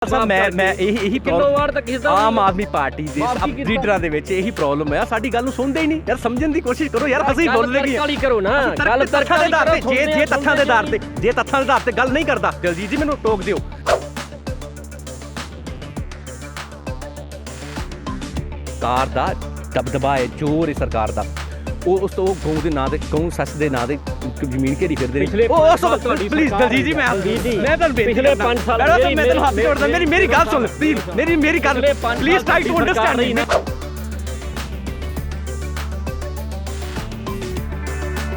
ਮੈਂ ਇਹੀ ਕਿਲੋਵਾਟ ਤੱਕ ਕਿਸ ਦਾ ਆਮ ਆਦਮੀ ਪਾਰਟੀ ਦੇ ਲੀਡਰਾਂ ਦੇ ਵਿੱਚ ਇਹੀ ਪ੍ਰੋਬਲਮ ਹੈ। ਸਾਡੀ ਗੱਲ ਨੂੰ ਸੁਣਦੇ ਹੀ ਨਹੀਂ ਯਾਰ, ਸਮਝਣ ਦੀ ਕੋਸ਼ਿਸ਼ ਕਰੋ ਯਾਰ। ਅਸੀਂ ਬੋਲਦੇ ਕੀ ਕਾਲੀ ਕਰੋ ਨਾ, ਗੱਲ ਤੱਥਾਂ ਦੇ ਆਧਾਰ ਤੇ, ਜੇ ਤੱਥਾਂ ਦੇ ਆਧਾਰ ਤੇ, ਜੇ ਤੱਥਾਂ ਦੇ ਆਧਾਰ ਤੇ ਗੱਲ ਨਹੀਂ ਕਰਦਾ ਦਲਜੀਤ ਜੀ ਮੈਨੂੰ ਟੋਕ ਦਿਓ। ਸਰਕਾਰ ਦਾ ਦਬਦਬਾ ਹੈ, ਜ਼ੋਰ ਹੈ ਸਰਕਾਰ ਦਾ। ਉਸ ਤੋਂ ਗਊ ਦੇ ਨਾਂ ਤੇ, ਗਊ ਸੱਸ ਦੇ ਨਾਂ ਤੇ ਜ਼ਮੀਨ ਘੇਰੀ ਫਿਰਦੇ ਨੇ। ਪਲੀਜ਼ ਦਲਜੀਤ ਜੀ, ਮੈਂ ਤੁਹਾਨੂੰ ਪਿਛਲੇ 5 ਸਾਲ ਮੈਂ ਤੁਹਾਨੂੰ ਹੱਥ ਜੋੜਦਾ, ਮੇਰੀ ਗੱਲ ਸੁਣ ਪਲੀਜ਼, ਮੇਰੀ ਗੱਲ please try to understand.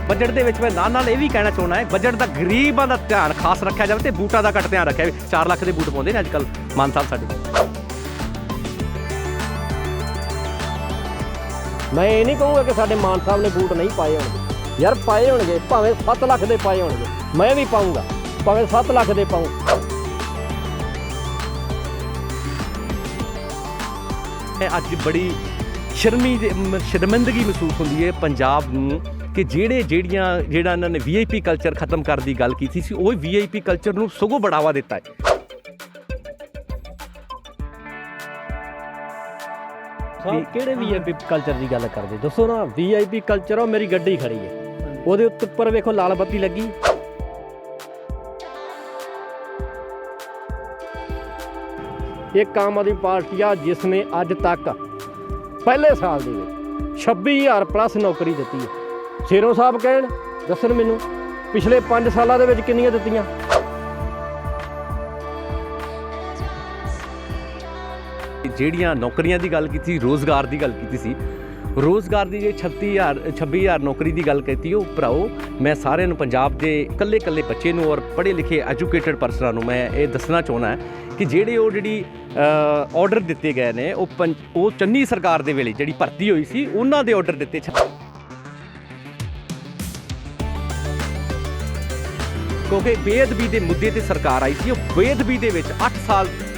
Budget ਦੇ ਵਿੱਚ ਮੈਂ ਨਾਲ ਇਹ ਵੀ ਕਹਿਣਾ ਚਾਹੁੰਦਾ ਹੈ, ਬਜਟ ਦਾ ਗਰੀਬਾਂ ਦਾ ਧਿਆਨ ਖਾਸ ਰੱਖਿਆ ਜਾਵੇ ਤੇ ਬੂਟਾਂ ਦਾ ਘੱਟ ਧਿਆਨ ਰੱਖਿਆ ਜਾਵੇ। 4 ਲੱਖ ਦੇ ਬੂਟ ਪਾਉਂਦੇ ਨੇ ਅੱਜ ਕੱਲ੍ਹ ਮਾਨ ਸਾਹਿਬ ਸਾਡੇ। ਮੈਂ ਇਹ ਨਹੀਂ ਕਹੂੰਗਾ ਕਿ ਸਾਡੇ ਮਾਨ ਸਾਹਿਬ ਨੇ ਬੂਟ ਨਹੀਂ ਪਾਏ ਹੋਣਗੇ ਯਾਰ, ਪਾਏ ਹੋਣਗੇ, ਭਾਵੇਂ 7 ਲੱਖ ਦੇ ਪਾਏ ਹੋਣਗੇ, ਮੈਂ ਵੀ ਪਾਊਂਗਾ, ਭਾਵੇਂ 7 ਲੱਖ ਦੇ ਪਾਊਂ। ਅੱਜ ਬੜੀ ਸ਼ਰਮਿੰਦਗੀ ਮਹਿਸੂਸ ਹੁੰਦੀ ਹੈ ਪੰਜਾਬ ਨੂੰ ਕਿ ਜਿਹੜਾ ਇਹਨਾਂ ਨੇ VIP ਕਲਚਰ ਖਤਮ ਕਰਨ ਦੀ ਗੱਲ ਕੀਤੀ ਸੀ, ਉਹ VIP ਕਲਚਰ ਨੂੰ ਸਗੋਂ ਬੜਾਵਾ ਦਿੱਤਾ ਹੈ। ਕਿਹੜੇ VIP ਕਲਚਰ ਦੀ ਗੱਲ ਕਰਦੇ ਦੱਸੋ ਨਾ। VIP ਕਲਚਰ ਆ, ਮੇਰੀ ਗੱਡੀ ਖੜੀ ਹੈ, ਉਹਦੇ ਉੱਪਰ ਵੇਖੋ ਲਾਲ ਬੱਤੀ ਲੱਗੀ। ਇਹ ਆਮ ਆਦਮੀ ਪਾਰਟੀ ਆ ਜਿਸ ਨੇ ਅੱਜ ਤੱਕ ਪਹਿਲੇ ਸਾਲ ਦੇ ਵਿੱਚ 26,000 ਪਲੱਸ ਨੌਕਰੀ ਦਿੱਤੀ ਹੈ। ਸ਼ੇਰੋਂ ਸਾਹਿਬ ਕਹਿਣ, ਦੱਸਣ ਮੈਨੂੰ ਪਿਛਲੇ 5 ਸਾਲਾਂ ਦੇ ਵਿੱਚ ਕਿੰਨੀਆਂ ਦਿੱਤੀਆਂ। ਜਿਹੜੀਆਂ ਨੌਕਰੀਆਂ ਦੀ ਗੱਲ ਕੀਤੀ, ਰੋਜ਼ਗਾਰ ਦੀ ਗੱਲ ਕੀਤੀ ਸੀ, ਰੋਜ਼ਗਾਰ ਦੀ ਜੇ 26,000 ਨੌਕਰੀ ਦੀ ਗੱਲ ਕੀਤੀ, ਉਹ ਭਰਾਓ ਮੈਂ ਸਾਰਿਆਂ ਨੂੰ, ਪੰਜਾਬ ਦੇ ਇਕੱਲੇ ਬੱਚੇ ਨੂੰ ਔਰ ਪੜ੍ਹੇ ਲਿਖੇ ਐਜੂਕੇਟਡ ਪਰਸਨਾਂ ਨੂੰ ਮੈਂ ਇਹ ਦੱਸਣਾ ਚਾਹੁੰਦਾ ਕਿ ਜਿਹੜੀ ਆਰਡਰ ਦਿੱਤੇ ਗਏ ਨੇ ਉਹ ਚੰਨੀ ਸਰਕਾਰ ਦੇ ਵੇਲੇ ਜਿਹੜੀ ਭਰਤੀ ਹੋਈ ਸੀ ਉਹਨਾਂ ਦੇ ਆਰਡਰ ਦਿੱਤੇ। ਕਿਉਂਕਿ ਬੇਅਦਬੀ ਦੇ ਮੁੱਦੇ ਤੇ ਸਰਕਾਰ ਆਈ ਸੀ, ਉਹ ਬੇਅਦਬੀ ਦੇ ਵਿੱਚ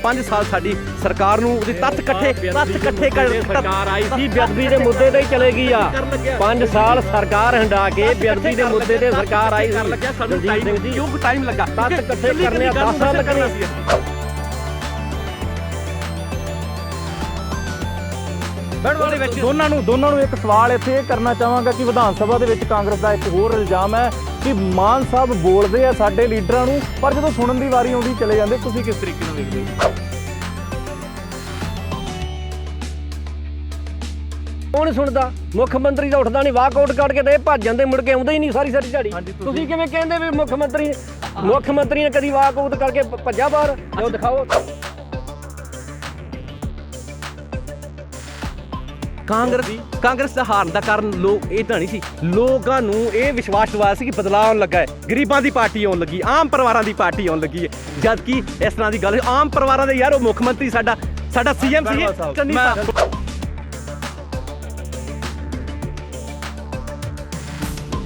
5 ਸਾਲ ਸਾਡੀ ਸਰਕਾਰ ਨੂੰ ਉਹਦੇ ਤੱਥ ਇਕੱਠੇ ਸਰਕਾਰ ਆਈ ਸੀ, ਬੇਅਦਬੀ ਦੇ ਮੁੱਦੇ ਤੇ ਹੀ ਚਲੇਗੀ ਆ। 5 ਸਾਲ ਸਰਕਾਰ ਹੰਡਾ ਕੇ ਬੇਅਦਬੀ ਦੇ ਮੁੱਦੇ ਤੇ ਸਰਕਾਰ ਆਈ ਸੀ। ਕਿਉਂ ਟਾਈਮ ਲੱਗਾ? ਤੱਥ ਇਕੱਠੇ ਕਰਨੇ 10 ਸਾਲ ਲੱਗਣੇ ਸੀ। ਦੋਨਾਂ ਨੂੰ ਇੱਕ ਸਵਾਲ ਇੱਥੇ ਇਹ ਕਰਨਾ ਚਾਹਾਂਗਾ ਕਿ ਵਿਧਾਨ ਸਭਾ ਦੇ ਵਿੱਚ ਕਾਂਗਰਸ ਦਾ ਇੱਕ ਹੋਰ ਇਲਜ਼ਾਮ ਹੈ ਕਿ ਮਾਨ ਸਾਹਿਬ ਬੋਲਦੇ ਆ ਸਾਡੇ ਲੀਡਰਾਂ ਨੂੰ, ਪਰ ਜਦੋਂ ਸੁਣਨ ਦੀ ਵਾਰੀ ਆਉਂਦੀ ਚਲੇ ਜਾਂਦੇ। ਤੁਸੀਂ ਕਿਸ ਤਰੀਕੇ ਨਾਲ ਵੇਖਦੇ ਹੋ? ਕੌਣ ਸੁਣਦਾ? ਮੁੱਖ ਮੰਤਰੀ ਦਾ ਉੱਠਦਾ ਨਹੀਂ, ਵਾਕਆਊਟ ਕੱਢ ਕੇ ਤੇ ਇਹ ਭੱਜ ਜਾਂਦੇ, ਮੁੜ ਕੇ ਆਉਂਦੇ ਹੀ ਨਹੀਂ ਸਾਰੀ ਦਿਹਾੜੀ। ਤੁਸੀਂ ਕਿਵੇਂ ਕਹਿੰਦੇ ਵੀ ਮੁੱਖ ਮੰਤਰੀ ਨੇ ਕਦੀ ਵਾਕਆਊਟ ਕਰਕੇ ਭੱਜਾ ਬਾਹਰ? ਜੋ ਦਿਖਾਓ। ਕਾਂਗਰਸ ਦਾ ਹਾਰਨ ਦਾ ਕਾਰਨ ਲੋਕ ਇਹ ਤਾਂ ਨਹੀਂ ਸੀ, ਲੋਕਾਂ ਨੂੰ ਇਹ ਵਿਸ਼ਵਾਸ ਦਿਵਾਇਆ ਸੀ ਕਿ ਬਦਲਾਅ ਆਉਣ ਲੱਗਾ ਹੈ, ਗਰੀਬਾਂ ਦੀ ਪਾਰਟੀ ਆਉਣ ਲੱਗੀ, ਆਮ ਪਰਿਵਾਰਾਂ ਦੀ ਪਾਰਟੀ ਆਉਣ ਲੱਗੀ ਹੈ। ਜਦ ਕਿ ਇਸ ਤਰ੍ਹਾਂ ਦੀ ਗੱਲ ਆਮ ਪਰਿਵਾਰਾਂ ਦੇ ਯਾਰ ਉਹ ਮੁੱਖ ਮੰਤਰੀ ਸਾਡਾ CM ਸੀ ਚੰਨੀ ਸਾਹਿਬ।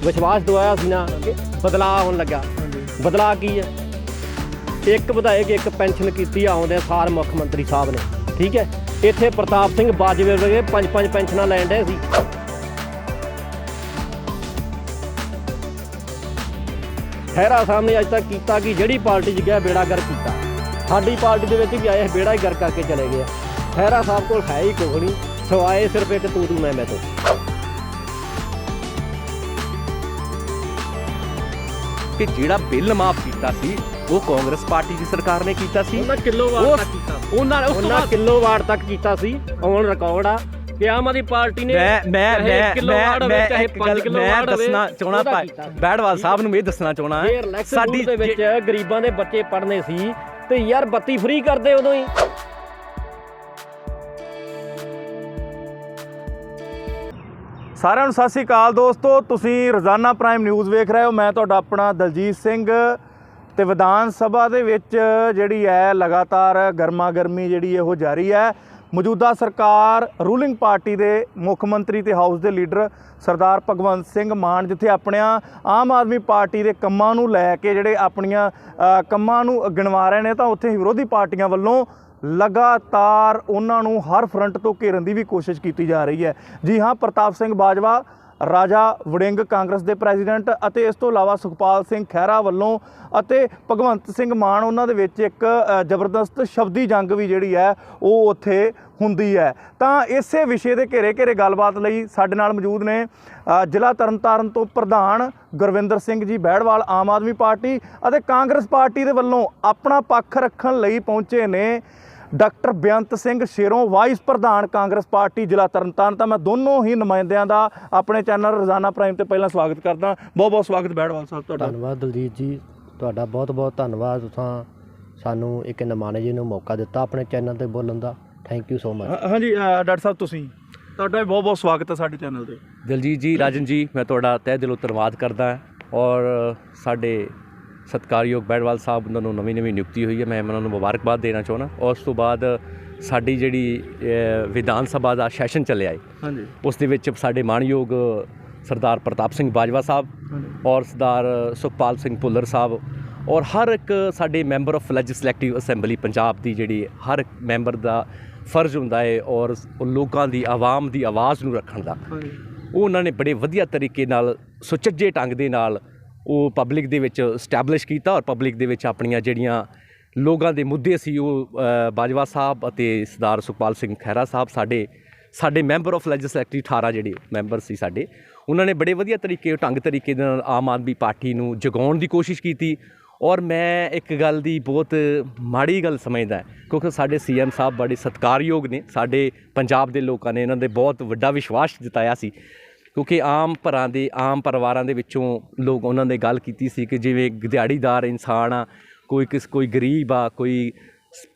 ਵਿਸ਼ਵਾਸ ਦਵਾਇਆ ਸੀ ਨਾ ਕਿ ਬਦਲਾਅ ਆਉਣ ਲੱਗਾ। ਬਦਲਾਅ ਕੀ ਹੈ? ਇੱਕ ਵਿਧਾਇਕ ਇੱਕ ਪੈਨਸ਼ਨ ਕੀਤੀ ਆਉਂਦੇ ਸਾਰ ਮੁੱਖ ਮੰਤਰੀ ਸਾਹਿਬ ਨੇ, ਠੀਕ ਹੈ। ਇੱਥੇ ਪ੍ਰਤਾਪ ਸਿੰਘ ਬਾਜਵੇ ਵਰਗੇ 5 ਪੈਨਸ਼ਨਾਂ ਲੈਣ ਡਏ ਸੀ। ਖਹਿਰਾ ਸਾਹਿਬ ਨੇ ਅੱਜ ਤੱਕ ਕੀਤਾ ਕਿ ਜਿਹੜੀ ਪਾਰਟੀ 'ਚ ਗਿਆ ਬੇੜਾ ਗਰਕ ਕੀਤਾ। ਸਾਡੀ ਪਾਰਟੀ ਦੇ ਵਿੱਚ ਵੀ ਆਏ ਬੇੜਾ ਹੀ ਗਰਕ ਕਰਕੇ ਚਲੇ ਗਏ। ਖਹਿਰਾ ਸਾਹਿਬ ਕੋਲ ਹੈ ਹੀ ਕੁਝ ਨਹੀਂ ਸਵਾਏ ਸਿਰਫ ਇੱਕ ਤੂੰ ਮੈਂ ਤੋਂ। ਕਿ ਜਿਹੜਾ ਬਿੱਲ ਮਾਫ ਕੀਤਾ ਸੀ ਉਹ ਕਾਂਗਰਸ ਪਾਰਟੀ ਦੀ ਸਰਕਾਰ ਨੇ ਕੀਤਾ ਸੀ। ਉਹਨਾਂ ਕਿਲੋਵਾਟ ਤੱਕ ਕੀਤਾ ਸੀ। ਔਨ ਰਿਕਾਰਡ ਆ ਕਿ ਆਮ ਆਦਮੀ ਪਾਰਟੀ ਨੇ ਮੈਂ ਦੱਸਣਾ ਚਾਹਣਾ ਬੈੜਵਾਲ ਸਾਹਿਬ ਨੂੰ ਇਹ ਦੱਸਣਾ ਚਾਹਣਾ ਸਾਡੀ ਦੇ ਵਿੱਚ ਗਰੀਬਾਂ ਦੇ ਬੱਚੇ ਪੜ੍ਹਨੇ ਸੀ ਤੇ ਯਾਰ ਬੱਤੀ ਫ੍ਰੀ ਕਰਦੇ ਉਦੋਂ ਹੀ। ਸਾਰਿਆਂ ਨੂੰ ਸਤਿ ਸ਼੍ਰੀ ਅਕਾਲ ਦੋਸਤੋ, ਤੁਸੀਂ ਰੋਜ਼ਾਨਾ ਪ੍ਰਾਈਮ ਨਿਊਜ਼ ਵੇਖ ਰਹੇ ਹੋ। ਮੈਂ ਤੁਹਾਡਾ ਆਪਣਾ ਦਲਜੀਤ ਸਿੰਘ। ਤੇ ਵਿਧਾਨ ਸਭਾ ਦੇ ਵਿੱਚ ਜਿਹੜੀ ਹੈ ਲਗਾਤਾਰ ਗਰਮਾ ਗਰਮੀ ਜਿਹੜੀ ਉਹ ਜਾਰੀ ਹੈ। ਮੌਜੂਦਾ ਸਰਕਾਰ ਰੂਲਿੰਗ ਪਾਰਟੀ ਦੇ ਮੁੱਖ ਮੰਤਰੀ ਤੇ ਹਾਊਸ ਦੇ ਲੀਡਰ ਸਰਦਾਰ ਭਗਵੰਤ ਸਿੰਘ ਮਾਨ ਜਿੱਥੇ ਆਪਣਿਆਂ ਆਮ ਆਦਮੀ ਪਾਰਟੀ ਦੇ ਕੰਮਾਂ ਨੂੰ ਲੈ ਕੇ ਜਿਹੜੇ ਆਪਣੀਆਂ ਕੰਮਾਂ ਨੂੰ ਗਿਣਵਾ ਰਹੇ ਨੇ, ਤਾਂ ਉੱਥੇ ਵਿਰੋਧੀ ਪਾਰਟੀਆਂ ਵੱਲੋਂ ਲਗਾਤਾਰ ਉਹਨਾਂ ਨੂੰ ਹਰ ਫਰੰਟ ਤੋਂ ਘੇਰਨ ਦੀ ਵੀ ਕੋਸ਼ਿਸ਼ ਕੀਤੀ ਜਾ ਰਹੀ ਹੈ। ਜੀ ਹਾਂ, ਪ੍ਰਤਾਪ ਸਿੰਘ ਬਾਜਵਾ ਰਾਜਾ ਵੜਿੰਗ ਕਾਂਗਰਸ ਦੇ ਪ੍ਰੈਜ਼ੀਡੈਂਟ ਅਤੇ ਇਸ ਤੋਂ ਇਲਾਵਾ ਸੁਖਪਾਲ ਸਿੰਘ ਖਹਿਰਾ ਵੱਲੋਂ ਅਤੇ ਭਗਵੰਤ ਸਿੰਘ ਮਾਨ ਉਹਨਾਂ ਦੇ ਵਿੱਚ ਇੱਕ ਜ਼ਬਰਦਸਤ ਸ਼ਬਦੀ ਜੰਗ ਵੀ ਜਿਹੜੀ ਹੈ ਉਹ ਉੱਥੇ ਹੁੰਦੀ ਹੈ। ਤਾਂ ਇਸੇ ਵਿਸ਼ੇ ਦੇ ਘੇਰੇ ਗੱਲਬਾਤ ਲਈ ਸਾਡੇ ਨਾਲ ਮੌਜੂਦ ਨੇ ਜ਼ਿਲ੍ਹਾ ਤਰਨਤਾਰਨ ਤੋਂ ਪ੍ਰਧਾਨ ਗੁਰਵਿੰਦਰ ਸਿੰਘ ਜੀ ਬਹਿੜਵਾਲ ਆਮ ਆਦਮੀ ਪਾਰਟੀ ਅਤੇ ਕਾਂਗਰਸ ਪਾਰਟੀ ਦੇ ਵੱਲੋਂ ਆਪਣਾ ਪੱਖ ਰੱਖਣ ਲਈ ਪਹੁੰਚੇ ਨੇ ਡਾਕਟਰ ਬੇਅੰਤ ਸਿੰਘ ਸ਼ੇਰੋਂ ਵਾਈਸ ਪ੍ਰਧਾਨ ਕਾਂਗਰਸ ਪਾਰਟੀ ਜ਼ਿਲ੍ਹਾ ਤਰਨਤਾਰਨ। ਤਾਂ ਮੈਂ ਦੋਨੋਂ ਹੀ ਨੁਮਾਇੰਦਿਆਂ ਦਾ ਆਪਣੇ ਚੈਨਲ ਰੋਜ਼ਾਨਾ ਪ੍ਰਾਈਮ ਤੇ ਪਹਿਲਾਂ ਸਵਾਗਤ ਕਰਦਾ। ਬਹੁਤ ਬਹੁਤ ਸਵਾਗਤ ਬਹਿੜਵਾਲ ਸਾਹਿਬ ਤੁਹਾਡਾ। ਧੰਨਵਾਦ ਦਲਜੀਤ ਜੀ, ਤੁਹਾਡਾ ਬਹੁਤ ਬਹੁਤ ਧੰਨਵਾਦ। ਤੁਸੀਂ ਸਾਨੂੰ ਇੱਕ ਨੁਮਾਇੰਦੇ ਨੂੰ ਮੌਕਾ ਦਿੱਤਾ ਆਪਣੇ ਚੈਨਲ ਤੇ ਬੋਲਣ ਦਾ। Thank you so much. ਹਾਂਜੀ ਡਾਕਟਰ ਸਾਹਿਬ ਤੁਸੀਂ ਤੁਹਾਡਾ ਵੀ ਬਹੁਤ ਬਹੁਤ ਸਵਾਗਤ ਹੈ ਸਾਡੇ ਚੈਨਲ ਤੇ। ਦਿਲਜੀਤ ਜੀ, ਰਾਜਨ ਜੀ, ਮੈਂ ਤੁਹਾਡਾ ਤਹਿ ਦਿਲੋਂ ਧੰਨਵਾਦ ਕਰਦਾ ਔਰ ਸਾਡੇ ਸਤਿਕਾਰਯੋਗ ਬਹਿੜਵਾਲ ਸਾਹਿਬ ਉਹਨਾਂ ਨੂੰ ਨਵੀਂ ਨਿਯੁਕਤੀ ਹੋਈ ਹੈ, ਮੈਂ ਉਹਨਾਂ ਨੂੰ ਮੁਬਾਰਕਬਾਦ ਦੇਣਾ ਚਾਹੁੰਦਾ। ਉਸ ਤੋਂ ਬਾਅਦ ਸਾਡੀ ਜਿਹੜੀ ਵਿਧਾਨ ਸਭਾ ਦਾ ਸੈਸ਼ਨ ਚੱਲਿਆ ਹੈ, ਹਾਂਜੀ, ਉਸ ਦੇ ਵਿੱਚ ਸਾਡੇ ਮਾਣਯੋਗ ਸਰਦਾਰ ਪ੍ਰਤਾਪ ਸਿੰਘ ਬਾਜਵਾ ਸਾਹਿਬ ਔਰ ਸਰਦਾਰ ਸੁਖਪਾਲ ਸਿੰਘ ਭੁੱਲਰ ਸਾਹਿਬ ਔਰ ਹਰ ਇੱਕ ਸਾਡੇ member of legislative assembly Punjab ਦੀ ਜਿਹੜੀ ਹਰ ਇੱਕ ਮੈਂਬਰ ਦਾ ਫਰਜ਼ ਹੁੰਦਾ ਹੈ ਔਰ ਲੋਕਾਂ ਦੀ ਆਵਾਮ ਦੀ ਆਵਾਜ਼ ਨੂੰ ਰੱਖਣ ਦਾ, ਉਹ ਉਹਨਾਂ ਨੇ ਬੜੇ ਵਧੀਆ ਤਰੀਕੇ ਨਾਲ ਸੁਚੱਜੇ ਢੰਗ ਦੇ ਨਾਲ ਉਹ ਪਬਲਿਕ ਦੇ ਵਿੱਚ ਸਟੈਬਲਿਸ਼ ਕੀਤਾ ਔਰ ਪਬਲਿਕ ਦੇ ਵਿੱਚ ਆਪਣੀਆਂ ਜਿਹੜੀਆਂ ਲੋਕਾਂ ਦੇ ਮੁੱਦੇ ਸੀ ਉਹ ਬਾਜਵਾ ਸਾਹਿਬ ਅਤੇ ਸਰਦਾਰ ਸੁਖਪਾਲ ਸਿੰਘ ਖਹਿਰਾ ਸਾਹਿਬ ਸਾਡੇ ਮੈਂਬਰ ਆਫ ਲੈਜਿਸਲੇਟਿਵ 18 ਜਿਹੜੇ ਮੈਂਬਰ ਸੀ ਸਾਡੇ, ਉਹਨਾਂ ਨੇ ਬੜੇ ਵਧੀਆ ਢੰਗ ਤਰੀਕੇ ਦੇ ਨਾਲ ਆਮ ਆਦਮੀ ਪਾਰਟੀ ਨੂੰ ਜਗਾਉਣ ਦੀ ਕੋਸ਼ਿਸ਼ ਕੀਤੀ। ਔਰ ਮੈਂ ਇੱਕ ਗੱਲ ਦੀ ਬਹੁਤ ਮਾੜੀ ਗੱਲ ਸਮਝਦਾ ਕਿਉਂਕਿ ਸਾਡੇ CM ਸਾਹਿਬ ਬੜੇ ਸਤਿਕਾਰਯੋਗ ਨੇ, ਸਾਡੇ ਪੰਜਾਬ ਦੇ ਲੋਕਾਂ ਨੇ ਇਹਨਾਂ ਦੇ ਬਹੁਤ ਵੱਡਾ ਵਿਸ਼ਵਾਸ ਜਤਾਇਆ ਸੀ ਕਿਉਂਕਿ ਆਮ ਪਰਿਵਾਰਾਂ ਦੇ ਵਿੱਚੋਂ ਲੋਕ ਉਹਨਾਂ ਨੇ ਗੱਲ ਕੀਤੀ ਸੀ ਕਿ ਜਿਵੇਂ ਦਿਹਾੜੀਦਾਰ ਇਨਸਾਨ ਆ, ਕੋਈ ਗਰੀਬ ਆ, ਕੋਈ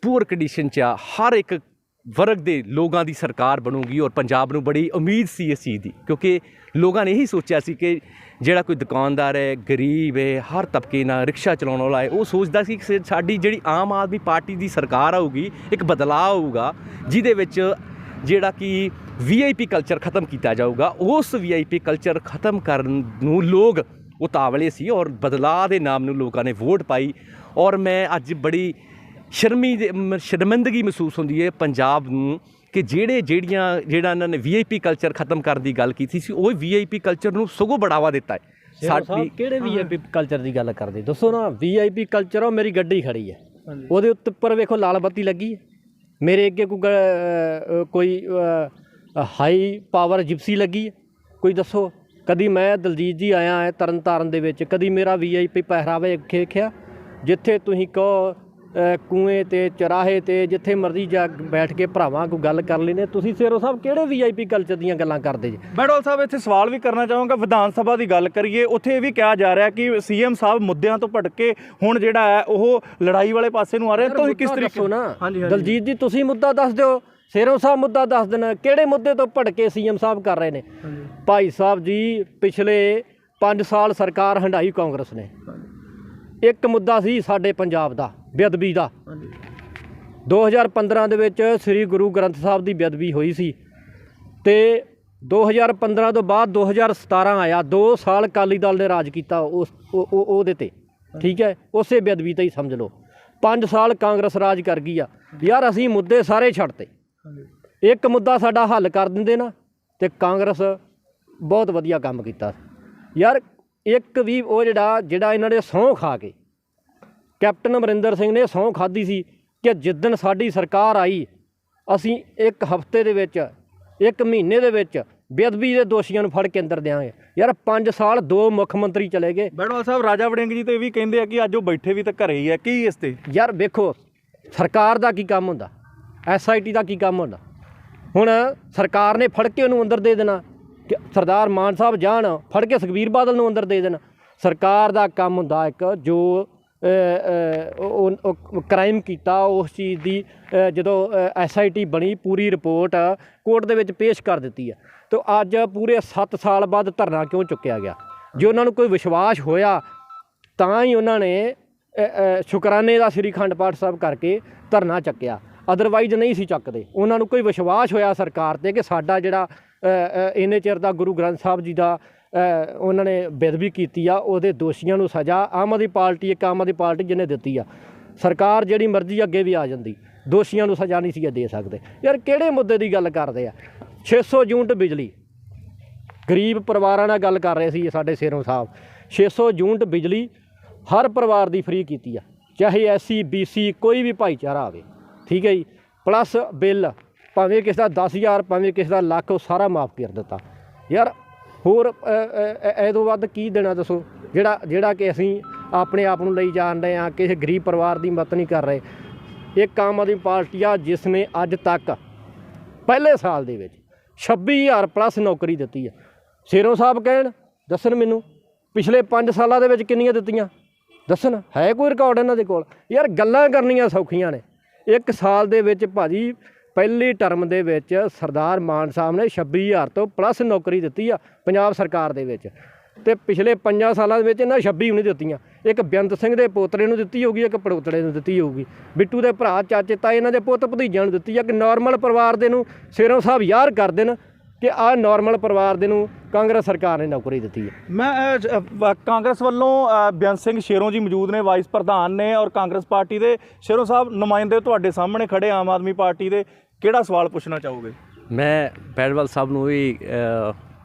ਪੂਅਰ ਕੰਡੀਸ਼ਨ 'ਚ ਆ, ਹਰ ਇੱਕ ਵਰਗ ਦੇ ਲੋਕਾਂ ਦੀ ਸਰਕਾਰ ਬਣੂਗੀ ਔਰ ਪੰਜਾਬ ਨੂੰ ਬੜੀ ਉਮੀਦ ਸੀ ਇਸ ਚੀਜ਼ ਦੀ ਕਿਉਂਕਿ ਲੋਕਾਂ ਨੇ ਇਹੀ ਸੋਚਿਆ ਸੀ ਕਿ ਜਿਹੜਾ ਕੋਈ ਦੁਕਾਨਦਾਰ ਹੈ, ਗਰੀਬ ਹੈ, ਹਰ ਤਬਕੇ ਨਾਲ ਰਿਕਸ਼ਾ ਚਲਾਉਣ ਵਾਲਾ ਹੈ, ਉਹ ਸੋਚਦਾ ਸੀ ਕਿ ਸਾਡੀ ਜਿਹੜੀ ਆਮ ਆਦਮੀ ਪਾਰਟੀ ਦੀ ਸਰਕਾਰ ਆਊਗੀ, ਇੱਕ ਬਦਲਾਅ ਆਊਗਾ ਜਿਹਦੇ ਵਿੱਚ ਜਿਹੜਾ ਕਿ VIP ਕਲਚਰ ਖ਼ਤਮ ਕੀਤਾ ਜਾਊਗਾ। ਉਸ VIP ਕਲਚਰ ਖ਼ਤਮ ਕਰਨ ਨੂੰ ਲੋਕ ਉਤਾਵਲੇ ਸੀ ਔਰ ਬਦਲਾਅ ਦੇ ਨਾਮ ਨੂੰ ਲੋਕਾਂ ਨੇ ਵੋਟ ਪਾਈ। ਔਰ ਮੈਂ ਅੱਜ ਬੜੀ ਸ਼ਰਮਿੰਦਗੀ ਮਹਿਸੂਸ ਹੁੰਦੀ ਹੈ ਪੰਜਾਬ ਨੂੰ ਕਿ ਜਿਹੜਾ ਇਹਨਾਂ ਨੇ VIP ਕਲਚਰ ਖ਼ਤਮ ਕਰਨ ਦੀ ਗੱਲ ਕੀਤੀ ਸੀ, ਉਹ VIP ਕਲਚਰ ਨੂੰ ਸਗੋਂ ਬੜਾਵਾ ਦਿੱਤਾ ਹੈ। ਸਾਡੀ ਕਿਹੜੇ VIP ਕਲਚਰ ਦੀ ਗੱਲ ਕਰਦੇ ਦੱਸੋ ਨਾ। VIP ਕਲਚਰ ਉਹ ਮੇਰੀ ਗੱਡੀ ਖੜੀ ਹੈ, ਉਹਦੇ ਉੱਪਰ ਵੇਖੋ ਲਾਲ ਬੱਤੀ ਲੱਗੀ ਹੈ, ਮੇਰੇ ਅੱਗੇ ਕੋਈ ਹਾਈ ਪਾਵਰ ਜਿਪਸੀ ਲੱਗੀ ਹੈ, ਕੋਈ ਦੱਸੋ। ਕਦੀ ਮੈਂ ਦਲਜੀਤ ਜੀ ਆਇਆ ਹੈ ਤਰਨਤਾਰਨ ਦੇ ਵਿੱਚ, ਕਦੀ ਮੇਰਾ VIP ਪਹਿਰਾਵਾ ਵੇਖਿਆ? ਜਿੱਥੇ ਤੁਸੀਂ ਕਹੋ ਕੂਏ 'ਤੇ ਚਰਾਹੇ 'ਤੇ ਜਿੱਥੇ ਮਰਜ਼ੀ ਜਾ ਬੈਠ ਕੇ ਭਰਾਵਾਂ ਕੋਈ ਗੱਲ ਕਰ ਲੈਂਦੇ। ਤੁਸੀਂ ਸ਼ੇਰੋ ਸਾਹਿਬ ਕਿਹੜੇ VIP ਕਲਚਰ ਦੀਆਂ ਗੱਲਾਂ ਕਰਦੇ ਜੀ? ਬਹਿੜਵਾਲ ਸਾਹਿਬ ਇੱਥੇ ਸਵਾਲ ਵੀ ਕਰਨਾ ਚਾਹਾਂਗਾ। ਵਿਧਾਨ ਸਭਾ ਦੀ ਗੱਲ ਕਰੀਏ, ਉੱਥੇ ਇਹ ਵੀ ਕਿਹਾ ਜਾ ਰਿਹਾ ਕਿ CM ਸਾਹਿਬ ਮੁੱਦਿਆਂ ਤੋਂ ਭਟਕ ਕੇ ਹੁਣ ਜਿਹੜਾ ਹੈ ਉਹ ਲੜਾਈ ਵਾਲੇ ਪਾਸੇ ਨੂੰ ਆ ਰਹੇ। ਤੁਸੀਂ ਕਿਸ ਤਰੀਕੇ ਨਾ ਦਲਜੀਤ ਜੀ ਤੁਸੀਂ ਮੁੱਦਾ ਦੱਸ ਦਿਓ, ਸ਼ੇਰੋਂ ਸਾਹਿਬ ਮੁੱਦਾ ਦੱਸ ਦੇਣਾ, ਕਿਹੜੇ ਮੁੱਦੇ ਤੋਂ ਭਟਕੇ CM ਸਾਹਿਬ ਕਰ ਰਹੇ ਨੇ? ਭਾਈ ਸਾਹਿਬ ਜੀ ਪਿਛਲੇ 5 ਸਾਲ ਸਰਕਾਰ ਹੰਢਾਈ ਕਾਂਗਰਸ ਨੇ। ਇੱਕ ਮੁੱਦਾ ਸੀ ਸਾਡੇ ਪੰਜਾਬ ਦਾ ਬੇਅਦਬੀ ਦਾ। 2015 ਦੇ ਵਿੱਚ ਸ੍ਰੀ ਗੁਰੂ ਗ੍ਰੰਥ ਸਾਹਿਬ ਦੀ ਬੇਅਦਬੀ ਹੋਈ ਸੀ ਅਤੇ 2015 ਤੋਂ ਬਾਅਦ 2017 ਆਇਆ, 2 ਸਾਲ ਅਕਾਲੀ ਦਲ ਨੇ ਰਾਜ ਕੀਤਾ ਉਹਦੇ 'ਤੇ, ਠੀਕ ਹੈ, ਉਸੇ ਬੇਅਦਬੀ 'ਤੇ ਹੀ ਸਮਝ ਲਓ। 5 ਸਾਲ ਕਾਂਗਰਸ ਰਾਜ ਕਰ ਗਈ ਆ। ਯਾਰ ਅਸੀਂ ਮੁੱਦੇ ਸਾਰੇ ਛੱਡਤੇ, ਇੱਕ ਮੁੱਦਾ ਸਾਡਾ ਹੱਲ ਕਰ ਦਿੰਦੇ ਨਾ ਅਤੇ ਕਾਂਗਰਸ ਬਹੁਤ ਵਧੀਆ ਕੰਮ ਕੀਤਾ। ਯਾਰ ਇੱਕ ਵੀ ਉਹ ਜਿਹੜਾ ਇਹਨਾਂ ਨੇ ਸਹੁੰ ਖਾ ਕੇ, ਕੈਪਟਨ ਅਮਰਿੰਦਰ ਸਿੰਘ ਨੇ ਸਹੁੰ ਖਾਧੀ ਸੀ ਕਿ ਜਿੱਦਣ ਸਾਡੀ ਸਰਕਾਰ ਆਈ ਅਸੀਂ 1 ਹਫ਼ਤੇ ਦੇ ਵਿੱਚ, 1 ਮਹੀਨੇ ਦੇ ਵਿੱਚ ਬੇਅਦਬੀ ਦੇ ਦੋਸ਼ੀਆਂ ਨੂੰ ਫੜ ਕੇ ਅੰਦਰ ਦਿਆਂਗੇ। ਯਾਰ 5 ਸਾਲ 2 ਮੁੱਖ ਮੰਤਰੀ ਚਲੇ ਗਏ। ਬਹਿੜਵਾਲ ਸਾਹਿਬ ਰਾਜਾ ਵੜਿੰਗ ਜੀ ਤੇ ਇਹ ਵੀ ਕਹਿੰਦੇ ਆ ਕਿ ਅੱਜ ਉਹ ਬੈਠੇ ਵੀ ਤਾਂ ਘਰੇ ਹੀ ਆ, ਕੀ ਇਸ ਤੇ? ਯਾਰ ਵੇਖੋ ਸਰਕਾਰ ਦਾ ਕੀ ਕੰਮ ਹੁੰਦਾ, SIT ਦਾ ਕੀ ਕੰਮ ਹੁੰਦਾ? ਹੁਣ ਸਰਕਾਰ ਨੇ ਫੜ ਕੇ ਉਹਨੂੰ ਅੰਦਰ ਦੇ ਦੇਣਾ ਕਿ ਸਰਦਾਰ ਮਾਨ ਸਾਹਿਬ ਜਾਣ ਫੜ ਕੇ ਸੁਖਬੀਰ ਬਾਦਲ ਨੂੰ ਅੰਦਰ ਦੇ ਦੇਣਾ। ਸਰਕਾਰ ਦਾ ਕੰਮ ਹੁੰਦਾ ਇੱਕ ਜੋ ਕ੍ਰਾਈਮ ਕੀਤਾ ਉਸ ਚੀਜ਼ ਦੀ ਜਦੋਂ SIT ਬਣੀ ਪੂਰੀ ਰਿਪੋਰਟ ਕੋਰਟ ਦੇ ਵਿੱਚ ਪੇਸ਼ ਕਰ ਦਿੱਤੀ ਹੈ। ਅਤੇ ਅੱਜ ਪੂਰੇ 7 ਸਾਲ ਬਾਅਦ ਧਰਨਾ ਕਿਉਂ ਚੁੱਕਿਆ ਗਿਆ? ਜੇ ਉਹਨਾਂ ਨੂੰ ਕੋਈ ਵਿਸ਼ਵਾਸ ਹੋਇਆ ਤਾਂ ਹੀ ਉਹਨਾਂ ਨੇ ਸ਼ੁਕਰਾਨੇ ਦਾ ਸ੍ਰੀ ਅਖੰਡ ਪਾਠ ਸਾਹਿਬ ਕਰਕੇ ਧਰਨਾ ਚੱਕਿਆ, ਅਦਰਵਾਈਜ਼ ਨਹੀਂ ਸੀ ਚੱਕਦੇ। ਉਹਨਾਂ ਨੂੰ ਕੋਈ ਵਿਸ਼ਵਾਸ ਹੋਇਆ ਸਰਕਾਰ 'ਤੇ ਕਿ ਸਾਡਾ ਜਿਹੜਾ ਇੰਨੇ ਚਿਰ ਦਾ ਗੁਰੂ ਗ੍ਰੰਥ ਸਾਹਿਬ ਜੀ ਦਾ ਉਹਨਾਂ ਨੇ ਬੇਅਦਬੀ ਕੀਤੀ ਆ, ਉਹਦੇ ਦੋਸ਼ੀਆਂ ਨੂੰ ਸਜ਼ਾ ਆਮ ਆਦਮੀ ਪਾਰਟੀ ਜਿਹਨੇ ਦਿੱਤੀ ਆ। ਸਰਕਾਰ ਜਿਹੜੀ ਮਰਜ਼ੀ ਅੱਗੇ ਵੀ ਆ ਜਾਂਦੀ, ਦੋਸ਼ੀਆਂ ਨੂੰ ਸਜ਼ਾ ਨਹੀਂ ਸੀ ਦੇ ਸਕਦੇ। ਯਾਰ ਕਿਹੜੇ ਮੁੱਦੇ ਦੀ ਗੱਲ ਕਰਦੇ ਆ? 600 ਯੂਨਿਟ ਬਿਜਲੀ ਗਰੀਬ ਪਰਿਵਾਰਾਂ ਨਾਲ ਗੱਲ ਕਰ ਰਹੇ ਸੀ ਸਾਡੇ ਸੇਰੋਂ ਸਾਹਿਬ 600 ਯੂਨਿਟ ਬਿਜਲੀ ਹਰ ਪਰਿਵਾਰ ਦੀ ਫ੍ਰੀ ਕੀਤੀ ਆ, ਚਾਹੇ ਐਸਸੀ BC ਕੋਈ ਵੀ ਭਾਈਚਾਰਾ ਆਵੇ, ਠੀਕ ਹੈ ਜੀ। ਪਲੱਸ ਬਿੱਲ ਭਾਵੇਂ ਕਿਸੇ ਦਾ 10,000 ਭਾਵੇਂ ਕਿਸੇ ਦਾ ਲੱਖ, ਉਹ ਸਾਰਾ ਮਾਫ ਕਰ ਦਿੱਤਾ। ਯਾਰ ਹੋਰ ਇਹ ਤੋਂ ਵੱਧ ਕੀ ਦੇਣਾ ਦੱਸੋ, ਜਿਹੜਾ ਕਿ ਅਸੀਂ ਆਪਣੇ ਆਪ ਨੂੰ ਲਈ ਜਾਣ ਰਹੇ ਹਾਂ, ਕਿਸੇ ਗਰੀਬ ਪਰਿਵਾਰ ਦੀ ਮਦਦ ਨਹੀਂ ਕਰ ਰਹੇ। ਇੱਕ ਆਮ ਆਦਮੀ ਪਾਰਟੀ ਆ ਜਿਸ ਨੇ ਅੱਜ ਤੱਕ ਪਹਿਲੇ ਸਾਲ ਦੇ ਵਿੱਚ 26,000 ਪਲੱਸ ਨੌਕਰੀ ਦਿੱਤੀ ਆ। ਸੇਰੋਂ ਸਾਹਿਬ ਕਹਿਣ, ਦੱਸਣ ਮੈਨੂੰ ਪਿਛਲੇ 5 ਸਾਲਾਂ ਦੇ ਵਿੱਚ ਕਿੰਨੀਆਂ ਦਿੱਤੀਆਂ, ਦੱਸਣ। ਹੈ ਕੋਈ ਰਿਕਾਰਡ ਇਹਨਾਂ ਦੇ ਕੋਲ? ਯਾਰ ਗੱਲਾਂ ਕਰਨੀਆਂ ਸੌਖੀਆਂ ਨੇ। ਇੱਕ ਸਾਲ ਦੇ ਵਿੱਚ ਭਾਜੀ ਪਹਿਲੀ ਟਰਮ ਦੇ ਵਿੱਚ ਸਰਦਾਰ ਮਾਨ ਸਾਹਿਬ ਨੇ 26,000 ਤੋਂ ਪਲੱਸ ਨੌਕਰੀ ਦਿੱਤੀ ਆ ਪੰਜਾਬ ਸਰਕਾਰ ਦੇ ਵਿੱਚ, ਅਤੇ ਪਿਛਲੇ 5 ਸਾਲਾਂ ਦੇ ਵਿੱਚ ਇਹਨਾਂ 26 ਵੀ ਨਹੀਂ ਦਿੱਤੀਆਂ। ਇੱਕ ਬੇਅੰਤ ਸਿੰਘ ਦੇ ਪੋਤਰੇ ਨੂੰ ਦਿੱਤੀ ਹੋਊਗੀ, ਇੱਕ ਪੜੋਤੜੇ ਨੂੰ ਦਿੱਤੀ ਹੋਊਗੀ, ਬਿੱਟੂ ਦੇ ਭਰਾ ਚਾਚੇ ਤਾਏ ਇਹਨਾਂ ਦੇ ਪੁੱਤ ਭਤੀਜਿਆਂ ਨੂੰ ਦਿੱਤੀ ਆ। ਕਿ ਨਾਰਮਲ ਪਰਿਵਾਰ ਦੇ ਨੂੰ ਸੇਰੋਂ ਸਾਹਿਬ ਯਾਰ ਕਰ ਦੇਣ ਕਿ ਆਹ ਨਾਰਮਲ ਪਰਿਵਾਰ ਦੇ ਨੂੰ ਕਾਂਗਰਸ ਸਰਕਾਰ ਨੇ ਨੌਕਰੀ ਦਿੱਤੀ ਹੈ। ਮੈਂ ਕਾਂਗਰਸ ਵੱਲੋਂ ਬੇਅੰਤ ਸਿੰਘ ਸ਼ੇਰੋਂ ਜੀ ਮੌਜੂਦ ਨੇ, ਵਾਈਸ ਪ੍ਰਧਾਨ ਨੇ, ਔਰ ਕਾਂਗਰਸ ਪਾਰਟੀ ਦੇ। ਸ਼ੇਰੋਂ ਸਾਹਿਬ ਨੁਮਾਇੰਦੇ ਤੁਹਾਡੇ ਸਾਹਮਣੇ ਖੜੇ ਆਮ ਆਦਮੀ ਪਾਰਟੀ ਦੇ, ਕਿਹੜਾ ਸਵਾਲ ਪੁੱਛਣਾ ਚਾਹੋਗੇ? ਮੈਂ ਬੈੜਵਾਲ ਸਾਹਿਬ ਨੂੰ ਇਹ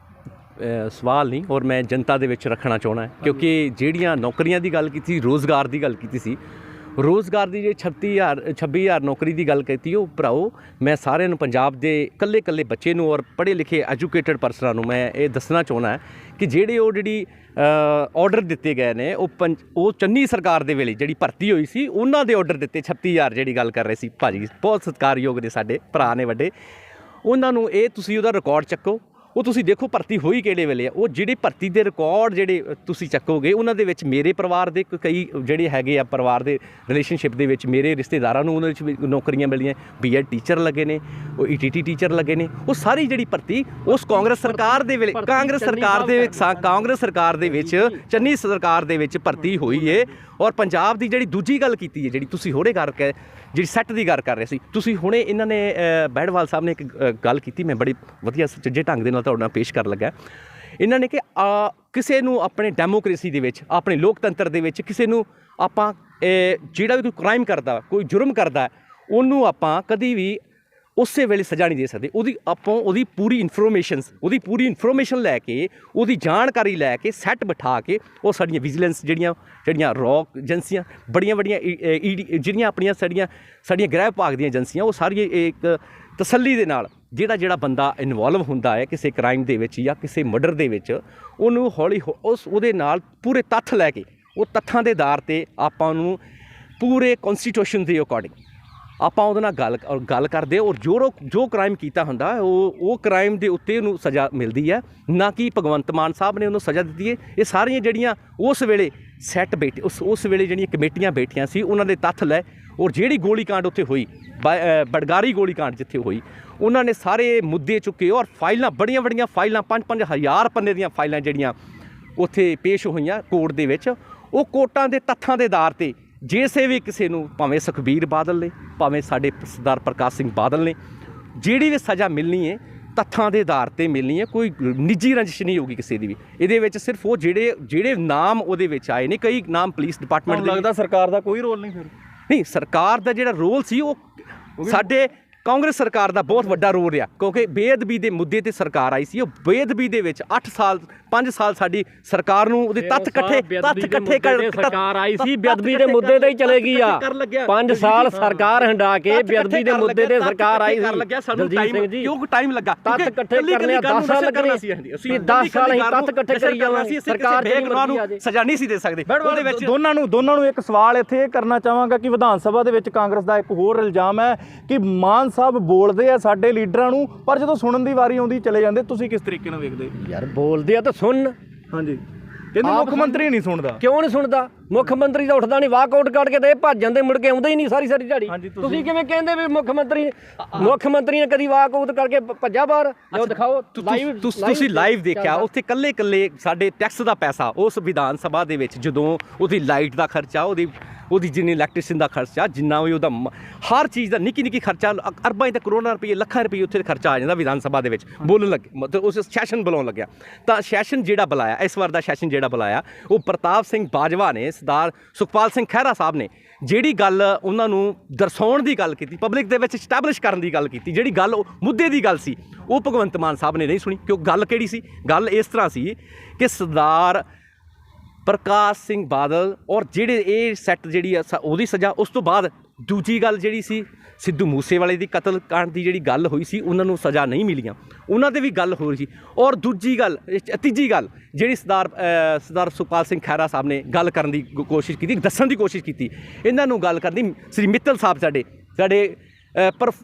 ਸਵਾਲ ਨਹੀਂ, ਔਰ ਮੈਂ ਜਨਤਾ ਦੇ ਵਿੱਚ ਰੱਖਣਾ ਚਾਹੁੰਦਾ, ਕਿਉਂਕਿ ਜਿਹੜੀਆਂ ਨੌਕਰੀਆਂ ਦੀ ਗੱਲ ਕੀਤੀ, ਰੋਜ਼ਗਾਰ ਦੀ ਗੱਲ ਕੀਤੀ ਸੀ, ਰੋਜ਼ਗਾਰ ਦੀ ਜੇ 26,000 ਨੌਕਰੀ ਦੀ ਗੱਲ ਕੀਤੀ, ਉਹ ਭਰਾਓ ਮੈਂ ਸਾਰਿਆਂ ਨੂੰ, ਪੰਜਾਬ ਦੇ ਇਕੱਲੇ ਬੱਚੇ ਨੂੰ ਔਰ ਪੜ੍ਹੇ ਲਿਖੇ ਐਜੂਕੇਟਡ ਪਰਸਨਾਂ ਨੂੰ ਮੈਂ ਇਹ ਦੱਸਣਾ ਚਾਹੁੰਦਾ ਕਿ ਜਿਹੜੀ ਆਰਡਰ ਦਿੱਤੇ ਗਏ ਨੇ, ਉਹ ਚੰਨੀ ਸਰਕਾਰ ਦੇ ਵੇਲੇ ਜਿਹੜੀ ਭਰਤੀ ਹੋਈ ਸੀ ਉਹਨਾਂ ਦੇ ਆਰਡਰ ਦਿੱਤੇ 36,000 ਜਿਹੜੀ ਗੱਲ ਕਰ ਰਹੇ ਸੀ ਭਾਜੀ, ਬਹੁਤ ਸਤਿਕਾਰਯੋਗ ਨੇ, ਸਾਡੇ ਭਰਾ ਨੇ ਵੱਡੇ। ਉਹਨਾਂ ਨੂੰ ਇਹ ਤੁਸੀਂ ਉਹਦਾ ਰਿਕਾਰਡ ਚੱਕੋ, ਉਹ ਤੁਸੀਂ ਦੇਖੋ ਭਰਤੀ ਹੋਈ ਕਿਹੜੇ ਵੇਲੇ ਆ। ਉਹ ਜਿਹੜੇ ਭਰਤੀ ਦੇ ਰਿਕਾਰਡ ਜਿਹੜੇ ਤੁਸੀਂ ਚੱਕੋਗੇ, ਉਹਨਾਂ ਦੇ ਵਿੱਚ ਮੇਰੇ ਪਰਿਵਾਰ ਦੇ ਕਈ ਜਿਹੜੇ ਹੈਗੇ ਆ, ਪਰਿਵਾਰ ਦੇ ਰਿਲੇਸ਼ਨਸ਼ਿਪ ਦੇ ਵਿੱਚ ਮੇਰੇ ਰਿਸ਼ਤੇਦਾਰਾਂ ਨੂੰ ਉਹਨਾਂ ਵਿੱਚ ਵੀ ਨੌਕਰੀਆਂ ਮਿਲੀਆਂ। BEd ਟੀਚਰ ਲੱਗੇ ਨੇ, ਉਹ ETT ਟੀਚਰ ਲੱਗੇ ਨੇ। ਉਹ ਸਾਰੀ ਜਿਹੜੀ ਭਰਤੀ ਉਸ ਕਾਂਗਰਸ ਸਰਕਾਰ ਦੇ ਵੇਲੇ, ਕਾਂਗਰਸ ਸਰਕਾਰ ਦੇ ਵਿੱਚ ਚੰਨੀ ਸਰਕਾਰ ਦੇ ਵਿੱਚ ਭਰਤੀ ਹੋਈ ਏ। ਔਰ ਪੰਜਾਬ ਦੀ ਜਿਹੜੀ ਦੂਜੀ ਗੱਲ ਕੀਤੀ ਹੈ, ਜਿਹੜੀ ਤੁਸੀਂ ਹੁਣੇ ਕਰਕੇ ਜਿਹੜੀ ਸੈੱਟ ਦੀ ਗੱਲ ਕਰ ਰਹੇ ਸੀ, ਤੁਸੀਂ ਹੁਣੇ ਇਹਨਾਂ ਨੇ ਬੈੜਵਾਲ ਸਾਹਿਬ ਨੇ ਇੱਕ ਗੱਲ ਕੀਤੀ, ਮੈਂ ਬੜੀ ਵਧੀਆ ਸੁਚੱਜੇ ਢੰਗ ਦੇ ਨਾਲ ਤੁਹਾਡੇ ਨਾਲ ਪੇਸ਼ ਕਰਨ ਲੱਗਾ। ਇਹਨਾਂ ਨੇ ਕਿ ਕਿਸੇ ਨੂੰ ਆਪਣੇ ਡੈਮੋਕ੍ਰੇਸੀ ਦੇ ਵਿੱਚ, ਆਪਣੇ ਲੋਕਤੰਤਰ ਦੇ ਵਿੱਚ ਕਿਸੇ ਨੂੰ ਆਪਾਂ ਜਿਹੜਾ ਵੀ ਕੋਈ ਕ੍ਰਾਈਮ ਕਰਦਾ, ਕੋਈ ਜੁਰਮ ਕਰਦਾ, ਉਹਨੂੰ ਆਪਾਂ ਕਦੀ ਵੀ ਉਸੇ ਵੇਲੇ ਸਜ਼ਾ ਨਹੀਂ ਦੇ ਸਕਦੇ। ਉਹਦੀ ਪੂਰੀ ਇਨਫੋਰਮੇਸ਼ਨ ਲੈ ਕੇ, ਉਹਦੀ ਜਾਣਕਾਰੀ ਲੈ ਕੇ, ਸੈੱਟ ਬਿਠਾ ਕੇ, ਉਹ ਸਾਡੀਆਂ ਵਿਜੀਲੈਂਸ ਜਿਹੜੀਆਂ ਰੌਕ ਏਜੰਸੀਆਂ ਬੜੀਆਂ ਜਿਹੜੀਆਂ ਆਪਣੀਆਂ ਸਾਡੀਆਂ ਗ੍ਰਹਿ ਵਿਭਾਗ ਦੀਆਂ ਏਜੰਸੀਆਂ, ਉਹ ਸਾਰੀਆਂ ਇੱਕ ਤਸੱਲੀ ਦੇ ਨਾਲ ਜਿਹੜਾ ਬੰਦਾ ਇਨਵੋਲਵ ਹੁੰਦਾ ਹੈ ਕਿਸੇ ਕ੍ਰਾਈਮ ਦੇ ਵਿੱਚ ਜਾਂ ਕਿਸੇ ਮਰਡਰ ਦੇ ਵਿੱਚ, ਉਹਨੂੰ ਹੌਲੀ ਉਹਦੇ ਨਾਲ ਪੂਰੇ ਤੱਥ ਲੈ ਕੇ, ਉਹ ਤੱਥਾਂ ਦੇ ਆਧਾਰ 'ਤੇ ਆਪਾਂ ਉਹਨੂੰ ਪੂਰੇ ਕਨਸਟੀਟਿਊਸ਼ਨ ਦੇ ਅਕੋਰਡਿੰਗ ਆਪਾਂ ਉਹਦੇ ਨਾਲ ਗੱਲ ਕਰਦੇ, ਔਰ ਜੋ ਕ੍ਰਾਈਮ ਕੀਤਾ ਹੁੰਦਾ ਉਹ ਕ੍ਰਾਈਮ ਦੇ ਉੱਤੇ ਉਹਨੂੰ ਸਜ਼ਾ ਮਿਲਦੀ ਹੈ, ਨਾ ਕਿ ਭਗਵੰਤ ਮਾਨ ਸਾਹਿਬ ਨੇ ਉਹਨੂੰ ਸਜ਼ਾ ਦਿੱਤੀ ਹੈ। ਇਹ ਸਾਰੀਆਂ ਜਿਹੜੀਆਂ ਉਸ ਵੇਲੇ ਸੈੱਟ ਬੈਠੇ, ਉਸ ਵੇਲੇ ਜਿਹੜੀਆਂ ਕਮੇਟੀਆਂ ਬੈਠੀਆਂ ਸੀ, ਉਹਨਾਂ ਦੇ ਤੱਥ ਲੈ, ਔਰ ਜਿਹੜੀ ਗੋਲੀकांड ਉੱਥੇ ਹੋਈ, ਬੜਗਾਰੀ ਗੋਲੀकांड ਜਿੱਥੇ ਹੋਈ, ਉਹਨਾਂ ਨੇ ਸਾਰੇ ਮੁੱਦੇ ਚੁੱਕੇ, ਔਰ ਫਾਈਲਾਂ ਬੜੀਆਂ ਫਾਈਲਾਂ 5-5 ਹਜ਼ਾਰ ਪੰਨੇ ਦੀਆਂ ਫਾਈਲਾਂ ਜਿਹੜੀਆਂ ਉੱਥੇ ਪੇਸ਼ ਹੋਈਆਂ ਕੋਰਟ ਦੇ ਵਿੱਚ, ਉਹ ਕੋਰਟਾਂ ਦੇ ਤੱਥਾਂ ਦੇ ਆਧਾਰ 'ਤੇ ਜਿਸੇ ਵੀ ਕਿਸੇ ਨੂੰ, ਭਾਵੇਂ ਸੁਖਬੀਰ ਬਾਦਲ ਨੇ, ਭਾਵੇਂ ਸਾਡੇ ਸਰਦਾਰ ਪ੍ਰਕਾਸ਼ ਸਿੰਘ ਬਾਦਲ ਨੇ, ਜਿਹੜੀ ਵੀ ਸਜ਼ਾ ਮਿਲਣੀ ਹੈ ਤੱਥਾਂ ਦੇ ਆਧਾਰ 'ਤੇ ਮਿਲਣੀ ਹੈ। ਕੋਈ ਨਿੱਜੀ ਰੰਜਿਸ਼ ਨਹੀਂ ਹੋਊਗੀ ਕਿਸੇ ਦੀ ਵੀ। ਇਹਦੇ ਵਿੱਚ ਸਿਰਫ ਉਹ ਜਿਹੜੇ ਨਾਮ ਉਹਦੇ ਵਿੱਚ ਆਏ ਨੇ, ਕਈ ਨਾਮ ਪੁਲਿਸ ਡਿਪਾਰਟਮੈਂਟ ਦੇ, ਲੱਗਦਾ ਸਰਕਾਰ ਦਾ ਕੋਈ ਰੋਲ ਨਹੀਂ ਫਿਰ? ਨਹੀਂ, ਸਰਕਾਰ ਦਾ ਜਿਹੜਾ ਰੋਲ ਸੀ ਉਹ ਸਾਡੇ ਕਾਂਗਰਸ ਸਰਕਾਰ ਦਾ ਬਹੁਤ ਵੱਡਾ ਰੋਲ ਰਿਹਾ, ਕਿਉਂਕਿ ਬੇਅਦਬੀ ਦੇ ਮੁੱਦੇ ਤੇ ਸਰਕਾਰ ਆਈ ਸੀ। ਉਹ ਬੇਅਦਬੀ ਦੇ ਵਿੱਚ 5 ਸਾਲ ਸਾਡੀ ਸਰਕਾਰ ਨੂੰ ਉਹਦੇ ਤੱਥ ਇਕੱਠੇ ਕਰ ਸਰਕਾਰ ਆਈ ਸੀ, ਬੇਅਦਬੀ ਦੇ ਮੁੱਦੇ ਤੇ ਹੀ ਚਲੇਗੀ ਆ। 5 ਸਾਲ ਸਰਕਾਰ ਹੰਡਾ ਕੇ ਬੇਅਦਬੀ ਦੇ ਮੁੱਦੇ ਤੇ ਸਰਕਾਰ ਆਈ ਸੀ। ਸਾਨੂੰ ਕਿਉਂ ਟਾਈਮ ਲੱਗਾ? ਤੱਥ ਇਕੱਠੇ ਕਰਨੇ 10 ਸਾਲ ਲੱਗਣੇ ਸੀ। 10 ਸਾਲ ਅਸੀਂ ਤੱਥ ਇਕੱਠੇ ਕਰੀ ਜਾਵਾਂਗੇ, ਸਰਕਾਰ ਨੂੰ ਸਜ਼ਾ ਨਹੀਂ ਸੀ ਦੇ ਸਕਦੇ। ਉਹਦੇ ਵਿੱਚ ਦੋਨਾਂ ਨੂੰ ਇੱਕ ਸਵਾਲ ਇੱਥੇ ਇਹ ਕਰਨਾ ਚਾਹਾਂਗਾ ਕਿ ਵਿਧਾਨ ਸਭਾ ਦੇ ਵਿੱਚ ਕਾਂਗਰਸ ਦਾ ਇੱਕ ਹੋਰ ਇਲਜ਼ਾਮ ਹੈ ਕਿ ਮਾਨ ਸਾਹਿਬ ਬੋਲਦੇ ਆ ਸਾਡੇ ਲੀਡਰਾਂ ਨੂੰ, ਪਰ ਜਦੋਂ ਸੁਣਨ ਦੀ ਵਾਰੀ ਆਉਂਦੀ ਚਲੇ ਜਾਂਦੇ। ਤੁਸੀਂ ਕਿਸ ਤਰੀਕੇ ਨਾਲ ਵੇਖਦੇ? ਯਾਰ ਬੋਲਦੇ ਆ ਤਾਂ ਸੁਣ। ਹਾਂਜੀ, ਕਹਿੰਦੇ ਮੁੱਖ ਮੰਤਰੀ ਨਹੀਂ ਸੁਣਦਾ। ਕਿਉਂ ਨਹੀਂ ਸੁਣਦਾ? ਮੁੱਖ ਮੰਤਰੀ ਤਾਂ ਉੱਠਦਾ ਨਹੀਂ, ਵਾਕ ਆਊਟ ਕੱਢ ਕੇ ਤੇ ਭੱਜ ਜਾਂਦੇ, ਮੁੜ ਕੇ ਆਉਂਦਾ ਹੀ ਨਹੀਂ ਸਾਰੀ ਦਿਹਾੜੀ। ਤੁਸੀਂ ਕਿਵੇਂ ਕਹਿੰਦੇ ਵੀ ਮੁੱਖ ਮੰਤਰੀ ਨੇ ਕਦੀ ਵਾਕ ਆਊਟ ਕਰਕੇ ਭੱਜਾ ਬਾਹਰ? ਜੋ ਦਿਖਾਓ, ਤੁਸੀਂ ਲਾਈਵ ਦੇਖਿਆ ਉੱਥੇ ਕੱਲੇ ਸਾਡੇ ਟੈਕਸ ਦਾ ਪੈਸਾ ਉਸ ਵਿਧਾਨ ਸਭਾ ਦੇ ਵਿੱਚ, ਜਦੋਂ ਉਹਦੀ ਲਾਈਟ ਦਾ ਖਰਚਾ, ਉਹਦੀ ਜਿੰਨੀ ਇਲੈਕਟ੍ਰੀਸ਼ਨ ਦਾ ਖਰਚਾ, ਜਿੰਨਾ ਵੀ ਉਹਦਾ ਹਰ ਚੀਜ਼ ਦਾ ਨਿੱਕੀ ਖਰਚਾ, ਅਰਬਾਂ ਤੇ ਕਰੋੜਾਂ ਰੁਪਏ, ਲੱਖਾਂ ਰੁਪਏ ਉੱਥੇ ਖਰਚਾ ਆ ਜਾਂਦਾ ਵਿਧਾਨ ਸਭਾ ਦੇ ਵਿੱਚ ਬੋਲਣ ਲੱਗੇ, ਮਤਲਬ ਉਸ ਸੈਸ਼ਨ ਬੁਲਾਉਣ ਲੱਗਿਆ। ਤਾਂ ਸੈਸ਼ਨ ਜਿਹੜਾ ਬੁਲਾਇਆ, ਇਸ ਵਾਰ ਦਾ ਸੈਸ਼ਨ ਜਿਹੜਾ ਬੁਲਾਇਆ, ਉਹ ਪ੍ਰਤਾਪ ਸਿੰਘ ਬਾਜਵਾ ਨੇ, ਸਰਦਾਰ ਸੁਖਪਾਲ ਸਿੰਘ ਖਹਿਰਾ ਸਾਹਿਬ ਨੇ ਜਿਹੜੀ ਗੱਲ ਉਹਨਾਂ ਨੂੰ ਦਰਸਾਉਣ ਦੀ ਗੱਲ ਕੀਤੀ, ਪਬਲਿਕ ਦੇ ਵਿੱਚ ਸਟੈਬਲਿਸ਼ ਕਰਨ ਦੀ ਗੱਲ ਕੀਤੀ, ਜਿਹੜੀ ਗੱਲ ਮੁੱਦੇ ਦੀ ਗੱਲ ਸੀ ਉਹ ਭਗਵੰਤ ਮਾਨ ਸਾਹਿਬ ਨੇ ਨਹੀਂ ਸੁਣੀ। ਕਿਉਂ ਗੱਲ ਕਿਹੜੀ ਸੀ? ਗੱਲ ਇਸ ਤਰ੍ਹਾਂ ਸੀ ਕਿ ਸਰਦਾਰ ਪ੍ਰਕਾਸ਼ ਸਿੰਘ ਬਾਦਲ ਔਰ ਜਿਹੜੇ ਇਹ ਸੈੱਟ ਜਿਹੜੀ ਆ ਉਹਦੀ ਸਜ਼ਾ, ਉਸ ਤੋਂ ਬਾਅਦ ਦੂਜੀ ਗੱਲ ਜਿਹੜੀ ਸੀ ਸਿੱਧੂ ਮੂਸੇਵਾਲੇ ਦੀ ਕਤਲ ਕਾਂਡ ਦੀ ਜਿਹੜੀ ਗੱਲ ਹੋਈ ਸੀ ਉਹਨਾਂ ਨੂੰ ਸਜ਼ਾ ਨਹੀਂ ਮਿਲੀਆਂ, ਉਹਨਾਂ 'ਤੇ ਵੀ ਗੱਲ ਹੋ ਰਹੀ ਸੀ। ਔਰ ਦੂਜੀ ਗੱਲ, ਤੀਜੀ ਗੱਲ ਜਿਹੜੀ ਸਰਦਾਰ ਸੁਖਪਾਲ ਸਿੰਘ ਖਹਿਰਾ ਸਾਹਿਬ ਨੇ ਗੱਲ ਕਰਨ ਦੀ ਕੋਸ਼ਿਸ਼ ਕੀਤੀ, ਦੱਸਣ ਦੀ ਕੋਸ਼ਿਸ਼ ਕੀਤੀ, ਇਹਨਾਂ ਨੂੰ ਗੱਲ ਕਰਨੀ ਸ੍ਰੀ ਮਿੱਤਲ ਸਾਹਿਬ ਸਾਡੇ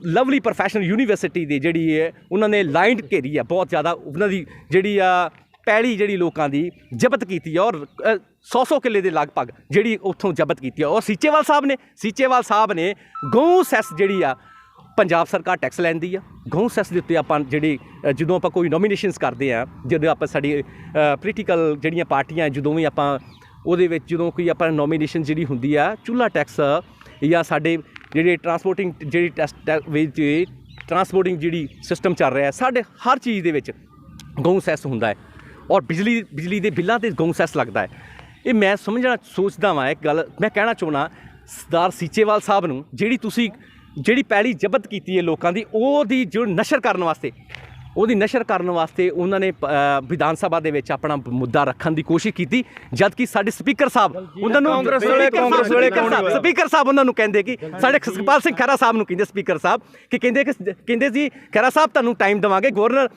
ਲਵਲੀ ਪ੍ਰੋਫੈਸ਼ਨਲ ਯੂਨੀਵਰਸਿਟੀ ਦੀ ਜਿਹੜੀ ਹੈ ਉਹਨਾਂ ਨੇ ਲਾਈਨ ਘੇਰੀ ਆ ਬਹੁਤ ਜ਼ਿਆਦਾ, ਉਹਨਾਂ ਦੀ ਜਿਹੜੀ ਆ ਪੈਲੀ ਜਿਹੜੀ ਲੋਕਾਂ ਦੀ ਜ਼ਬਤ ਕੀਤੀ ਹੈ ਔਰ 100 ਕਿੱਲੇ ਦੇ ਲਗਭਗ ਜਿਹੜੀ ਉੱਥੋਂ ਜ਼ਬਤ ਕੀਤੀ ਹੈ। ਔਰ ਸੀਚੇਵਾਲ ਸਾਹਿਬ ਨੇ ਗਊ ਸੈਸ ਜਿਹੜੀ ਆ ਪੰਜਾਬ ਸਰਕਾਰ ਟੈਕਸ ਲੈਂਦੀ ਆ, ਗਊ ਸੈਸ ਦੇ ਉੱਤੇ ਆਪਾਂ ਜਿਹੜੀ ਜਦੋਂ ਆਪਾਂ ਕੋਈ ਨੋਮੀਨੇਸ਼ਨਸ ਕਰਦੇ ਆ, ਜਦੋਂ ਆਪਾਂ ਸਾਡੀ ਪੋਲੀਟੀਕਲ ਜਿਹੜੀਆਂ ਪਾਰਟੀਆਂ ਜਦੋਂ ਵੀ ਆਪਾਂ ਉਹਦੇ ਵਿੱਚ ਜਦੋਂ ਕੋਈ ਆਪਾਂ ਨੋਮੀਨੇਸ਼ਨ ਜਿਹੜੀ ਹੁੰਦੀ ਆ ਚੁੱਲ੍ਹਾ ਟੈਕਸ ਜਾਂ ਸਾਡੇ ਜਿਹੜੇ ਟਰਾਂਸਪੋਰਟਿੰਗ ਜਿਹੜੀ ਟਰਾਂਸਪੋਰਟਿੰਗ ਜਿਹੜੀ ਸਿਸਟਮ ਚੱਲ ਰਿਹਾ ਸਾਡੇ ਹਰ ਚੀਜ਼ ਦੇ ਵਿੱਚ ਗਊ ਸੈਸ ਹੁੰਦਾ ਹੈ ਔਰ ਬਿਜਲੀ ਦੇ ਬਿੱਲਾਂ 'ਤੇ ਗਊ ਸੈਸ ਲੱਗਦਾ ਹੈ। ਇਹ ਮੈਂ ਸੋਚਦਾ ਵਾਂ ਇੱਕ ਗੱਲ ਮੈਂ ਕਹਿਣਾ ਚਾਹੁੰਦਾ ਸਰਦਾਰ ਸੀਚੇਵਾਲ ਸਾਹਿਬ ਨੂੰ, ਜਿਹੜੀ ਪਹਿਲੀ ਜ਼ਬਤ ਕੀਤੀ ਹੈ ਲੋਕਾਂ ਦੀ ਉਹਦੀ ਜੋ ਨਸ਼ਰ ਕਰਨ ਵਾਸਤੇ ਉਹਨਾਂ ਨੇ ਵਿਧਾਨ ਸਭਾ ਦੇ ਵਿੱਚ ਆਪਣਾ ਮੁੱਦਾ ਰੱਖਣ ਦੀ ਕੋਸ਼ਿਸ਼ ਕੀਤੀ, ਜਦ ਕਿ ਸਾਡੇ ਸਪੀਕਰ ਸਾਹਿਬ ਉਹਨਾਂ ਨੂੰ ਸਪੀਕਰ ਸਾਹਿਬ ਉਹਨਾਂ ਨੂੰ ਕਹਿੰਦੇ ਕਿ ਸਾਡੇ ਸੁਖਪਾਲ ਸਿੰਘ ਖਹਿਰਾ ਸਾਹਿਬ ਨੂੰ ਕਹਿੰਦੇ ਸਪੀਕਰ ਸਾਹਿਬ ਕਿ ਕਹਿੰਦੇ ਸੀ ਖਹਿਰਾ ਸਾਹਿਬ ਤੁਹਾਨੂੰ ਟਾਈਮ ਦੇਵਾਂਗੇ, ਗਵਰਨਰ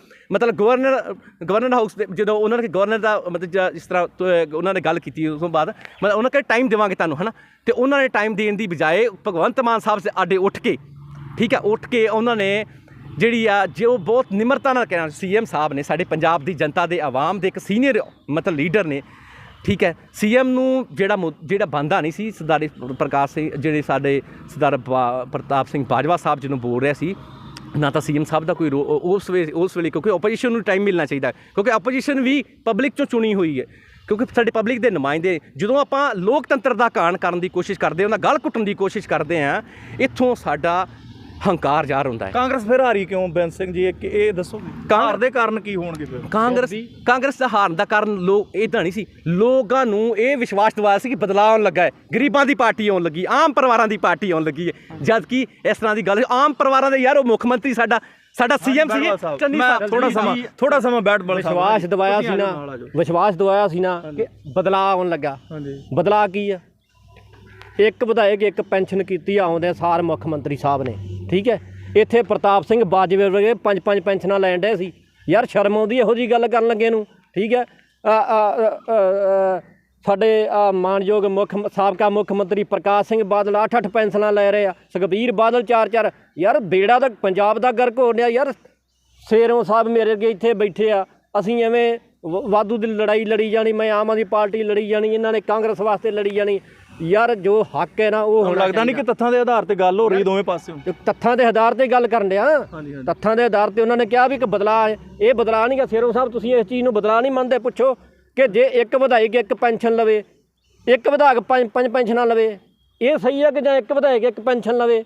ਹਾਊਸ ਦੇ ਜਦੋਂ ਉਹਨਾਂ ਨੇ ਗਵਰਨਰ ਦਾ ਮਤਲਬ ਜਿਸ ਤਰ੍ਹਾਂ ਉਹਨਾਂ ਨੇ ਗੱਲ ਕੀਤੀ ਉਸ ਤੋਂ ਬਾਅਦ ਮਤਲਬ ਉਹਨਾਂ ਕਹਿੰਦੇ ਟਾਈਮ ਦੇਵਾਂਗੇ ਤੁਹਾਨੂੰ ਹੈ ਨਾ, ਅਤੇ ਉਹਨਾਂ ਨੇ ਟਾਈਮ ਦੇਣ ਦੀ ਬਜਾਏ ਭਗਵੰਤ ਮਾਨ ਸਾਹਿਬ ਅੱਡੇ ਉੱਠ ਕੇ ਉਹਨਾਂ ਨੇ ਜਿਹੜੀ ਆ ਜੋ ਬਹੁਤ ਨਿਮਰਤਾ ਨਾਲ ਕਹਿਣਾ, CM ਸਾਹਿਬ ਨੇ ਸਾਡੇ ਪੰਜਾਬ ਦੀ ਜਨਤਾ ਦੇ ਆਵਾਮ ਦੇ ਇੱਕ ਸੀਨੀਅਰ ਮਤਲਬ ਲੀਡਰ ਨੇ, ਠੀਕ ਹੈ। CM ਨੂੰ ਜਿਹੜਾ ਬੰਦਾ ਨਹੀਂ ਸੀ ਸਰਦਾਰ ਪ੍ਰਕਾਸ਼ ਸਿੰਘ ਜਿਹੜੇ ਸਾਡੇ ਸਰਦਾਰ ਪ੍ਰਤਾਪ ਸਿੰਘ ਬਾਜਵਾ ਸਾਹਿਬ ਜਦੋਂ ਬੋਲ ਰਿਹਾ ਸੀ ਨਾ ਤਾਂ CM ਸਾਹਿਬ ਦਾ ਕੋਈ ਉਸ ਵੇਲੇ ਕਿਉਂਕਿ ਓਪੋਜੀਸ਼ਨ ਨੂੰ ਟਾਈਮ ਮਿਲਣਾ ਚਾਹੀਦਾ ਕਿਉਂਕਿ ਓਪੋਜੀਸ਼ਨ ਵੀ ਪਬਲਿਕ 'ਚੋਂ ਚੁਣੀ ਹੋਈ ਹੈ, ਕਿਉਂਕਿ ਸਾਡੇ ਪਬਲਿਕ ਦੇ ਨੁਮਾਇੰਦੇ ਜਦੋਂ ਆਪਾਂ ਲੋਕਤੰਤਰ ਦਾ ਘਾਣ ਕਰਨ ਦੀ ਕੋਸ਼ਿਸ਼ ਕਰਦੇ ਉਹਨਾਂ ਗਲ ਘੁੱਟਣ ਦੀ ਕੋਸ਼ਿਸ਼ ਕਰਦੇ ਹਾਂ ਇੱਥੋਂ ਸਾਡਾ ਹੰਕਾਰ ਜ਼ਾਹਰ ਹੁੰਦਾ ਹੈ। ਕਾਂਗਰਸ ਫਿਰ ਹਾਰੀ ਕਿਉਂ ਬੈਂਸ ਸਿੰਘ ਜੀ ਇਹ ਦੱਸੋ, ਹਾਰ ਦੇ ਕਾਰਨ ਕੀ ਹੋਣਗੇ ਫਿਰ? ਕਾਂਗਰਸ ਦਾ ਹਾਰਨ ਦਾ ਕਾਰਨ ਲੋਕ ਇੱਦਾਂ ਨਹੀਂ ਸੀ, ਲੋਕਾਂ ਨੂੰ ਇਹ ਵਿਸ਼ਵਾਸ ਦਿਵਾਇਆ ਸੀ ਕਿ ਬਦਲਾਅ ਆਉਣ ਲੱਗਾ ਹੈ, ਗਰੀਬਾਂ ਦੀ ਪਾਰਟੀ ਆਉਣ ਲੱਗੀ, ਆਮ ਪਰਿਵਾਰਾਂ ਦੀ ਪਾਰਟੀ ਆਉਣ ਲੱਗੀ ਹੈ, ਜਦ ਕਿ ਇਸ ਤਰ੍ਹਾਂ ਦੀ ਗੱਲ ਆਮ ਪਰਿਵਾਰਾਂ ਦੇ ਯਾਰ ਉਹ ਮੁੱਖ ਮੰਤਰੀ ਸਾਡਾ CM ਸੀ ਥੋੜਾ ਸਮਾਂ ਬੈਠ ਵਿਸ਼ਵਾਸ ਦਵਾਇਆ ਸੀ ਨਾ ਕਿ ਬਦਲਾਅ ਆਉਣ ਲੱਗਾ। ਬਦਲਾਅ ਕੀ ਆ? ਇੱਕ ਵਿਧਾਇਕ ਇੱਕ ਪੈਨਸ਼ਨ ਕੀਤੀ ਆਉਂਦੇ ਸਾਰ ਮੁੱਖ ਮੰਤਰੀ ਸਾਹਿਬ ਨੇ, ਠੀਕ ਹੈ। ਇੱਥੇ ਪ੍ਰਤਾਪ ਸਿੰਘ ਬਾਜਵੇ ਵਰਗੇ 5 ਪੈਨਸ਼ਨਾਂ ਲੈਣ ਡਏ ਸੀ, ਯਾਰ ਸ਼ਰਮ ਆਉਂਦੀ ਇਹੋ ਜਿਹੀ ਗੱਲ ਕਰਨ ਲੱਗੇ ਨੂੰ, ਠੀਕ ਹੈ। ਸਾਡੇ ਮਾਨਯੋਗ ਸਾਬਕਾ ਮੁੱਖ ਮੰਤਰੀ ਪ੍ਰਕਾਸ਼ ਸਿੰਘ ਬਾਦਲ 8 ਪੈਨਸ਼ਨਾਂ ਲੈ ਰਹੇ ਆ, ਸੁਖਬੀਰ ਬਾਦਲ 4, ਯਾਰ ਬੇੜਾ ਤਾਂ ਪੰਜਾਬ ਦਾ ਗਰਕ ਹੋ ਰਿਹਾ ਯਾਰ। ਸ਼ੇਰੋਂ ਸਾਹਿਬ ਮੇਰੇ ਅੱਗੇ ਇੱਥੇ ਬੈਠੇ ਆ, ਅਸੀਂ ਐਵੇਂ ਵਾਧੂ ਦੀ ਲੜਾਈ ਲੜੀ ਜਾਣੀ, ਮੈਂ ਆਮ ਆਦਮੀ ਪਾਰਟੀ ਲੜੀ ਜਾਣੀ, ਇਹਨਾਂ ਨੇ ਕਾਂਗਰਸ ਵਾਸਤੇ ਲੜੀ ਜਾਣੀ। ਯਾਰ ਜੋ ਹੱਕ ਹੈ ਨਾ ਉਹ ਹੁਣ ਲੱਗਦਾ ਨਹੀਂ ਕਿ ਤੱਥਾਂ ਦੇ ਆਧਾਰ ਤੇ ਗੱਲ ਹੋ ਰਹੀ ਦੋਵੇਂ ਪਾਸੇ, ਤੱਥਾਂ ਦੇ ਆਧਾਰ ਤੇ ਗੱਲ ਕਰਨ ਡਿਆ। ਤੱਥਾਂ ਦੇ ਆਧਾਰ ਤੇ ਉਹਨਾਂ ਨੇ ਕਿਹਾ ਵੀ ਇੱਕ ਬਦਲਾਅ ਹੈ, ਇਹ ਬਦਲਾਅ ਨਹੀਂ ਗਾ। ਸ਼ੇਰੋਂ ਸਾਹਿਬ ਤੁਸੀਂ ਇਸ ਚੀਜ਼ ਨੂੰ ਬਦਲਾਅ ਨਹੀਂ ਮੰਨਦੇ? ਪੁੱਛੋ ਕਿ ਜੇ ਇੱਕ ਵਿਧਾਇਕ ਇੱਕ ਪੈਨਸ਼ਨ ਲਵੇ, ਇੱਕ ਵਿਧਾਇਕ 5 ਪੈਨਸ਼ਨਾਂ ਲਵੇ, ਇਹ ਸਹੀ ਹੈ ਕਿ ਜਾਂ ਇੱਕ ਵਿਧਾਇਕ ਇੱਕ ਪੈਨਸ਼ਨ ਲਵੇ?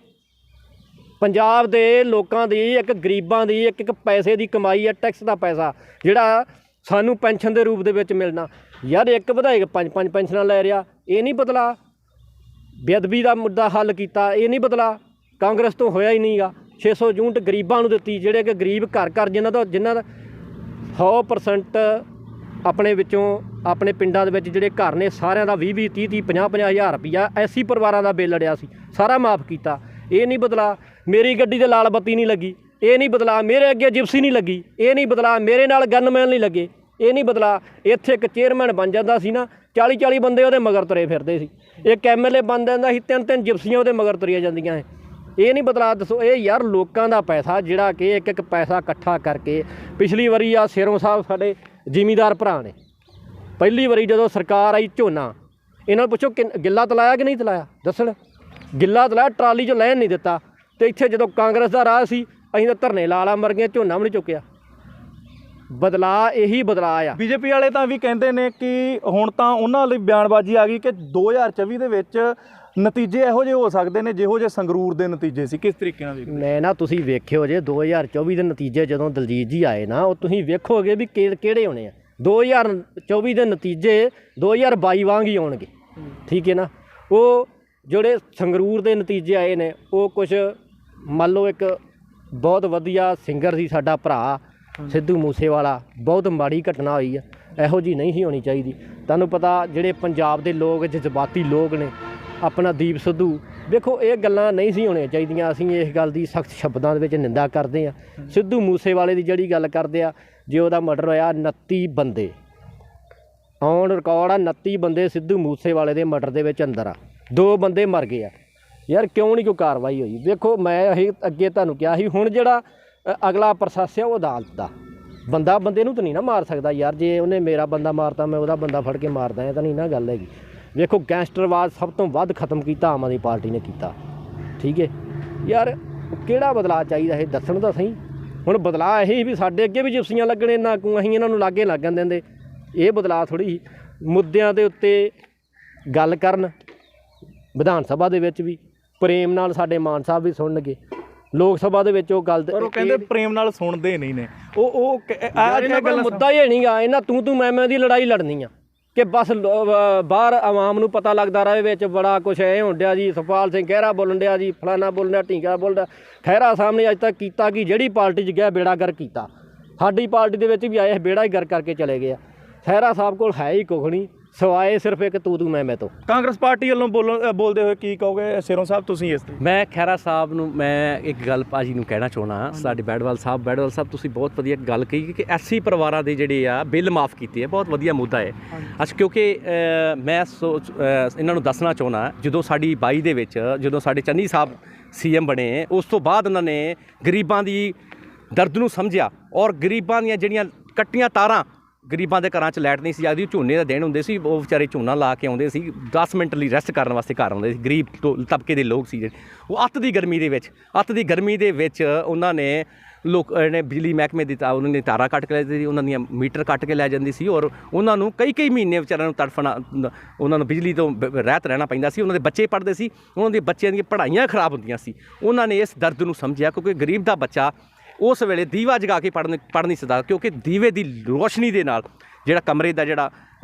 ਪੰਜਾਬ ਦੇ ਲੋਕਾਂ ਦੀ ਇੱਕ ਗਰੀਬਾਂ ਦੀ ਇੱਕ ਪੈਸੇ ਦੀ ਕਮਾਈ ਹੈ, ਟੈਕਸ ਦਾ ਪੈਸਾ ਜਿਹੜਾ ਸਾਨੂੰ ਪੈਨਸ਼ਨ ਦੇ ਰੂਪ ਦੇ ਵਿੱਚ ਮਿਲਣਾ। ਯਾਰ ਇੱਕ ਵਿਧਾਇਕ 5 ਪੈਨਸ਼ਨਾਂ ਲੈ ਰਿਹਾ, ਇਹ ਨਹੀਂ ਬਦਲਾ। ਬੇਅਦਬੀ ਦਾ ਮੁੱਦਾ ਹੱਲ ਕੀਤਾ, ਇਹ ਨਹੀਂ ਬਦਲਾ। ਕਾਂਗਰਸ ਤੋਂ ਹੋਇਆ ਹੀ ਨਹੀਂ ਗਾ। 600 ਯੂਨਿਟ ਗਰੀਬਾਂ ਨੂੰ ਦਿੱਤੀ, ਜਿਹੜੇ ਕਿ ਗਰੀਬ ਘਰ ਜਿਨ੍ਹਾਂ ਦਾ 100% ਆਪਣੇ ਵਿੱਚੋਂ ਆਪਣੇ ਪਿੰਡਾਂ ਦੇ ਵਿੱਚ ਜਿਹੜੇ ਘਰ ਨੇ ਸਾਰਿਆਂ ਦਾ 20 30 50 ਹਜ਼ਾਰ ਰੁਪਈਆ ਐਸੀ ਪਰਿਵਾਰਾਂ ਦਾ ਬਿੱਲ ਅੜਿਆ ਸੀ, ਸਾਰਾ ਮਾਫ ਕੀਤਾ। ਇਹ ਨਹੀਂ ਬਦਲਾ। ਮੇਰੀ ਗੱਡੀ ਤੇ ਲਾਲ ਬੱਤੀ ਨਹੀਂ ਲੱਗੀ, ਇਹ ਨਹੀਂ ਬਦਲਾ। ਮੇਰੇ ਅੱਗੇ ਜਿਪਸੀ ਨਹੀਂ ਲੱਗੀ, ਇਹ ਨਹੀਂ ਬਦਲਾ। ਮੇਰੇ ਨਾਲ ਗਨਮੈਨ ਨਹੀਂ ਲੱਗੇ, ਇਹ ਨਹੀਂ ਬਦਲਾ। ਇੱਥੇ ਇੱਕ ਚੇਅਰਮੈਨ ਬਣ ਜਾਂਦਾ ਸੀ ਨਾ, 40 ਬੰਦੇ ਉਹਦੇ ਮਗਰ ਤੁਰੇ ਫਿਰਦੇ ਸੀ। ਇੱਕ MLA ਬਣ ਜਾਂਦਾ ਸੀ, 3 ਜਿਪਸੀਆਂ ਉਹਦੇ ਮਗਰ ਤੁਰੀਆਂ ਜਾਂਦੀਆਂ ਹੈ। ਇਹ ਨਹੀਂ ਬਦਲਾ। ਦੱਸੋ ਇਹ ਯਾਰ ਲੋਕਾਂ ਦਾ ਪੈਸਾ ਜਿਹੜਾ ਕਿ ਇੱਕ ਪੈਸਾ ਇਕੱਠਾ ਕਰਕੇ ਪਿਛਲੀ ਵਾਰੀ ਆ ਸ਼ੇਰੋਂ ਸਾਹਿਬ ਸਾਡੇ ਜ਼ਿਮੀਂਦਾਰ ਭਰਾ ਨੇ ਪਹਿਲੀ ਵਾਰੀ ਜਦੋਂ ਸਰਕਾਰ ਆਈ ਝੋਨਾ, ਇਹਨਾਂ ਨੂੰ ਪੁੱਛੋ ਗਿੱਲਾ ਤਲਾਇਆ ਕਿ ਨਹੀਂ ਤਲਾਇਆ? ਦੱਸਣ। ਗਿੱਲਾ ਤਲਾਇਆ, ਟਰਾਲੀ 'ਚ ਲੈਣ ਨਹੀਂ ਦਿੱਤਾ। ਅਤੇ ਇੱਥੇ ਜਦੋਂ ਕਾਂਗਰਸ ਦਾ ਰਾਹ ਸੀ ਅਸੀਂ ਤਾਂ ਧਰਨੇ ਲਾ ਮਰ ਗਏ, ਝੋਨਾ ਵੀ ਨਹੀਂ ਚੁੱਕਿਆ। ਬਦਲਾਅ ਇਹੀ ਬਦਲਾਅ ਆ। BJP ਵਾਲੇ ਤਾਂ ਵੀ ਕਹਿੰਦੇ ਨੇ ਕਿ ਹੁਣ ਤਾਂ ਉਹਨਾਂ ਲਈ ਬਿਆਨਬਾਜ਼ੀ ਆ ਗਈ ਕਿ 2024 ਦੇ ਵਿੱਚ ਨਤੀਜੇ ਇਹੋ ਜਿਹੇ ਹੋ ਸਕਦੇ ਨੇ ਜਿਹੋ ਜਿਹੇ ਸੰਗਰੂਰ ਦੇ ਨਤੀਜੇ ਸੀ। ਕਿਸ ਤਰੀਕੇ ਨਾਲ ਵੇਖਦੇ? ਮੈਂ ਨਾ ਤੁਸੀਂ ਵੇਖਿਓ ਜੇ 2024 ਦੇ ਨਤੀਜੇ ਜਦੋਂ ਦਲਜੀਤ ਜੀ ਆਏ ਨਾ, ਉਹ ਤੁਸੀਂ ਵੇਖੋਗੇ ਵੀ ਕਿਹੜੇ ਹੋਣੇ ਆ। 2024 ਦੇ ਨਤੀਜੇ 2022 ਵਾਂਗ ਹੀ ਆਉਣਗੇ। ਠੀਕ ਹੈ ਨਾ। ਉਹ ਜਿਹੜੇ ਸੰਗਰੂਰ ਦੇ ਨਤੀਜੇ ਆਏ ਨੇ ਉਹ ਕੁਝ ਮੰਨ ਲਓ ਇੱਕ ਬਹੁਤ ਵਧੀਆ ਸਿੰਗਰ ਸੀ ਸਾਡਾ ਭਰਾ ਸਿੱਧੂ ਮੂਸੇਵਾਲਾ, ਬਹੁਤ ਮਾੜੀ ਘਟਨਾ ਹੋਈ ਆ, ਇਹੋ ਜਿਹੀ ਨਹੀਂ ਸੀ ਹੋਣੀ ਚਾਹੀਦੀ। ਤੁਹਾਨੂੰ ਪਤਾ ਜਿਹੜੇ ਪੰਜਾਬ ਦੇ ਲੋਕ ਜਜ਼ਬਾਤੀ ਲੋਕ ਨੇ, ਆਪਣਾ ਦੀਪ ਸਿੱਧੂ, ਵੇਖੋ ਇਹ ਗੱਲਾਂ ਨਹੀਂ ਸੀ ਹੋਣੀਆਂ ਚਾਹੀਦੀਆਂ। ਅਸੀਂ ਇਸ ਗੱਲ ਦੀ ਸਖਤ ਸ਼ਬਦਾਂ ਦੇ ਵਿੱਚ ਨਿੰਦਾ ਕਰਦੇ ਹਾਂ। ਸਿੱਧੂ ਮੂਸੇਵਾਲੇ ਦੀ ਜਿਹੜੀ ਗੱਲ ਕਰਦੇ ਆ, ਜੇ ਉਹਦਾ ਮਰਡਰ ਹੋਇਆ 29 ਬੰਦੇ ਔਨ ਰਿਕਾਰਡ ਆ, 29 ਬੰਦੇ ਸਿੱਧੂ ਮੂਸੇਵਾਲੇ ਦੇ ਮਰਡਰ ਦੇ ਵਿੱਚ ਅੰਦਰ ਆ, 2 ਬੰਦੇ ਮਰ ਗਏ ਆ। ਯਾਰ ਕਿਉਂ ਨਹੀਂ ਕੋਈ ਕਾਰਵਾਈ ਹੋਈ? ਵੇਖੋ ਮੈਂ ਇਹ ਅੱਗੇ ਤੁਹਾਨੂੰ ਕਿਹਾ ਸੀ, ਹੁਣ ਜਿਹੜਾ ਅਗਲਾ ਪ੍ਰੋਸੈਸ ਆ ਉਹ ਅਦਾਲਤ ਦਾ। ਬੰਦਾ ਬੰਦੇ ਨੂੰ ਤਾਂ ਨਹੀਂ ਨਾ ਮਾਰ ਸਕਦਾ ਯਾਰ, ਜੇ ਉਹਨੇ ਮੇਰਾ ਬੰਦਾ ਮਾਰਤਾ ਮੈਂ ਉਹਦਾ ਬੰਦਾ ਫੜ ਕੇ ਮਾਰਦਾ, ਇਹ ਤਾਂ ਨਹੀਂ ਨਾ ਗੱਲ ਹੈਗੀ। ਵੇਖੋ ਗੈਂਗਸਟਰਵਾਦ ਸਭ ਤੋਂ ਵੱਧ ਖਤਮ ਕੀਤਾ ਆਮ ਆਦਮੀ ਪਾਰਟੀ ਨੇ ਕੀਤਾ, ਠੀਕ ਹੈ ਯਾਰ। ਕਿਹੜਾ ਬਦਲਾਅ ਚਾਹੀਦਾ ਇਹ ਦੱਸਣ ਤਾਂ ਸਹੀ। ਹੁਣ ਬਦਲਾਅ ਇਹੀ ਵੀ ਸਾਡੇ ਅੱਗੇ ਵੀ ਜਿਪਸੀਆਂ ਲੱਗਣੇ ਨਾ ਕੋ, ਅਸੀਂ ਇਹਨਾਂ ਨੂੰ ਲਾਗੇ ਲੱਗਣ ਦਿੰਦੇ। ਇਹ ਬਦਲਾਅ ਥੋੜ੍ਹੀ ਮੁੱਦਿਆਂ ਦੇ ਉੱਤੇ ਗੱਲ ਕਰਨ, ਵਿਧਾਨ ਸਭਾ ਦੇ ਵਿੱਚ ਵੀ ਪ੍ਰੇਮ ਨਾਲ ਸਾਡੇ ਮਾਨ ਸਾਹਿਬ ਵੀ ਸੁਣਨਗੇ, ਲੋਕ ਸਭਾ ਦੇ ਵਿੱਚ ਉਹ ਗੱਲ, ਪਰ ਉਹ ਕਹਿੰਦੇ ਪ੍ਰੇਮ ਨਾਲ ਸੁਣਦੇ ਨਹੀਂ ਨੇ। ਉਹ ਗੱਲ ਮੁੱਦਾ ਹੀ ਨਹੀਂਗਾ, ਇਹਨਾਂ ਤੂੰ ਮੈਂ ਦੀ ਲੜਾਈ ਲੜਨੀ ਆ ਕਿ ਬਸ ਬਾਹਰ ਆਵਾਮ ਨੂੰ ਪਤਾ ਲੱਗਦਾ ਰਹੇ ਵਿੱਚ ਬੜਾ ਕੁਛ ਐ ਹੋਣ ਡਿਆ ਜੀ, ਸੁਖਪਾਲ ਸਿੰਘ ਖਹਿਰਾ ਬੋਲਣ ਡਿਆ ਜੀ, ਫਲਾਨਾ ਬੋਲਣ ਡਿਆ, ਢੀਂਗਾ ਬੋਲਣ ਡਿਆ। ਖਹਿਰਾ ਸਾਹਿਬ ਨੇ ਅੱਜ ਤੱਕ ਕੀਤਾ ਕਿ ਜਿਹੜੀ ਪਾਰਟੀ 'ਚ ਗਿਆ ਬੇੜਾ ਗਰ ਕੀਤਾ, ਸਾਡੀ ਪਾਰਟੀ ਦੇ ਵਿੱਚ ਵੀ ਆਏ ਬੇੜਾ ਹੀ ਗਰ ਕਰਕੇ ਚਲੇ ਗਏ ਆ। ਖਹਿਰਾ ਸਾਹਿਬ ਕੋਲ ਹੈ ਹੀ ਕੁਛ ਨਹੀਂ ਸਵਾਏ ਸਿਰਫ ਇੱਕ ਤੂੰ ਮੈਂ ਤੋਂ। ਕਾਂਗਰਸ ਪਾਰਟੀ ਵੱਲੋਂ ਬੋਲਦੇ ਹੋਏ ਕੀ ਕਹੋਗੇ ਸਿਰੋਂ ਸਾਹਿਬ ਤੁਸੀਂ ਇਸ ਤੇ? ਮੈਂ ਖਹਿਰਾ ਸਾਹਿਬ ਨੂੰ ਮੈਂ ਇੱਕ ਗੱਲ ਭਾਜੀ ਨੂੰ ਕਹਿਣਾ ਚਾਹੁੰਦਾ, ਸਾਡੇ ਬੈਡਵਾਲ ਸਾਹਿਬ ਤੁਸੀਂ ਬਹੁਤ ਵਧੀਆ ਗੱਲ ਕਹੀ ਕਿ ਐਸਸੀ ਪਰਿਵਾਰਾਂ ਦੇ ਜਿਹੜੇ ਆ ਬਿੱਲ ਮਾਫ ਕੀਤੇ ਆ, ਬਹੁਤ ਵਧੀਆ ਮੁੱਦਾ ਹੈ। ਅੱਛਾ, ਕਿਉਂਕਿ ਮੈਂ ਇਹਨਾਂ ਨੂੰ ਦੱਸਣਾ ਚਾਹੁੰਦਾ, ਜਦੋਂ ਸਾਡੀ 22 ਦੇ ਵਿੱਚ ਜਦੋਂ ਸਾਡੇ ਚੰਨੀ ਸਾਹਿਬ CM ਬਣੇ, ਉਸ ਤੋਂ ਬਾਅਦ ਉਹਨਾਂ ਨੇ ਗਰੀਬਾਂ ਦੀ ਦਰਦ ਨੂੰ ਸਮਝਿਆ ਔਰ ਗਰੀਬਾਂ ਦੀਆਂ ਜਿਹੜੀਆਂ ਕੱਟੀਆਂ ਤਾਰਾਂ, ਗਰੀਬਾਂ ਦੇ ਘਰਾਂ 'ਚ ਲਾਈਟ ਨਹੀਂ ਸੀ ਆਦੀ, ਝੋਨੇ ਦਾ ਦਿਨ ਹੁੰਦੇ ਸੀ, ਉਹ ਵਿਚਾਰੇ ਝੋਨਾ ਲਾ ਕੇ ਆਉਂਦੇ ਸੀ, 10 ਮਿੰਟ ਲਈ ਰੈਸਟ ਕਰਨ ਵਾਸਤੇ ਘਰ ਆਉਂਦੇ ਸੀ। ਗਰੀਬ ਤਬਕੇ ਦੇ ਲੋਕ ਸੀ ਜਿਹੜੇ, ਉਹ ਅੱਤ ਦੀ ਗਰਮੀ ਦੇ ਵਿੱਚ ਉਹਨਾਂ ਨੇ ਨੇ ਬਿਜਲੀ ਮਹਿਕਮੇ ਦੀ ਉਹਨਾਂ ਨੇ ਤਾਰਾਂ ਕੱਟ ਕੇ ਲੈ ਜਾਂਦੀ ਸੀ, ਉਹਨਾਂ ਦੀਆਂ ਮੀਟਰ ਕੱਟ ਕੇ ਲੈ ਜਾਂਦੀ ਸੀ ਔਰ ਉਹਨਾਂ ਨੂੰ ਕਈ ਮਹੀਨੇ ਵਿਚਾਰਿਆਂ ਨੂੰ ਤੜਫਣਾ, ਉਹਨਾਂ ਨੂੰ ਬਿਜਲੀ ਤੋਂ ਰਹਿਤ ਰਹਿਣਾ ਪੈਂਦਾ ਸੀ। ਉਹਨਾਂ ਦੇ ਬੱਚੇ ਪੜ੍ਹਦੇ ਸੀ, ਉਹਨਾਂ ਦੇ ਬੱਚਿਆਂ ਦੀਆਂ ਪੜ੍ਹਾਈਆਂ ਖਰਾਬ ਹੁੰਦੀਆਂ ਸੀ। ਉਹਨਾਂ ਨੇ ਇਸ ਦਰਦ ਨੂੰ ਸਮਝਿਆ ਕਿਉਂਕਿ ਗਰੀਬ ਦਾ ਬੱਚਾ ਉਸ ਵੇਲੇ ਦੀਵਾ ਜਗਾ ਕੇ ਪੜ੍ਹ ਨਹੀਂ ਸਕਦਾ, ਕਿਉਂਕਿ ਦੀਵੇ ਦੀ ਰੋਸ਼ਨੀ ਦੇ ਨਾਲ ਜਿਹੜਾ ਕਮਰੇ ਦਾ ਜਿਹੜਾ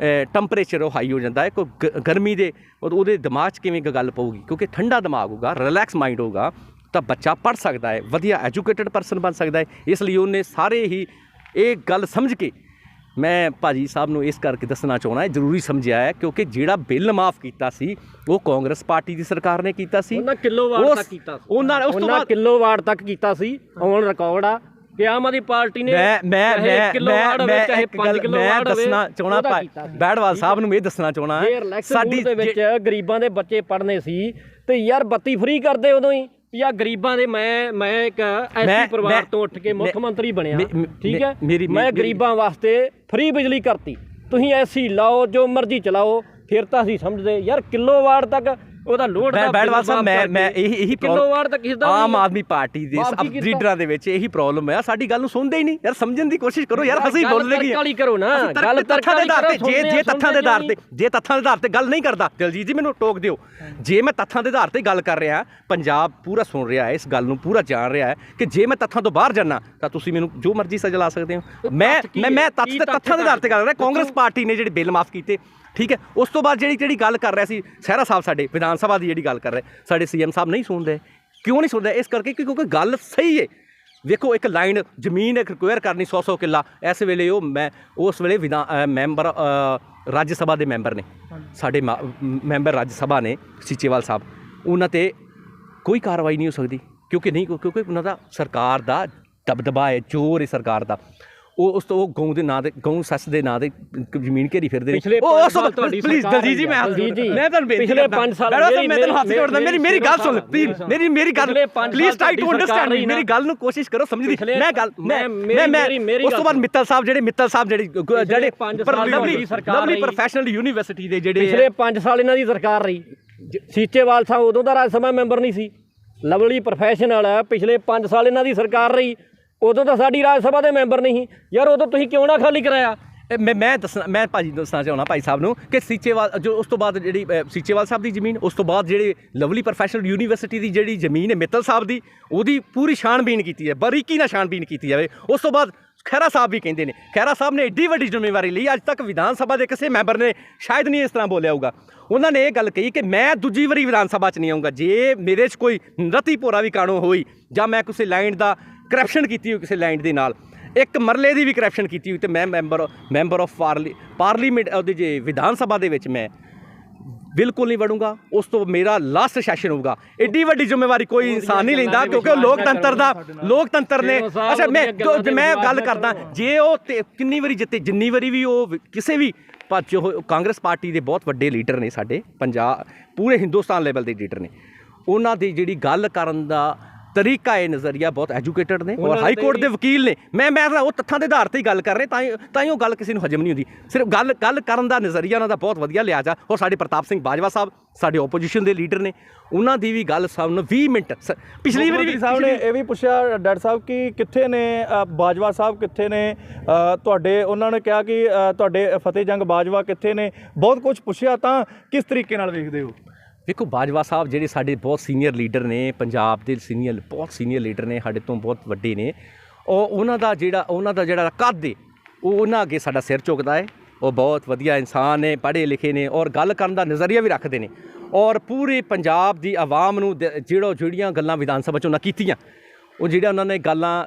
ਟੈਂਪਰੇਚਰ ਉਹ ਹਾਈ ਹੋ ਜਾਂਦਾ ਹੈ। ਕੋਈ ਗਰਮੀ ਦੇ ਉਹਦੇ ਦਿਮਾਗ 'ਚ ਕਿਵੇਂ ਗੱਲ ਪਊਗੀ, ਕਿਉਂਕਿ ਠੰਡਾ ਦਿਮਾਗ ਹੋਊਗਾ, ਰਿਲੈਕਸ ਮਾਈਂਡ ਹੋਊਗਾ ਤਾਂ ਬੱਚਾ ਪੜ੍ਹ ਸਕਦਾ ਹੈ, ਵਧੀਆ ਐਜੂਕੇਟਡ ਪਰਸਨ ਬਣ ਸਕਦਾ ਹੈ। ਇਸ ਲਈ ਉਹਨੇ ਸਾਰੇ ਹੀ ਇਹ ਗੱਲ ਸਮਝ ਕੇ, ਮੈਂ ਭਾਜੀ ਸਾਹਿਬ ਨੂੰ ਇਸ ਕਰਕੇ ਦੱਸਣਾ ਚਾਹੁੰਦਾ, ਜ਼ਰੂਰੀ ਸਮਝਿਆ ਹੈ ਕਿਉਂਕਿ ਜਿਹੜਾ ਬਿੱਲ ਮਾਫ ਕੀਤਾ ਸੀ ਉਹ ਕਾਂਗਰਸ ਪਾਰਟੀ ਦੀ ਸਰਕਾਰ ਨੇ ਕੀਤਾ ਸੀ। ਉਹਨਾਂ ਕਿਲੋਵਾਟ ਤੱਕ ਕੀਤਾ ਸੀ, ਉਹਨਾਂ ਕਿਲੋਵਾਟ ਤੱਕ ਕੀਤਾ ਸੀ, ਔਨ ਰਿਕਾਰਡ ਆ ਕਿ ਆਮ ਆਦਮੀ ਪਾਰਟੀ ਨੇ। ਮੈਂ ਦੱਸਣਾ ਚਾਹੁੰਦਾ ਬੈਡਵਾਲ ਸਾਹਿਬ ਨੂੰ ਇਹ ਦੱਸਣਾ ਚਾਹੁੰਦਾ, ਸਾਡੀ ਦੇ ਵਿੱਚ ਗਰੀਬਾਂ ਦੇ ਬੱਚੇ ਪੜ੍ਹਨੇ ਸੀ ਤੇ ਯਾਰ ਬੱਤੀ ਫ੍ਰੀ ਕਰਦੇ ਉਦੋਂ ਹੀ ਜਾਂ ਗਰੀਬਾਂ ਦੇ। ਮੈਂ ਇੱਕ ਐਸੀ ਪਰਿਵਾਰ ਤੋਂ ਉੱਠ ਕੇ ਮੁੱਖ ਮੰਤਰੀ ਬਣਿਆ, ਠੀਕ ਹੈ, ਮੈਂ ਗਰੀਬਾਂ ਵਾਸਤੇ ਫ੍ਰੀ ਬਿਜਲੀ ਕਰਤੀ। ਤੁਸੀਂ ਐਸੀ ਲਾਓ ਜੋ ਮਰਜ਼ੀ ਚਲਾਓ, ਫਿਰ ਤਾਂ ਅਸੀਂ ਸਮਝਦੇ ਯਾਰ ਕਿਲੋਵਾਟ ਤੱਕ ਉਹਦਾ ਲੋਡ ਦਾ। ਬੈਡਵਾਲ ਸਾਹਿਬ ਮੈਂ ਇਹੀ ਕਿਲੋਵਾਟ ਤੱਕ ਆਮ ਆਦਮੀ ਪਾਰਟੀ ਦੇ ਲੀਡਰਾਂ ਦੇ ਵਿੱਚ ਇਹੀ ਪ੍ਰੋਬਲਮ ਹੈ, ਸਾਡੀ ਗੱਲ ਨੂੰ ਸੁਣਦੇ ਹੀ ਨਹੀਂ ਯਾਰ। ਸਮਝਣ ਦੀ ਕੋਸ਼ਿਸ਼ ਕਰੋ ਯਾਰ, ਅਸੀਂ ਬੋਲਦੇ ਕੀ ਗੱਲ ਕਰੋ ਨਾ, ਗੱਲ ਤੱਥਾਂ ਦੇ ਆਧਾਰ ਤੇ। ਜੇ ਤੱਥਾਂ ਦੇ ਆਧਾਰ ਤੇ ਗੱਲ ਨਹੀਂ ਕਰਦਾ ਦਿਲਜੀਤ ਜੀ ਮੈਨੂੰ ਟੋਕ ਦਿਓ। ਜੇ ਮੈਂ ਤੱਥਾਂ ਦੇ ਆਧਾਰ ਤੇ ਗੱਲ ਕਰ ਰਿਹਾ, ਪੰਜਾਬ ਪੂਰਾ ਸੁਣ ਰਿਹਾ ਹੈ, ਇਸ ਗੱਲ ਨੂੰ ਪੂਰਾ ਜਾਣ ਰਿਹਾ ਹੈ ਕਿ ਜੇ ਮੈਂ ਤੱਥਾਂ ਤੋਂ ਬਾਹਰ ਜਾਣਾ ਤਾਂ ਤੁਸੀਂ ਮੈਨੂੰ ਜੋ ਮਰਜ਼ੀ ਸਜ਼ਾ ਲਾ ਸਕਦੇ ਹੋ। ਮੈਂ ਤੱਥਾਂ ਦੇ ਆਧਾਰ ਤੇ ਗੱਲ ਰਿਹਾ। ਕਾਂਗਰਸ ਪਾਰਟੀ ਨੇ ਜਿਹੜੇ ਬਿੱਲ ਮਾਫ ਕੀਤੇ, ਠੀਕ ਹੈ, ਉਸ ਤੋਂ ਬਾਅਦ ਜਿਹੜੀ ਗੱਲ ਕਰ ਰਿਹਾ ਸੀ ਖਹਿਰਾ ਸਾਹਿਬ, ਸਾਡੇ ਵਿਧਾਨ ਸਭਾ ਦੀ ਜਿਹੜੀ ਗੱਲ ਕਰ ਰਹੇ, ਸਾਡੇ CM ਸਾਹਿਬ ਨਹੀਂ ਸੁਣਦੇ। ਕਿਉਂ ਨਹੀਂ ਸੁਣਦੇ? ਇਸ ਕਰਕੇ ਕਿਉਂਕਿ ਗੱਲ ਸਹੀ ਹੈ। ਵੇਖੋ ਇੱਕ ਲਾਈਨ ਜ਼ਮੀਨ ਰਿਕੁਆਇਰ ਕਰਨੀ 100 ਕਿੱਲਾ, ਇਸ ਵੇਲੇ ਮੈਂ ਉਸ ਵੇਲੇ ਮੈਂਬਰ ਰਾਜ ਸਭਾ ਦੇ ਮੈਂਬਰ ਨੇ, ਸਾਡੇ ਮੈਂਬਰ ਰਾਜ ਸਭਾ ਨੇ ਸੀਚੇਵਾਲ ਸਾਹਿਬ, ਉਹਨਾਂ 'ਤੇ ਕੋਈ ਕਾਰਵਾਈ ਨਹੀਂ ਹੋ ਸਕਦੀ ਕਿਉਂਕਿ ਉਹਨਾਂ ਦਾ ਸਰਕਾਰ ਦਾ ਦਬਦਬਾ ਹੈ, ਜ਼ੋਰ ਹੈ ਸਰਕਾਰ ਦਾ। ਉਸ ਤੋਂ ਗਊ ਦੇ ਨਾਂ ਦੇ, ਗਊ ਸੱਸ ਦੇ ਨਾਂ ਦੇ ਜ਼ਮੀਨ ਘੇਰੀ ਫਿਰਦੇ ਨੇ। ਪਲੀਜ਼ ਦਲਜੀਤ ਜੀ, ਮੈਂ ਤੁਹਾਨੂੰ ਪਿਛਲੇ 5 ਸਾਲ ਮੈਂ ਤੁਹਾਨੂੰ ਹੱਥ ਜੋੜਦਾ, ਮੇਰੀ ਗੱਲ ਸੁਣ ਪਲੀਜ਼, ਮੇਰੀ ਗੱਲ ਪਲੀਜ਼ ਟਰਾਈ ਟੂ ਅੰਡਰਸਟੈਂਡ, ਮੇਰੀ ਗੱਲ ਨੂੰ ਕੋਸ਼ਿਸ਼ ਕਰੋ ਸਮਝਣ ਦੀ। ਮੈਂ ਗੱਲ ਮੈਂ ਉਸ ਤੋਂ ਬਾਅਦ ਮਿੱਤਲ ਸਾਹਿਬ ਜਿਹੜੇ ਲਵਲੀ ਪ੍ਰੋਫੈਸ਼ਨਲ ਯੂਨੀਵਰਸਿਟੀ ਦੇ ਜਿਹੜੇ ਪਿਛਲੇ 5 ਸਾਲ ਇਹਨਾਂ ਦੀ ਸਰਕਾਰ ਰਹੀ। ਸੀਚੇਵਾਲ ਸਾਹਿਬ ਉਦੋਂ ਦਾ ਰਾਜ ਸਭਾ ਮੈਂਬਰ ਨਹੀਂ ਸੀ, ਲਵਲੀ ਪ੍ਰੋਫੈਸ਼ਨਲ ਪਿਛਲੇ 5 ਸਾਲ ਇਹਨਾਂ ਦੀ ਸਰਕਾਰ ਰਹੀ, ਉਦੋਂ ਤਾਂ ਸਾਡੀ ਰਾਜ ਸਭਾ ਦੇ ਮੈਂਬਰ ਨਹੀਂ ਯਾਰ। ਉਦੋਂ ਤੁਸੀਂ ਕਿਉਂ ਨਾ ਖਾਲੀ ਕਰਾਇਆ? ਮੈਂ ਭਾਜੀ ਦੱਸਣਾ ਚਾਹੁੰਦਾ ਭਾਈ ਸਾਹਿਬ ਨੂੰ ਕਿ ਸੀਚੇਵਾਲ ਜੋ ਉਸ ਤੋਂ ਬਾਅਦ ਜਿਹੜੀ ਸੀਚੇਵਾਲ ਸਾਹਿਬ ਦੀ ਜ਼ਮੀਨ, ਉਸ ਤੋਂ ਬਾਅਦ ਜਿਹੜੇ ਲਵਲੀ ਪ੍ਰੋਫੈਸ਼ਨਲ ਯੂਨੀਵਰਸਿਟੀ ਦੀ ਜਿਹੜੀ ਜ਼ਮੀਨ ਹੈ ਮਿੱਤਲ ਸਾਹਿਬ ਦੀ, ਉਹਦੀ ਪੂਰੀ ਛਾਣਬੀਨ ਕੀਤੀ ਹੈ, ਬਾਰੀਕੀ ਨਾਲ ਛਾਣਬੀਨ ਕੀਤੀ ਜਾਵੇ। ਉਸ ਤੋਂ ਬਾਅਦ ਖਹਿਰਾ ਸਾਹਿਬ ਵੀ ਕਹਿੰਦੇ ਨੇ। ਖਹਿਰਾ ਸਾਹਿਬ ਨੇ ਏਡੀ ਵੱਡੀ ਜ਼ਿੰਮੇਵਾਰੀ ਲਈ, ਅੱਜ ਤੱਕ ਵਿਧਾਨ ਸਭਾ ਦੇ ਕਿਸੇ ਮੈਂਬਰ ਨੇ ਸ਼ਾਇਦ ਨਹੀਂ ਇਸ ਤਰ੍ਹਾਂ ਬੋਲਿਆ ਹੋਊਗਾ। ਉਹਨਾਂ ਨੇ ਇਹ ਗੱਲ ਕਹੀ ਕਿ ਮੈਂ ਦੂਜੀ ਵਾਰੀ ਵਿਧਾਨ ਸਭਾ 'ਚ ਨਹੀਂ ਆਊਂਗਾ ਜੇ ਮੇਰੇ 'ਚ ਕੋਈ ਰਤੀ ਭੋਰਾ ਵੀ ਕਾਣੋ ਹੋਈ, ਜਾਂ ਮੈਂ ਕਿਸੇ ਲਾਈਨ ਦਾ ਕਰਪਸ਼ਨ ਕੀਤੀ ਹੋਈ, ਕਿਸੇ ਲਾਈਨ ਦੇ ਨਾਲ ਇੱਕ ਮਰਲੇ ਦੀ ਵੀ ਕਰਪਸ਼ਨ ਕੀਤੀ ਹੋਈ, ਤੇ ਮੈਂ ਮੈਂਬਰ ਆਫ ਪਾਰਲੀਮੈਂਟ ਉਹਦੇ ਜੇ ਵਿਧਾਨ ਸਭਾ ਦੇ ਵਿੱਚ ਮੈਂ ਬਿਲਕੁਲ ਨਹੀਂ ਵੜੂੰਗਾ। ਉਸ ਤੋਂ ਮੇਰਾ ਲਾਸਟ ਸੈਸ਼ਨ ਹੋਊਗਾ। ਐਡੀ ਵੱਡੀ ਜ਼ਿੰਮੇਵਾਰੀ ਕੋਈ ਇਨਸਾਨ ਨਹੀਂ ਲੈਂਦਾ, ਕਿਉਂਕਿ ਉਹ ਲੋਕਤੰਤਰ ਨੇ। ਅੱਛਾ, ਮੈਂ ਗੱਲ ਕਰਦਾ, ਜੇ ਉਹ ਕਿੰਨੀ ਵਾਰੀ ਜਿੱਤੇ, ਜਿੰਨੀ ਵਾਰੀ ਵੀ ਉਹ ਕਿਸੇ ਵੀ ਕਾਂਗਰਸ ਪਾਰਟੀ ਦੇ ਬਹੁਤ ਵੱਡੇ ਲੀਡਰ ਨੇ, ਸਾਡੇ ਪੰਜਾਬ ਪੂਰੇ ਹਿੰਦੁਸਤਾਨ ਲੈਵਲ ਦੇ ਲੀਡਰ ਨੇ, ਉਹਨਾਂ ਦੀ ਜਿਹੜੀ ਗੱਲ ਕਰਨ ਦਾ ਤਰੀਕਾ, ਇਹ ਨਜ਼ਰੀਆ ਬਹੁਤ ਐਜੂਕੇਟਡ ਨੇ ਔਰ ਹਾਈ ਕੋਰਟ ਦੇ ਵਕੀਲ ਨੇ। ਮੈਂ ਉਹ ਤੱਥਾਂ ਦੇ ਆਧਾਰ 'ਤੇ ਹੀ ਗੱਲ ਕਰ ਰਹੇ, ਤਾਂ ਹੀ ਉਹ ਗੱਲ ਕਿਸੇ ਨੂੰ ਹਜਮ ਨਹੀਂ ਹੁੰਦੀ। ਸਿਰਫ ਗੱਲ ਕਰਨ ਦਾ ਨਜ਼ਰੀਆ ਉਹਨਾਂ ਦਾ ਬਹੁਤ ਵਧੀਆ ਲਿਆ ਜਾ। ਔਰ ਸਾਡੇ ਪ੍ਰਤਾਪ ਸਿੰਘ ਬਾਜਵਾ ਸਾਹਿਬ ਸਾਡੇ ਓਪੋਜੀਸ਼ਨ ਦੇ ਲੀਡਰ ਨੇ, ਉਹਨਾਂ ਦੀ ਵੀ ਗੱਲ ਸਾਨੂੰ 20 ਮਿੰਟ ਪਿਛਲੀ ਵਾਰੀ ਵੀ ਸਾਹਿਬ ਨੇ ਇਹ ਵੀ ਪੁੱਛਿਆ ਡਾਕਟਰ ਸਾਹਿਬ ਕਿ ਕਿੱਥੇ ਨੇ ਬਾਜਵਾ ਸਾਹਿਬ, ਕਿੱਥੇ ਨੇ ਤੁਹਾਡੇ, ਉਹਨਾਂ ਨੇ ਕਿਹਾ ਕਿ ਤੁਹਾਡੇ ਫਤਿਹ ਜੰਗ ਬਾਜਵਾ ਕਿੱਥੇ ਨੇ, ਬਹੁਤ ਕੁਝ ਪੁੱਛਿਆ। ਤਾਂ ਕਿਸ ਤਰੀਕੇ ਨਾਲ ਵੇਖਦੇ ਹੋ? ਦੇਖੋ, ਬਾਜਵਾ ਸਾਹਿਬ ਜਿਹੜੇ ਸਾਡੇ ਬਹੁਤ ਸੀਨੀਅਰ ਲੀਡਰ ਨੇ, ਪੰਜਾਬ ਦੇ ਬਹੁਤ ਸੀਨੀਅਰ ਲੀਡਰ ਨੇ, ਸਾਡੇ ਤੋਂ ਬਹੁਤ ਵੱਡੇ ਨੇ। ਉਹਨਾਂ ਦਾ ਜਿਹੜਾ ਕੱਦ ਹੈ, ਉਹ ਉਹਨਾਂ ਅੱਗੇ ਸਾਡਾ ਸਿਰ ਝੁਕਦਾ ਹੈ। ਉਹ ਬਹੁਤ ਵਧੀਆ ਇਨਸਾਨ ਨੇ, ਪੜ੍ਹੇ ਲਿਖੇ ਨੇ, ਔਰ ਗੱਲ ਕਰਨ ਦਾ ਨਜ਼ਰੀਆ ਵੀ ਰੱਖਦੇ ਨੇ। ਔਰ ਪੂਰੇ ਪੰਜਾਬ ਦੀ ਆਵਾਮ ਨੂੰ ਜਿਹੜੀਆਂ ਗੱਲਾਂ ਵਿਧਾਨ ਸਭਾ 'ਚ ਉਹਨਾਂ ਕੀਤੀਆਂ, ਉਹ ਜਿਹੜਾ ਉਹਨਾਂ ਨੇ ਗੱਲਾਂ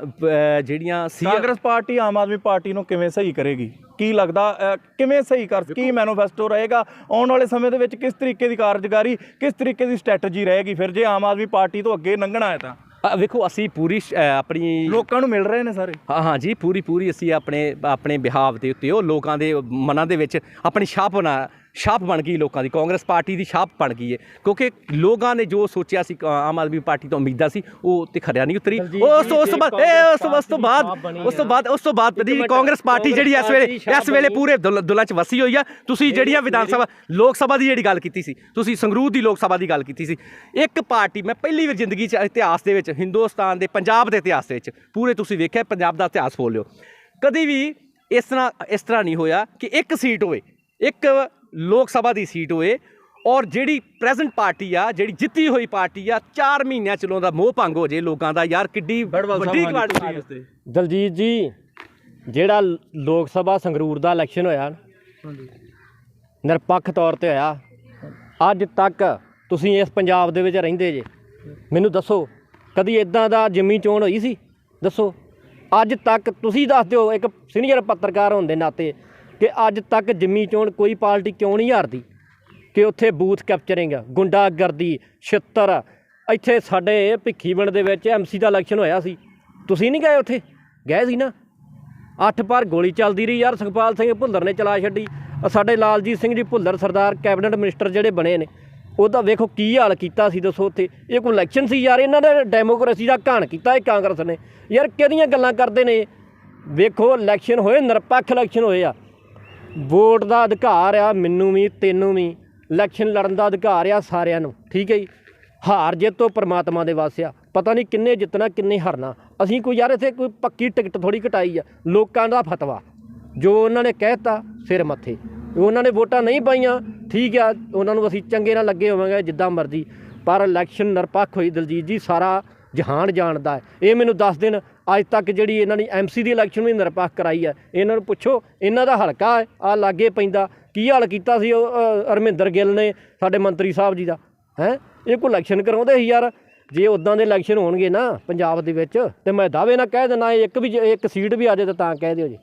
ਜਿਹੜੀਆਂ ਸੀ, ਕਾਂਗਰਸ ਪਾਰਟੀ ਆਮ ਆਦਮੀ ਪਾਰਟੀ ਨੂੰ ਕਿਵੇਂ ਸਹੀ ਕਰੇਗੀ? ਕੀ ਲੱਗਦਾ ਕਿਵੇਂ ਸਹੀ ਕੀ ਮੈਨੀਫੈਸਟੋ ਰਹੇਗਾ ਆਉਣ ਵਾਲੇ ਸਮੇਂ ਦੇ ਵਿੱਚ? ਕਿਸ ਤਰੀਕੇ ਦੀ ਕਾਰਜਕਾਰੀ, ਕਿਸ ਤਰੀਕੇ ਦੀ ਸਟ੍ਰੈਟਜੀ ਰਹੇਗੀ ਫਿਰ ਜੇ ਆਮ ਆਦਮੀ ਪਾਰਟੀ ਤੋਂ ਅੱਗੇ ਲੰਘਣਾ ਹੈ ਤਾਂ? ਵੇਖੋ, ਅਸੀਂ ਪੂਰੀ ਆਪਣੀ ਲੋਕਾਂ ਨੂੰ ਮਿਲ ਰਹੇ ਨੇ ਸਾਰੇ। ਹਾਂ ਜੀ, ਪੂਰੀ ਅਸੀਂ ਆਪਣੇ ਬਿਹਾਵ ਦੇ ਉੱਤੇ ਉਹ ਲੋਕਾਂ ਦੇ ਮਨਾਂ ਦੇ ਵਿੱਚ ਆਪਣੀ ਛਾਪ ਬਣ ਗਈ, ਲੋਕਾਂ ਦੀ ਕਾਂਗਰਸ ਪਾਰਟੀ ਦੀ ਛਾਪ ਬਣ ਗਈ ਹੈ। ਕਿਉਂਕਿ ਲੋਕਾਂ ਨੇ ਜੋ ਸੋਚਿਆ ਸੀ ਆਮ ਆਦਮੀ ਪਾਰਟੀ ਤੋਂ ਉਮੀਦਾਂ ਸੀ, ਉਹ ਤੇ ਖਰਿਆ ਨਹੀਂ ਉਤਰੀ। ਉਸ ਤੋਂ ਬਾਅਦ ਕਾਂਗਰਸ ਪਾਰਟੀ ਜਿਹੜੀ ਇਸ ਵੇਲੇ ਪੂਰੇ ਦੁਲਾਂ 'ਚ ਵਸੀ ਹੋਈ ਆ। ਤੁਸੀਂ ਜਿਹੜੀਆਂ ਵਿਧਾਨ ਸਭਾ ਲੋਕ ਸਭਾ ਦੀ ਜਿਹੜੀ ਗੱਲ ਕੀਤੀ ਸੀ, ਤੁਸੀਂ ਸੰਗਰੂਰ ਦੀ ਲੋਕ ਸਭਾ ਦੀ ਗੱਲ ਕੀਤੀ ਸੀ, ਇੱਕ ਪਾਰਟੀ ਮੈਂ ਪਹਿਲੀ ਵਾਰ ਜ਼ਿੰਦਗੀ 'ਚ ਇਤਿਹਾਸ ਦੇ ਵਿੱਚ, ਹਿੰਦੁਸਤਾਨ ਦੇ ਪੰਜਾਬ ਦੇ ਇਤਿਹਾਸ ਦੇ ਵਿੱਚ ਪੂਰੇ ਤੁਸੀਂ ਵੇਖਿਆ, ਪੰਜਾਬ ਦਾ ਇਤਿਹਾਸ ਖੋਲ੍ਹ ਲਿਓ, ਕਦੀ ਵੀ ਇਸ ਤਰ੍ਹਾਂ ਨਹੀਂ ਹੋਇਆ ਕਿ ਇੱਕ ਸੀਟ ਹੋਵੇ, ਇੱਕ ਲੋਕ ਸਭਾ ਦੀ ਸੀਟ ਹੋਏ, ਔਰ ਜਿਹੜੀ ਪ੍ਰੈਜ਼ੈਂਟ ਪਾਰਟੀ ਆ, ਜਿਹੜੀ ਜਿੱਤੀ ਹੋਈ ਪਾਰਟੀ ਆ, 4 ਮਹੀਨਿਆਂ ਚਲੋਂ ਦਾ ਮੋਹ ਭੰਗ ਹੋ ਜੇ ਲੋਕਾਂ ਦਾ। ਯਾਰ ਕਿੱਡੀ ਵੱਡੀ ਕੁਆਲਿਟੀ। ਦਲਜੀਤ ਜੀ, ਜਿਹੜਾ ਲੋਕ ਸਭਾ ਸੰਗਰੂਰ ਦਾ ਇਲੈਕਸ਼ਨ ਹੋਇਆ, ਨਿਰਪੱਖ ਤੌਰ ਤੇ ਹੋਇਆ। ਅੱਜ ਤੱਕ ਤੁਸੀਂ ਇਸ ਪੰਜਾਬ ਦੇ ਵਿੱਚ ਰਹਿੰਦੇ ਜੇ, ਮੈਨੂੰ ਦੱਸੋ ਕਦੀ ਇਦਾਂ ਦਾ ਜਿਮਨੀ ਚੋਣ ਹੋਈ ਸੀ? ਦੱਸੋ। ਅੱਜ ਤੱਕ ਤੁਸੀਂ ਦੱਸ ਦਿਓ, ਇੱਕ ਸੀਨੀਅਰ ਪੱਤਰਕਾਰ ਹੋਣ ਦੇ ਨਾਤੇ, ਕਿ ਅੱਜ ਤੱਕ ਜਿਮਨੀ ਚੋਣ ਕੋਈ ਪਾਰਟੀ ਕਿਉਂ ਨਹੀਂ ਹਾਰਦੀ? ਕਿ ਉੱਥੇ ਬੂਥ ਕੈਪਚਰਿੰਗ, ਗੁੰਡਾਗਰਦੀ, ਛਿੱਤਰ। ਇੱਥੇ ਸਾਡੇ ਭਿੱਖੀਵਿੰਡ ਦੇ ਵਿੱਚ MC ਦਾ ਇਲੈਕਸ਼ਨ ਹੋਇਆ ਸੀ, ਤੁਸੀਂ ਨਹੀਂ ਗਏ ਉੱਥੇ? ਗਏ ਸੀ ਨਾ। 8 ਪਰ ਗੋਲੀ ਚੱਲਦੀ ਰਹੀ ਯਾਰ, ਸੁਖਪਾਲ ਸਿੰਘ ਭੁੱਲਰ ਨੇ ਚਲਾ ਛੱਡੀ। ਸਾਡੇ ਲਾਲਜੀਤ ਸਿੰਘ ਜੀ ਭੁੱਲਰ ਸਰਦਾਰ ਕੈਬਨਿਟ ਮਿਨਿਸਟਰ ਜਿਹੜੇ ਬਣੇ ਨੇ, ਉਹਦਾ ਵੇਖੋ ਕੀ ਹਾਲ ਕੀਤਾ ਸੀ। ਦੱਸੋ ਉੱਥੇ ਇਹ ਕੋਈ ਇਲੈਕਸ਼ਨ ਸੀ ਯਾਰ? ਇਹਨਾਂ ਨੇ ਡੈਮੋਕ੍ਰੇਸੀ ਦਾ ਘਾਣ ਕੀਤਾ ਇਹ ਕਾਂਗਰਸ ਨੇ। ਯਾਰ ਕਿਹੜੀਆਂ ਗੱਲਾਂ ਕਰਦੇ ਨੇ? ਵੇਖੋ, ਇਲੈਕਸ਼ਨ ਹੋਏ, ਨਿਰਪੱਖ ਇਲੈਕਸ਼ਨ ਹੋਏ ਆ। ਵੋਟ ਦਾ ਅਧਿਕਾਰ ਆ ਮੈਨੂੰ ਵੀ, ਤੈਨੂੰ ਵੀ। ਇਲੈਕਸ਼ਨ ਲੜਨ ਦਾ ਅਧਿਕਾਰ ਆ ਸਾਰਿਆਂ ਨੂੰ, ਠੀਕ ਹੈ ਜੀ। ਹਾਰ ਜਿੱਤ ਤੋਂ ਪਰਮਾਤਮਾ ਦੇ ਵਾਸ ਆ, ਪਤਾ ਨਹੀਂ ਕਿੰਨੇ ਜਿੱਤਣਾ ਕਿੰਨੇ ਹਾਰਨਾ। ਅਸੀਂ ਕੋਈ ਯਾਰ ਇੱਥੇ ਕੋਈ ਪੱਕੀ ਟਿਕਟ ਥੋੜ੍ਹੀ ਕਟਾਈ ਆ। ਲੋਕਾਂ ਦਾ ਫਤਵਾ ਜੋ ਉਹਨਾਂ ਨੇ ਕਹਿਤਾ ਸਿਰ ਮੱਥੇ, ਉਹਨਾਂ ਨੇ ਵੋਟਾਂ ਨਹੀਂ ਪਾਈਆਂ, ਠੀਕ ਆ, ਉਹਨਾਂ ਨੂੰ ਅਸੀਂ ਚੰਗੇ ਨਾਲ ਲੱਗੇ ਹੋਵਾਂਗੇ ਜਿੱਦਾਂ ਮਰਜ਼ੀ, ਪਰ ਇਲੈਕਸ਼ਨ ਨਿਰਪੱਖ ਹੋਈ ਦਲਜੀਤ ਜੀ, ਸਾਰਾ ਜਹਾਨ ਜਾਣਦਾ ਹੈ। ਇਹ ਮੈਨੂੰ ਦੱਸ ਦੇਣ, ਅੱਜ ਤੱਕ ਜਿਹੜੀ ਇਹਨਾਂ ਨੇ MC ਦੀ ਇਲੈਕਸ਼ਨ ਵੀ ਨਿਰਪੱਖ ਕਰਾਈ ਹੈ, ਇਹਨਾਂ ਨੂੰ ਪੁੱਛੋ, ਇਹਨਾਂ ਦਾ ਹਲਕਾ ਹੈ ਆ ਲਾਗੇ ਪੈਂਦਾ, ਕੀ ਹਾਲ ਕੀਤਾ ਸੀ ਉਹ ਹਰਮਿੰਦਰ ਗਿੱਲ ਨੇ, ਸਾਡੇ ਮੰਤਰੀ ਸਾਹਿਬ ਜੀ ਦਾ। ਇਹ ਕੋਈ ਇਲੈਕਸ਼ਨ ਕਰਾਉਂਦੇ ਸੀ ਯਾਰ? ਜੇ ਉੱਦਾਂ ਦੇ ਇਲੈਕਸ਼ਨ ਹੋਣਗੇ ਨਾ ਪੰਜਾਬ ਦੇ ਵਿੱਚ, ਤੇ ਮੈਂ ਦਾਅਵੇ ਨਾਲ ਕਹਿ ਦਿੰਦਾ, ਇੱਕ ਸੀਟ ਵੀ ਆ ਜਾਏ ਤਾਂ ਕਹਿ ਦਿਓ ਜੀ।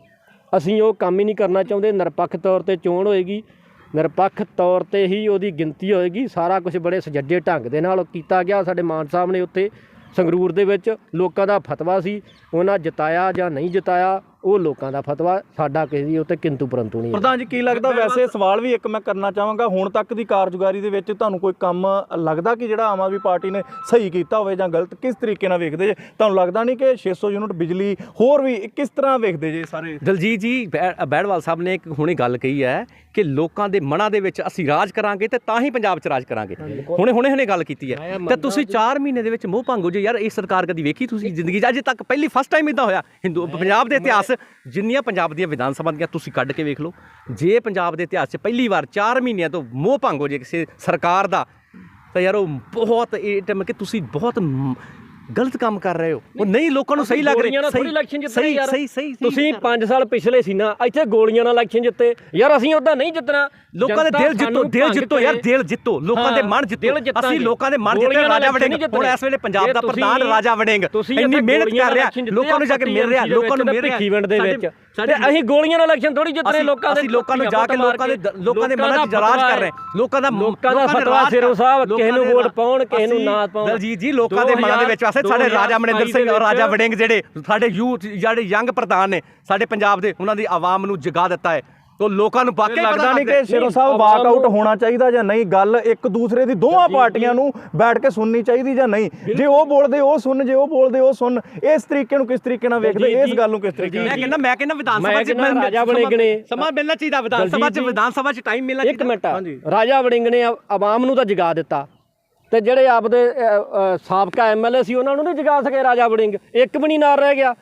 ਅਸੀਂ ਉਹ ਕੰਮ ਹੀ ਨਹੀਂ ਕਰਨਾ ਚਾਹੁੰਦੇ। ਨਿਰਪੱਖ ਤੌਰ 'ਤੇ ਚੋਣ ਹੋਏਗੀ, ਨਿਰਪੱਖ ਤੌਰ 'ਤੇ ਹੀ ਉਹਦੀ ਗਿਣਤੀ ਹੋਏਗੀ। ਸਾਰਾ ਕੁਝ ਬੜੇ ਸੁਚੱਜੇ ਢੰਗ ਦੇ ਨਾਲ ਕੀਤਾ ਗਿਆ। ਸਾਡੇ ਮਾਨ ਸਾਹਿਬ ਨੇ ਉੱਥੇ ਸੰਗਰੂਰ ਦੇ ਵਿੱਚ ਲੋਕਾਂ ਦਾ ਫਤਵਾ ਸੀ, ਉਹਨਾਂ ਜਿਤਾਇਆ ਜਾਂ ਨਹੀਂ ਜਿਤਾਇਆ ਉਹ ਲੋਕਾਂ ਦਾ ਫਤਵਾ, ਸਾਡਾ ਕਿਸੇ ਦੀ ਉੱਤੇ ਕਿੰਤੂ ਪਰੰਤੂ ਨਹੀਂ। ਪ੍ਰਧਾਨ ਜੀ, ਕੀ ਲੱਗਦਾ, ਵੈਸੇ ਸਵਾਲ ਵੀ ਇੱਕ ਮੈਂ ਕਰਨਾ ਚਾਹਾਂਗਾ, ਹੁਣ ਤੱਕ ਦੀ ਕਾਰਜਕਾਰੀ ਦੇ ਵਿੱਚ ਤੁਹਾਨੂੰ ਕੋਈ ਕੰਮ ਲੱਗਦਾ ਕਿ ਜਿਹੜਾ ਆਮ ਆਦਮੀ ਪਾਰਟੀ ਨੇ ਸਹੀ ਕੀਤਾ ਹੋਵੇ ਜਾਂ ਗਲਤ? ਕਿਸ ਤਰੀਕੇ ਨਾਲ ਵੇਖਦੇ ਜੇ? ਤੁਹਾਨੂੰ ਲੱਗਦਾ ਨਹੀਂ ਕਿ 600 ਯੂਨਿਟ ਬਿਜਲੀ, ਹੋਰ ਵੀ ਕਿਸ ਤਰ੍ਹਾਂ ਵੇਖਦੇ ਜੇ ਸਾਰੇ? ਦਲਜੀਤ ਜੀ, ਬੈੜਵਾਲ ਸਾਹਿਬ ਨੇ ਇੱਕ ਹੁਣੇ ਗੱਲ ਕਹੀ ਹੈ ਕਿ ਲੋਕਾਂ ਦੇ ਮਨਾਂ ਦੇ ਵਿੱਚ ਅਸੀਂ ਰਾਜ ਕਰਾਂਗੇ ਤੇ ਤਾਂ ਹੀ ਪੰਜਾਬ 'ਚ ਰਾਜ ਕਰਾਂਗੇ। ਹੁਣੇ ਗੱਲ ਕੀਤੀ ਹੈ, ਤੇ ਤੁਸੀਂ 4 ਮਹੀਨੇ ਦੇ ਵਿੱਚ ਮੋਹ ਭੰਗ ਹੋ ਜੇ। ਯਾਰ ਇਹ ਸਰਕਾਰ ਕਦੀ ਵੇਖੀ ਤੁਸੀਂ ਜ਼ਿੰਦਗੀ 'ਚ? ਅੱਜ ਤੱਕ ਫਸਟ ਟਾਈਮ ਇੱਦਾਂ ਹੋਇਆ ਪੰਜਾਬ ਦੇ ਇਤਿਹਾਸ, ਜਿੰਨੀਆਂ ਪੰਜਾਬ ਦੀਆਂ ਵਿਧਾਨ ਸਭਾ ਦੀਆਂ ਤੁਸੀਂ ਕੱਢ ਕੇ ਵੇਖ ਲਓ, ਜੇ ਪੰਜਾਬ ਦੇ ਇਤਿਹਾਸ 'ਚ ਪਹਿਲੀ ਵਾਰ 4 ਮਹੀਨਿਆਂ ਤੋਂ ਮੋਹ ਭੰਗ ਹੋ ਜੇ ਕਿਸੇ ਸਰਕਾਰ ਦਾ, ਤਾਂ ਯਾਰ ਉਹ ਬਹੁਤ, ਇਹ ਟਾਈਮ ਕਿ ਤੁਸੀਂ ਬਹੁਤ ਗਲਤ ਕੰਮ ਕਰ ਰਹੇ ਹੋ। ਉਹ ਨਹੀਂ ਲੋਕਾਂ ਨੂੰ ਸਹੀ ਲੱਗ ਗੋਲੀਆਂ ਨਾਲ ਰਿਹਾ। ਥੋੜ੍ਹੀ election ਜਿੱਤਣੇ ਯਾਰ। ਸਹੀ ਤੁਸੀਂ 5 ਸਾਲ ਪਿਛਲੇ ਸੀ ਨਾ, ਇੱਥੇ ਗੋਲੀਆਂ ਨਾਲ ਇਲੈਕਸ਼ਨ ਜਿੱਤੇ ਯਾਰ। ਅਸੀਂ ਉਹਦਾ ਨਹੀਂ ਜਿੱਤਣਾ। ਲੋਕਾਂ ਦੇ ਦਿਲ ਜਿੱਤੋ ਯਾਰ, ਦਿਲ ਜਿੱਤੋ, ਲੋਕਾਂ ਦੇ ਮਨ ਜਿੱਤੋ। ਅਸੀਂ ਲੋਕਾਂ ਦੇ ਮਨ ਜਿੱਤੇ। ਰਾਜਾ ਵੜਿੰਗ ਹੁਣ ਇਸ ਵੇਲੇ ਪੰਜਾਬ ਦਾ ਪ੍ਰਧਾਨ ਰਾਜਾ ਵੜਿੰਗ ਇੰਨੀ ਮਿਹਨਤ ਕਰ ਰਿਹਾ, ਲੋਕਾਂ ਨੂੰ ਜਾ ਕੇ ਮਿਲ ਰਿਹਾ, ਲੋਕਾਂ ਨੂੰ ਮਿਲ ਰਿਹਾ ਇਵੈਂਟ ਦੇ ਵਿੱਚ। ਤੇ ਅਸੀਂ ਗੋਲੀਆਂ ਨਾਲ ਇਲੈਕਸ਼ਨ ਥੋੜੀ ਜਿੱਤਣੇ ਲੋਕਾਂ ਦੇ। ਲੋਕਾਂ ਨੂੰ ਜਾ ਕੇ ਲੋਕਾਂ ਦੇ ਮਨਾਂ 'ਚ ਰਾਜ ਕਰ ਰਹੇ। ਲੋਕਾਂ ਦਾ ਫਤਵਾ ਸਿਰੋਂ ਸਾਹਿਬ, ਕਿਸੇ ਨੂੰ ਵੋਟ ਪਾਉਣ, ਕਿਸੇ ਨੂੰ ਨਾ ਪਾਉਣ। ਦਲਜੀਤ ਜੀ ਲੋਕਾਂ ਦੇ ਮਨਾਂ ਦੇ ਵਿੱਚ ਵਾਸਤੇ ਸਾਡੇ ਰਾਜਾ ਮਨਿੰਦਰ ਸਿੰਘ ਔਰ ਰਾਜਾ ਵੜਿੰਗ ਜਿਹੜੇ ਸਾਡੇ ਯੂਥ ਜਿਹੜੇ ਯੰਗ ਪ੍ਰਧਾਨ ਨੇ ਸਾਡੇ ਪੰਜਾਬ ਦੇ, ਉਹਨਾਂ ਦੀ ਆਵਾਮ ਨੂੰ ਜਗਾ ਦਿੱਤਾ ਹੈ। ਤੋ ਲੋਕਾਂ ਨੂੰ ਵਾਕਈ ਲੱਗਦਾ ਨਹੀਂ ਕਿ ਸ਼ੇਰੋ ਸਾਹਿਬ ਵਾਕਆਊਟ ਹੋਣਾ ਚਾਹੀਦਾ ਜਾਂ ਨਹੀਂ? ਗੱਲ ਇੱਕ ਦੂਸਰੇ ਦੀ ਦੋਵਾਂ ਪਾਰਟੀਆਂ ਨੂੰ ਬੈਠ ਕੇ ਸੁਣਨੀ ਚਾਹੀਦੀ ਜਾਂ ਨਹੀਂ? ਜੇ ਉਹ ਬੋਲਦੇ ਉਹ ਸੁਣ, ਜੇ ਉਹ ਬੋਲਦੇ ਉਹ ਸੁਣ। ਇਸ ਤਰੀਕੇ ਨੂੰ ਕਿਸ ਤਰੀਕੇ ਨਾਲ ਵੇਖਦੇ, ਇਸ ਗੱਲ ਨੂੰ ਕਿਸ ਤਰੀਕੇ ਨਾਲ? ਮੈਂ ਕਹਿੰਦਾ ਵਿਧਾਨ ਸਭਾ 'ਚ ਰਾਜਾ ਵੜਿੰਗ ਨੇ ਸਮਾਂ ਮਿਲਣਾ ਚਾਹੀਦਾ, ਵਿਧਾਨ ਸਭਾ 'ਚ ਟਾਈਮ ਮਿਲਣਾ ਚਾਹੀਦਾ। ਇੱਕ ਮਿੰਟ, ਰਾਜਾ ਵੜਿੰਗ ਨੇ ਆਵਾਮ ਨੂੰ ਤਾਂ ਜਗਾ ਦਿੱਤਾ, ਤੇ ਜਿਹੜੇ ਆਪਦੇ ਸਾਬਕਾ ਐਮਐਲਏ ਸੀ ਉਹਨਾਂ ਨੂੰ ਨਹੀਂ ਜਗਾ ਸਕੇ ਰਾਜਾ ਵੜਿੰਗ। ਇੱਕ ਵੀ ਨਹੀਂ ਨਾਲ ਰਹਿ ਗਿਆ।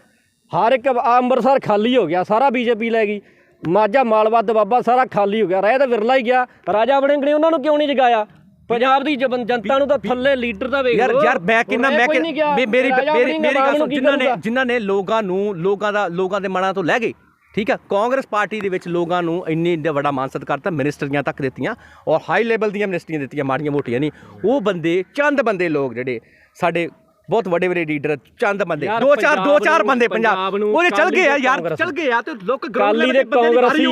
ਹਰ ਇੱਕ ਅੰਮ੍ਰਿਤਸਰ ਖਾਲੀ ਹੋ ਗਿਆ, ਸਾਰਾ ਬੀਜੇਪੀ ਲੈ ਗਈ। ਮਾਝਾ ਮਾਲਵਾ ਦੁਆਬਾ ਸਾਰਾ ਖਾਲੀ ਹੋ ਗਿਆ, ਰਹਿ ਤਾਂ ਵਿਰਲਾ ਹੀ ਗਿਆ। ਰਾਜਾ ਵੜਿੰਗ ਨੇ ਉਹਨਾਂ ਨੂੰ ਕਿਉਂ ਨਹੀਂ ਜਗਾਇਆ? ਪੰਜਾਬ ਦੀ ਜਨਤਾ ਨੂੰ ਤਾਂ ਥੱਲੇ ਲੀਡਰ ਦਾ ਵੇਖ ਲਓ ਯਾਰ। ਮੈਂ ਕਹਿੰਦਾ ਮੇਰੀ ਗੱਲ ਜਿਨ੍ਹਾਂ ਨੇ ਲੋਕਾਂ ਦੇ ਮਨਾਂ ਤੋਂ ਲੈ ਗਏ, ਠੀਕ ਹੈ। ਕਾਂਗਰਸ ਪਾਰਟੀ ਦੇ ਵਿੱਚ ਲੋਕਾਂ ਨੂੰ ਇੰਨੀ ਵੱਡਾ ਮਾਨ ਸਤਿਕਾਰ ਕਰਤਾ, ਮਿਨਿਸਟਰੀਆਂ ਤੱਕ ਦਿੱਤੀਆਂ ਔਰ ਹਾਈ ਲੈਵਲ ਦੀਆਂ ਮਿਨਿਸਟਰੀਆਂ ਦਿੱਤੀਆਂ, ਮਾੜੀਆਂ ਮੋਟੀਆਂ ਨਹੀਂ। ਉਹ ਬੰਦੇ ਚੰਦ ਬੰਦੇ ਲੋਕ ਜਿਹੜੇ ਸਾਡੇ ਬਹੁਤ ਵੱਡੇ ਵੱਡੇ ਲੀਡਰ, ਚੰਦ ਬੰਦੇ, ਦੋ ਚਾਰ ਬੰਦੇ ਪੰਜਾਬ ਉਹਦੇ ਚੱਲ ਗਏ ਆ ਯਾਰ, ਚੱਲ ਗਏ ਆ। ਤੇ ਲੋਕ ਕਾਲੀ ਦੇ ਕਾਂਗਰਸੀ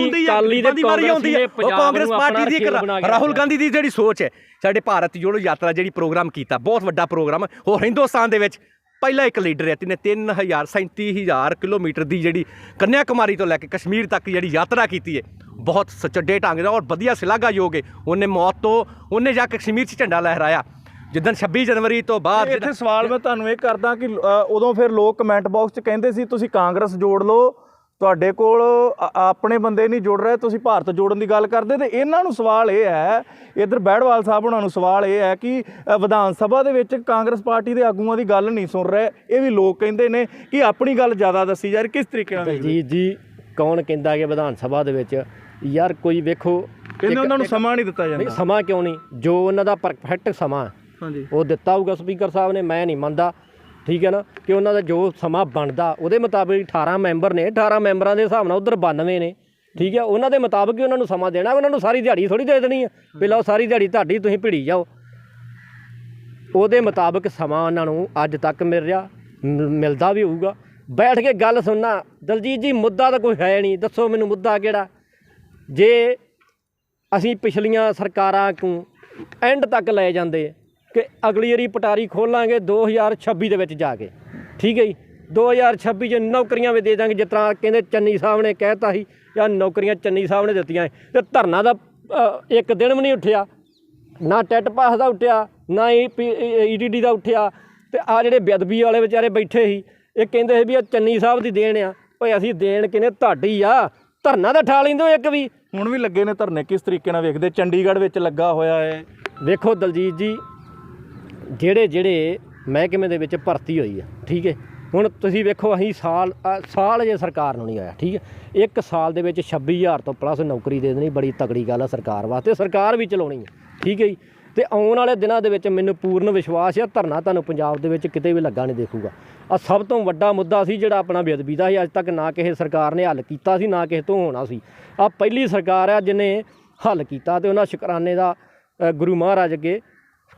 ਵਾਰੀ ਆਉਂਦੀ ਹੈ। ਉਹ ਕਾਂਗਰਸ ਪਾਰਟੀ ਦੀ ਇੱਕ ਰਾਹੁਲ ਗਾਂਧੀ ਦੀ ਜਿਹੜੀ ਸੋਚ ਹੈ, ਸਾਡੇ ਭਾਰਤ ਜੋੜੋ ਯਾਤਰਾ ਜਿਹੜੀ ਪ੍ਰੋਗਰਾਮ ਕੀਤਾ, ਬਹੁਤ ਵੱਡਾ ਪ੍ਰੋਗਰਾਮ। ਹੋਰ ਹਿੰਦੁਸਤਾਨ ਦੇ ਵਿੱਚ ਪਹਿਲਾ ਇੱਕ ਲੀਡਰ ਹੈ ਜਿਹਨੇ 37,000 ਕਿਲੋਮੀਟਰ ਦੀ ਜਿਹੜੀ ਕੰਨਿਆ ਕੁਮਾਰੀ ਤੋਂ ਲੈ ਕੇ ਕਸ਼ਮੀਰ ਤੱਕ ਜਿਹੜੀ ਯਾਤਰਾ ਕੀਤੀ ਹੈ, ਬਹੁਤ ਸੱਚੇ ਢੰਗ ਨਾਲ ਔਰ ਵਧੀਆ ਸ਼ਲਾਘਾਯੋਗ ਹੈ। ਉਹਨੇ ਜਾ ਕੇ ਕਸ਼ਮੀਰ 'ਚ ਝੰਡਾ ਲਹਿਰਾਇਆ ਜਿੱਦਣ 26 ਜਨਵਰੀ ਤੋਂ ਬਾਅਦ। ਇੱਥੇ ਸਵਾਲ ਮੈਂ ਤੁਹਾਨੂੰ ਇਹ ਕਰਦਾ ਕਿ ਉਦੋਂ ਫਿਰ ਲੋਕ ਕਮੈਂਟ ਬਾਕਸ 'ਚ ਕਹਿੰਦੇ ਸੀ ਤੁਸੀਂ ਕਾਂਗਰਸ ਜੋੜ ਲਓ, ਤੁਹਾਡੇ ਕੋਲ ਆਪਣੇ ਬੰਦੇ ਨਹੀਂ ਜੁੜ ਰਹੇ, ਤੁਸੀਂ ਭਾਰਤ ਜੋੜਨ ਦੀ ਗੱਲ ਕਰਦੇ। ਤੇ ਇਹਨਾਂ ਨੂੰ ਸਵਾਲ ਇਹ ਹੈ, ਇੱਧਰ ਬਹਿੜਵਾਲ ਸਾਹਿਬ ਉਹਨਾਂ ਨੂੰ ਸਵਾਲ ਇਹ ਹੈ ਕਿ ਵਿਧਾਨ ਸਭਾ ਦੇ ਵਿੱਚ ਕਾਂਗਰਸ ਪਾਰਟੀ ਦੇ ਆਗੂਆਂ ਦੀ ਗੱਲ ਨਹੀਂ ਸੁਣ ਰਹੇ। ਇਹ ਵੀ ਲੋਕ ਕਹਿੰਦੇ ਨੇ ਕਿ ਆਪਣੀ ਗੱਲ ਜ਼ਿਆਦਾ ਦੱਸੀ ਜਾ ਰਹੀ। ਕਿਸ ਤਰੀਕੇ ਨਾਲ? ਜੀ ਕੌਣ ਕਹਿੰਦਾ ਕਿ ਵਿਧਾਨ ਸਭਾ ਦੇ ਵਿੱਚ ਯਾਰ ਕੋਈ ਵੇਖੋ, ਕਹਿੰਦੇ ਉਹਨਾਂ ਨੂੰ ਸਮਾਂ ਨਹੀਂ ਦਿੱਤਾ ਜਾਂਦਾ। ਸਮਾਂ ਕਿਉਂ ਨਹੀਂ? ਜੋ ਉਹਨਾਂ ਦਾ ਪਰਫੈਕਟ ਸਮਾਂ ਉਹ ਦਿੱਤਾ ਹੋਊਗਾ ਸਪੀਕਰ ਸਾਹਿਬ ਨੇ। ਮੈਂ ਨਹੀਂ ਮੰਨਦਾ, ਠੀਕ ਹੈ ਨਾ, ਕਿ ਉਹਨਾਂ ਦਾ ਜੋ ਸਮਾਂ ਬਣਦਾ ਉਹਦੇ ਮੁਤਾਬਿਕ 18 ਮੈਂਬਰ ਨੇ, 18 ਮੈਂਬਰਾਂ ਦੇ ਹਿਸਾਬ ਨਾਲ ਉੱਧਰ 92 ਨੇ, ਠੀਕ ਹੈ। ਉਹਨਾਂ ਦੇ ਮੁਤਾਬਿਕ ਹੀ ਉਹਨਾਂ ਨੂੰ ਸਮਾਂ ਦੇਣਾ। ਉਹਨਾਂ ਨੂੰ ਸਾਰੀ ਦਿਹਾੜੀ ਥੋੜ੍ਹੀ ਦੇ ਦੇਣੀ ਹੈ ਵੀ ਲਓ ਸਾਰੀ ਦਿਹਾੜੀ ਤੁਹਾਡੀ, ਤੁਸੀਂ ਭਿੜੀ ਜਾਓ। ਉਹਦੇ ਮੁਤਾਬਿਕ ਸਮਾਂ ਉਹਨਾਂ ਨੂੰ ਅੱਜ ਤੱਕ ਮਿਲ ਰਿਹਾ, ਮਿਲਦਾ ਵੀ ਹੋਊਗਾ। ਬੈਠ ਕੇ ਗੱਲ ਸੁਣਨਾ। ਦਲਜੀਤ ਜੀ ਮੁੱਦਾ ਤਾਂ ਕੋਈ ਹੈ ਨਹੀਂ, ਦੱਸੋ ਮੈਨੂੰ ਮੁੱਦਾ ਕਿਹੜਾ? ਜੇ ਅਸੀਂ ਪਿਛਲੀਆਂ ਸਰਕਾਰਾਂ ਨੂੰ ਐਂਡ ਤੱਕ ਲੈ ਜਾਂਦੇ ਕਿ ਅਗਲੀ ਵਾਰੀ ਪਟਾਰੀ ਖੋਲਾਂਗੇ 2026 ਦੇ ਵਿੱਚ ਜਾ ਕੇ, ਠੀਕ ਹੈ ਜੀ, 2026 'ਚ ਨੌਕਰੀਆਂ ਵੀ ਦੇ ਦਾਂਗੇ, ਜਿਸ ਤਰ੍ਹਾਂ ਕਹਿੰਦੇ ਚੰਨੀ ਸਾਹਿਬ ਨੇ ਕਹਿਤਾ ਸੀ ਜਾਂ ਨੌਕਰੀਆਂ ਚੰਨੀ ਸਾਹਿਬ ਨੇ ਦਿੱਤੀਆਂ। ਤੇ ਧਰਨਾ ਦਾ ਇੱਕ ਦਿਨ ਵੀ ਨਹੀਂ ਉੱਠਿਆ, ਨਾ ਟੈਟ ਪਾਸ ਦਾ ਉੱਠਿਆ, ਨਾ ETD ਦਾ ਉੱਠਿਆ। ਤੇ ਆ ਜਿਹੜੇ ਬੇਅਦਬੀ ਵਾਲੇ ਵਿਚਾਰੇ ਬੈਠੇ ਸੀ, ਇਹ ਕਹਿੰਦੇ ਸੀ ਵੀ ਇਹ ਚੰਨੀ ਸਾਹਿਬ ਦੀ ਦੇਣ ਆ। ਓਏ ਅਸੀਂ ਦੇਣ ਕਿਨੇ, ਤੁਹਾਡੀ ਆ। ਧਰਨਾ ਤਾਂ ਠਾ ਲੈਂਦੇ ਹੋ ਇੱਕ ਵੀ। ਹੁਣ ਵੀ ਲੱਗੇ ਨੇ ਧਰਨੇ, ਕਿਸ ਤਰੀਕੇ ਨਾਲ ਵੇਖਦੇ? ਚੰਡੀਗੜ੍ਹ ਵਿੱਚ ਲੱਗਾ ਹੋਇਆ ਹੈ। ਵੇਖੋ ਦਲਜੀਤ ਜੀ, ਜਿਹੜੇ ਮਹਿਕਮੇ ਦੇ ਵਿੱਚ ਭਰਤੀ ਹੋਈ ਆ, ਠੀਕ ਹੈ। ਹੁਣ ਤੁਸੀਂ ਵੇਖੋ, ਅਸੀਂ ਸਾਲ ਜੇ ਸਰਕਾਰ ਨੂੰ ਨਹੀਂ ਆਇਆ, ਠੀਕ ਹੈ। 1 ਸਾਲ ਦੇ ਵਿੱਚ 26,000 ਤੋਂ ਪਲੱਸ ਨੌਕਰੀ ਦੇ ਦੇਣੀ ਬੜੀ ਤਕੜੀ ਗੱਲ ਆ ਸਰਕਾਰ ਵਾਸਤੇ। ਸਰਕਾਰ ਵੀ ਚਲਾਉਣੀ ਹੈ, ਠੀਕ ਹੈ ਜੀ। ਤੇ ਆਉਣ ਵਾਲੇ ਦਿਨਾਂ ਦੇ ਵਿੱਚ ਮੈਨੂੰ ਪੂਰਨ ਵਿਸ਼ਵਾਸ ਹੈ ਧਰਨਾ ਤੁਹਾਨੂੰ ਪੰਜਾਬ ਦੇ ਵਿੱਚ ਕਿਤੇ ਵੀ ਲੱਗਾ ਨਹੀਂ ਦੇਖੂਗਾ। ਆ ਸਭ ਤੋਂ ਵੱਡਾ ਮੁੱਦਾ ਸੀ ਜਿਹੜਾ ਆਪਣਾ ਬੇਅਦਬੀ ਦਾ ਸੀ। ਅੱਜ ਤੱਕ ਨਾ ਕਿਸੇ ਸਰਕਾਰ ਨੇ ਹੱਲ ਕੀਤਾ ਸੀ, ਨਾ ਕਿਸੇ ਤੋਂ ਹੋਣਾ ਸੀ। ਆ ਪਹਿਲੀ ਸਰਕਾਰ ਆ ਜਿਹਨੇ ਹੱਲ ਕੀਤਾ, ਤੇ ਉਹਨਾਂ ਸ਼ੁਕਰਾਨੇ ਦਾ ਗੁਰੂ ਮਹਾਰਾਜ ਅੱਗੇ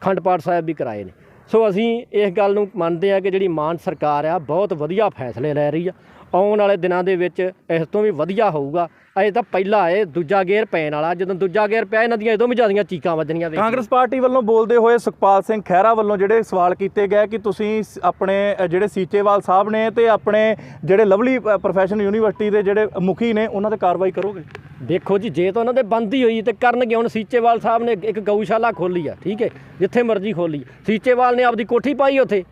ਅਖੰਡ ਪਾਠ ਸਾਹਿਬ ਵੀ ਕਰਾਏ ਨੇ। ਸੋ ਅਸੀਂ ਇਸ ਗੱਲ ਨੂੰ ਮੰਨਦੇ ਹਾਂ ਕਿ ਜਿਹੜੀ ਮਾਨ ਸਰਕਾਰ ਆ ਬਹੁਤ ਵਧੀਆ ਫੈਸਲੇ ਲੈ ਰਹੀ ਆ। ਆਉਣ ਵਾਲੇ ਦਿਨਾਂ ਦੇ ਵਿੱਚ ਇਸ ਤੋਂ ਵੀ ਵਧੀਆ ਹੋਊਗਾ। ਅਜੇ ਤਾਂ ਪਹਿਲਾ ਇਹ ਦੂਜਾ ਗੇਅਰ ਪੈਣ ਵਾਲਾ। ਜਦੋਂ ਦੂਜਾ ਗੇਅਰ ਪਿਆ, ਇਹਨਾਂ ਦੀਆਂ ਇਦੋਂ ਵੀ ਜ਼ਿਆਦੀਆਂ ਚੀਕਾਂ ਵੱਜਣੀਆਂ। ਕਾਂਗਰਸ ਪਾਰਟੀ ਵੱਲੋਂ ਬੋਲਦੇ ਹੋਏ ਸੁਖਪਾਲ ਸਿੰਘ ਖਹਿਰਾ ਵੱਲੋਂ ਜਿਹੜੇ ਸਵਾਲ ਕੀਤੇ ਗਏ ਕਿ ਤੁਸੀਂ ਆਪਣੇ ਜਿਹੜੇ ਸੀਚੇਵਾਲ ਸਾਹਿਬ ਨੇ ਤੇ ਆਪਣੇ ਜਿਹੜੇ ਲਵਲੀ ਪ੍ਰੋਫੈਸ਼ਨ ਯੂਨੀਵਰਸਿਟੀ ਦੇ ਜਿਹੜੇ ਮੁਖੀ ਨੇ, ਉਹਨਾਂ 'ਤੇ ਕਾਰਵਾਈ ਕਰੋਗੇ? ਦੇਖੋ ਜੀ, ਜੇ ਤਾਂ ਉਹਨਾਂ ਦੇ ਬੰਦ ਹੀ ਹੋਈ ਤੇ ਕਰਨਗੇ। ਹੁਣ ਸੀਚੇਵਾਲ ਸਾਹਿਬ ਨੇ ਇੱਕ ਗਊਸ਼ਾਲਾ ਖੋਲ੍ਹੀ ਆ, ਠੀਕ ਹੈ, ਜਿੱਥੇ ਮਰਜ਼ੀ ਖੋਲ੍ਹੀ। ਸੀਚੇਵਾਲ ਨੇ ਆਪਦੀ ਕੋਠੀ ਪਾਈ ਉੱਥੇ।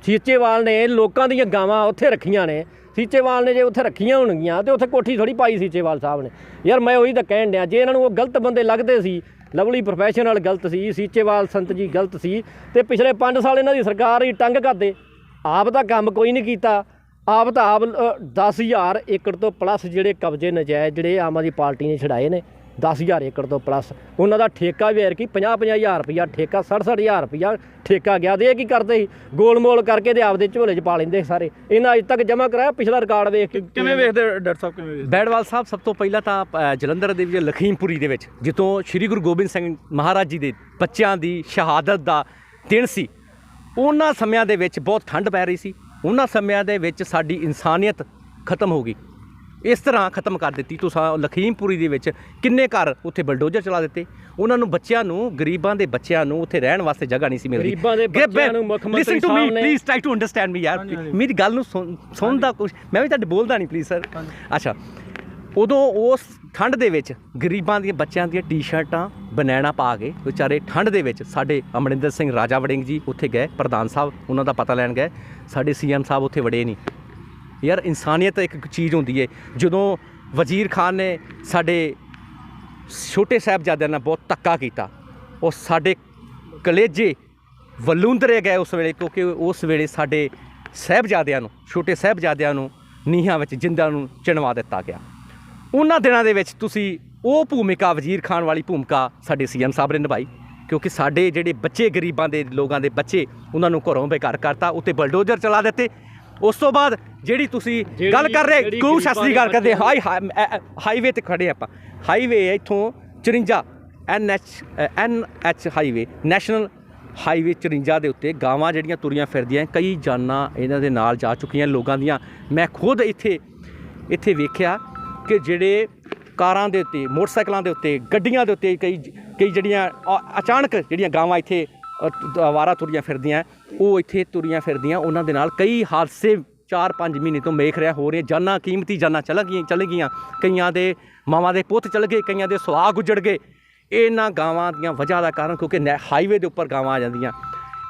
ਸੀਚੇਵਾਲ ਨੇ ਲੋਕਾਂ ਦੀਆਂ ਗਾਵਾਂ ਉੱਥੇ ਰੱਖੀਆਂ ਨੇ। ਸੀਚੇਵਾਲ ਨੇ ਜੇ ਉੱਥੇ ਰੱਖੀਆਂ ਹੋਣਗੀਆਂ ਤੇ ਉੱਥੇ ਕੋਠੀ ਥੋੜ੍ਹੀ ਪਾਈ ਸੀਚੇਵਾਲ ਸਾਹਿਬ ਨੇ। ਯਾਰ ਮੈਂ ਉਹੀ ਤਾਂ ਕਹਿਣ ਡਿਆ, ਜੇ ਇਹਨਾਂ ਨੂੰ ਉਹ ਗਲਤ ਬੰਦੇ ਲੱਗਦੇ ਸੀ, ਲਵਲੀ ਪ੍ਰੋਫੈਸ਼ਨਲ ਗਲਤ ਸੀ, ਸੀਚੇਵਾਲ ਸੰਤ ਜੀ ਗਲਤ ਸੀ, ਤੇ ਪਿਛਲੇ 5 ਸਾਲ ਇਹਨਾਂ ਦੀ ਸਰਕਾਰ ਹੀ ਟੰਗ ਕਰਦੇ। ਆਪ ਤਾਂ ਕੰਮ ਕੋਈ ਨਹੀਂ ਕੀਤਾ। ਆਪ 10,000 ਏਕੜ ਤੋਂ ਪਲੱਸ ਜਿਹੜੇ ਕਬਜ਼ੇ ਨਜਾਇਜ਼ ਜਿਹੜੇ ਆਮ ਆਦਮੀ ਪਾਰਟੀ ਨੇ ਛਡਾਏ ਨੇ, 10,000 ਏਕੜ ਤੋਂ ਪਲੱਸ। ਉਹਨਾਂ ਦਾ ਠੇਕਾ ਵੀ ਐਰ ਕੀ 50,000 ਰੁਪਈਆ ਠੇਕਾ, 60,000 ਰੁਪਈਆ ਠੇਕਾ ਗਿਆ। ਤੇ ਇਹ ਕੀ ਕਰਦੇ ਸੀ, ਗੋਲ ਮੋਲ ਕਰਕੇ ਤੇ ਆਪਦੇ ਝੋਲੇ 'ਚ ਪਾ ਲੈਂਦੇ ਸਾਰੇ। ਇਹਨਾਂ ਅੱਜ ਤੱਕ ਜਮ੍ਹਾਂ ਕਰਾਇਆ, ਪਿਛਲਾ ਰਿਕਾਰਡ ਵੇਖ ਕੇ ਕਿਵੇਂ ਵੇਖਦੇ ਡਾਕਟਰ ਸਾਹਿਬ, ਕਿਵੇਂ ਵੇਖਦੇ? ਬੈੜਵਾਲ ਸਾਹਿਬ, ਸਭ ਤੋਂ ਪਹਿਲਾਂ ਤਾਂ ਜਲੰਧਰ ਦੇ ਵਿੱਚ ਲਖੀਮਪੁਰੀ ਦੇ ਵਿੱਚ ਜਿੱਥੋਂ ਸ਼੍ਰੀ ਗੁਰੂ ਗੋਬਿੰਦ ਸਿੰਘ ਮਹਾਰਾਜ ਜੀ ਦੇ ਬੱਚਿਆਂ ਦੀ ਸ਼ਹਾਦਤ ਦਾ ਦਿਨ ਸੀ, ਉਹਨਾਂ ਸਮਿਆਂ ਦੇ ਵਿੱਚ ਬਹੁਤ ਠੰਡ ਪੈ ਰਹੀ ਸੀ। ਉਹਨਾਂ ਸਮਿਆਂ ਦੇ ਵਿੱਚ ਸਾਡੀ ਇਨਸਾਨੀਅਤ ਖਤਮ ਹੋ ਗਈ, ਇਸ ਤਰ੍ਹਾਂ ਖਤਮ ਕਰ ਦਿੱਤੀ। ਤੁਸੀਂ ਲਖੀਮਪੁਰੀ ਦੇ ਵਿੱਚ ਕਿੰਨੇ ਘਰ ਉੱਥੇ ਬਲਡੋਜ਼ਰ ਚਲਾ ਦਿੱਤੇ। ਉਹਨਾਂ ਨੂੰ ਬੱਚਿਆਂ ਨੂੰ, ਗਰੀਬਾਂ ਦੇ ਬੱਚਿਆਂ ਨੂੰ ਉੱਥੇ ਰਹਿਣ ਵਾਸਤੇ ਜਗ੍ਹਾ ਨਹੀਂ ਸੀ ਮਿਲਦੀ। ਗਰੀਬਾਂ ਦੇ ਬੱਚਿਆਂ ਨੂੰ ਮੁੱਖ ਮੰਤਰੀ ਸਾਹਿਬ ਨੇ ਪਲੀਜ਼ ਟਰਾਈ ਟੂ ਅੰਡਰਸਟੈਂਡ ਮੀ ਯਾਰ, ਮੇਰੀ ਗੱਲ ਨੂੰ ਸੁਣਦਾ ਕੁਛ, ਮੈਂ ਵੀ ਤੁਹਾਡੇ ਬੋਲਦਾ ਨਹੀਂ ਪਲੀਜ਼ ਸਰ। ਅੱਛਾ, ਉਦੋਂ ਉਸ ਠੰਡ ਦੇ ਵਿੱਚ ਗਰੀਬਾਂ ਦੀਆਂ ਬੱਚਿਆਂ ਦੀਆਂ ਟੀ-ਸ਼ਰਟਾਂ ਬਨੈਣਾ ਪਾ ਕੇ ਵਿਚਾਰੇ ਠੰਡ ਦੇ ਵਿੱਚ, ਸਾਡੇ ਅਮਰਿੰਦਰ ਸਿੰਘ ਰਾਜਾ ਵੜਿੰਗ ਜੀ ਉੱਥੇ ਗਏ, ਪ੍ਰਧਾਨ ਸਾਹਿਬ ਉਹਨਾਂ ਦਾ ਪਤਾ ਲੈਣ ਗਏ, ਸਾਡੇ ਸੀਐਮ ਸਾਹਿਬ ਉੱਥੇ ਵੜੇ ਨਹੀਂ। ਯਾਰ ਇਨਸਾਨੀਅਤ ਇੱਕ ਚੀਜ਼ ਹੁੰਦੀ ਹੈ। ਜਦੋਂ ਵਜ਼ੀਰ ਖਾਨ ਨੇ ਸਾਡੇ ਛੋਟੇ ਸਾਹਿਬਜ਼ਾਦਿਆਂ ਨਾਲ ਬਹੁਤ ਧੱਕਾ ਕੀਤਾ, ਉਹ ਸਾਡੇ ਕਲੇਜੇ ਵਲੂੰਦਰੇ ਗਏ ਉਸ ਵੇਲੇ, ਕਿਉਂਕਿ ਉਸ ਵੇਲੇ ਸਾਡੇ ਸਾਹਿਬਜ਼ਾਦਿਆਂ ਨੂੰ, ਛੋਟੇ ਸਾਹਿਬਜ਼ਾਦਿਆਂ ਨੂੰ ਨੀਹਾਂ ਵਿੱਚ ਜਿੰਦਾਂ ਨੂੰ ਚਿਣਵਾ ਦਿੱਤਾ ਗਿਆ। ਉਹਨਾਂ ਦਿਨਾਂ ਦੇ ਵਿੱਚ ਤੁਸੀਂ ਉਹ ਭੂਮਿਕਾ, ਵਜ਼ੀਰ ਖਾਨ ਵਾਲੀ ਭੂਮਿਕਾ ਸਾਡੇ ਸੀਐਮ ਸਾਹਿਬ ਨੇ ਨਿਭਾਈ, ਕਿਉਂਕਿ ਸਾਡੇ ਜਿਹੜੇ ਬੱਚੇ, ਗਰੀਬਾਂ ਦੇ ਲੋਕਾਂ ਦੇ ਬੱਚੇ, ਉਹਨਾਂ ਨੂੰ ਘਰੋਂ ਬੇਘਰ ਕਰਤਾ, ਉੱਤੇ ਬਲਡੋਜ਼ਰ ਚਲਾ ਦਿੱਤੇ। ਉਸ ਤੋਂ ਬਾਅਦ ਜਿਹੜੀ ਤੁਸੀਂ ਗੱਲ ਕਰ ਰਹੇ, ਕੁਸ਼ਸ ਦੀ ਗੱਲ ਕਰਦੇ, ਹਾਈਵੇ 'ਤੇ ਖੜੇ ਆਪਾਂ, ਹਾਈਵੇ ਇੱਥੋਂ 54 NH ਹਾਈਵੇ, ਨੈਸ਼ਨਲ ਹਾਈਵੇ 54 ਦੇ ਉੱਤੇ ਗਾਵਾਂ ਜਿਹੜੀਆਂ ਤੁਰੀਆਂ ਫਿਰਦੀਆਂ, ਕਈ ਜਾਨਾਂ ਇਹਨਾਂ ਦੇ ਨਾਲ ਜਾ ਚੁੱਕੀਆਂ ਲੋਕਾਂ ਦੀਆਂ। ਮੈਂ ਖੁਦ ਇੱਥੇ ਵੇਖਿਆ ਕਿ ਜਿਹੜੇ ਕਾਰਾਂ ਦੇ ਉੱਤੇ, ਮੋਟਰਸਾਈਕਲਾਂ ਦੇ ਉੱਤੇ, ਗੱਡੀਆਂ ਦੇ ਉੱਤੇ ਕਈ ਜਿਹੜੀਆਂ ਅਚਾਨਕ ਜਿਹੜੀਆਂ ਗਾਵਾਂ ਇੱਥੇ ਅਵਾਰਾ ਤੁਰੀਆਂ ਫਿਰਦੀਆਂ, ਉਹ ਇੱਥੇ ਤੁਰੀਆਂ ਫਿਰਦੀਆਂ, ਉਹਨਾਂ ਦੇ ਨਾਲ ਕਈ ਹਾਦਸੇ 4-5 ਮਹੀਨੇ ਤੋਂ ਵੇਖ ਰਿਹਾ ਹੋ ਰਹੇ। ਜਾਨਾਂ, ਕੀਮਤੀ ਜਾਨਾਂ ਚਲੇ ਗਈਆਂ, ਕਈਆਂ ਦੇ ਮਾਵਾਂ ਦੇ ਪੁੱਤ ਚਲੇ ਗਏ, ਕਈਆਂ ਦੇ ਸੁਹਾਗ ਉੱਜੜ ਗਏ। ਇਹਨਾਂ ਗਾਵਾਂ ਦੀਆਂ ਵਜ੍ਹਾ ਦਾ ਕਾਰਨ ਕਿਉਂਕਿ ਹਾਈਵੇ ਦੇ ਉੱਪਰ ਗਾਵਾਂ ਆ ਜਾਂਦੀਆਂ।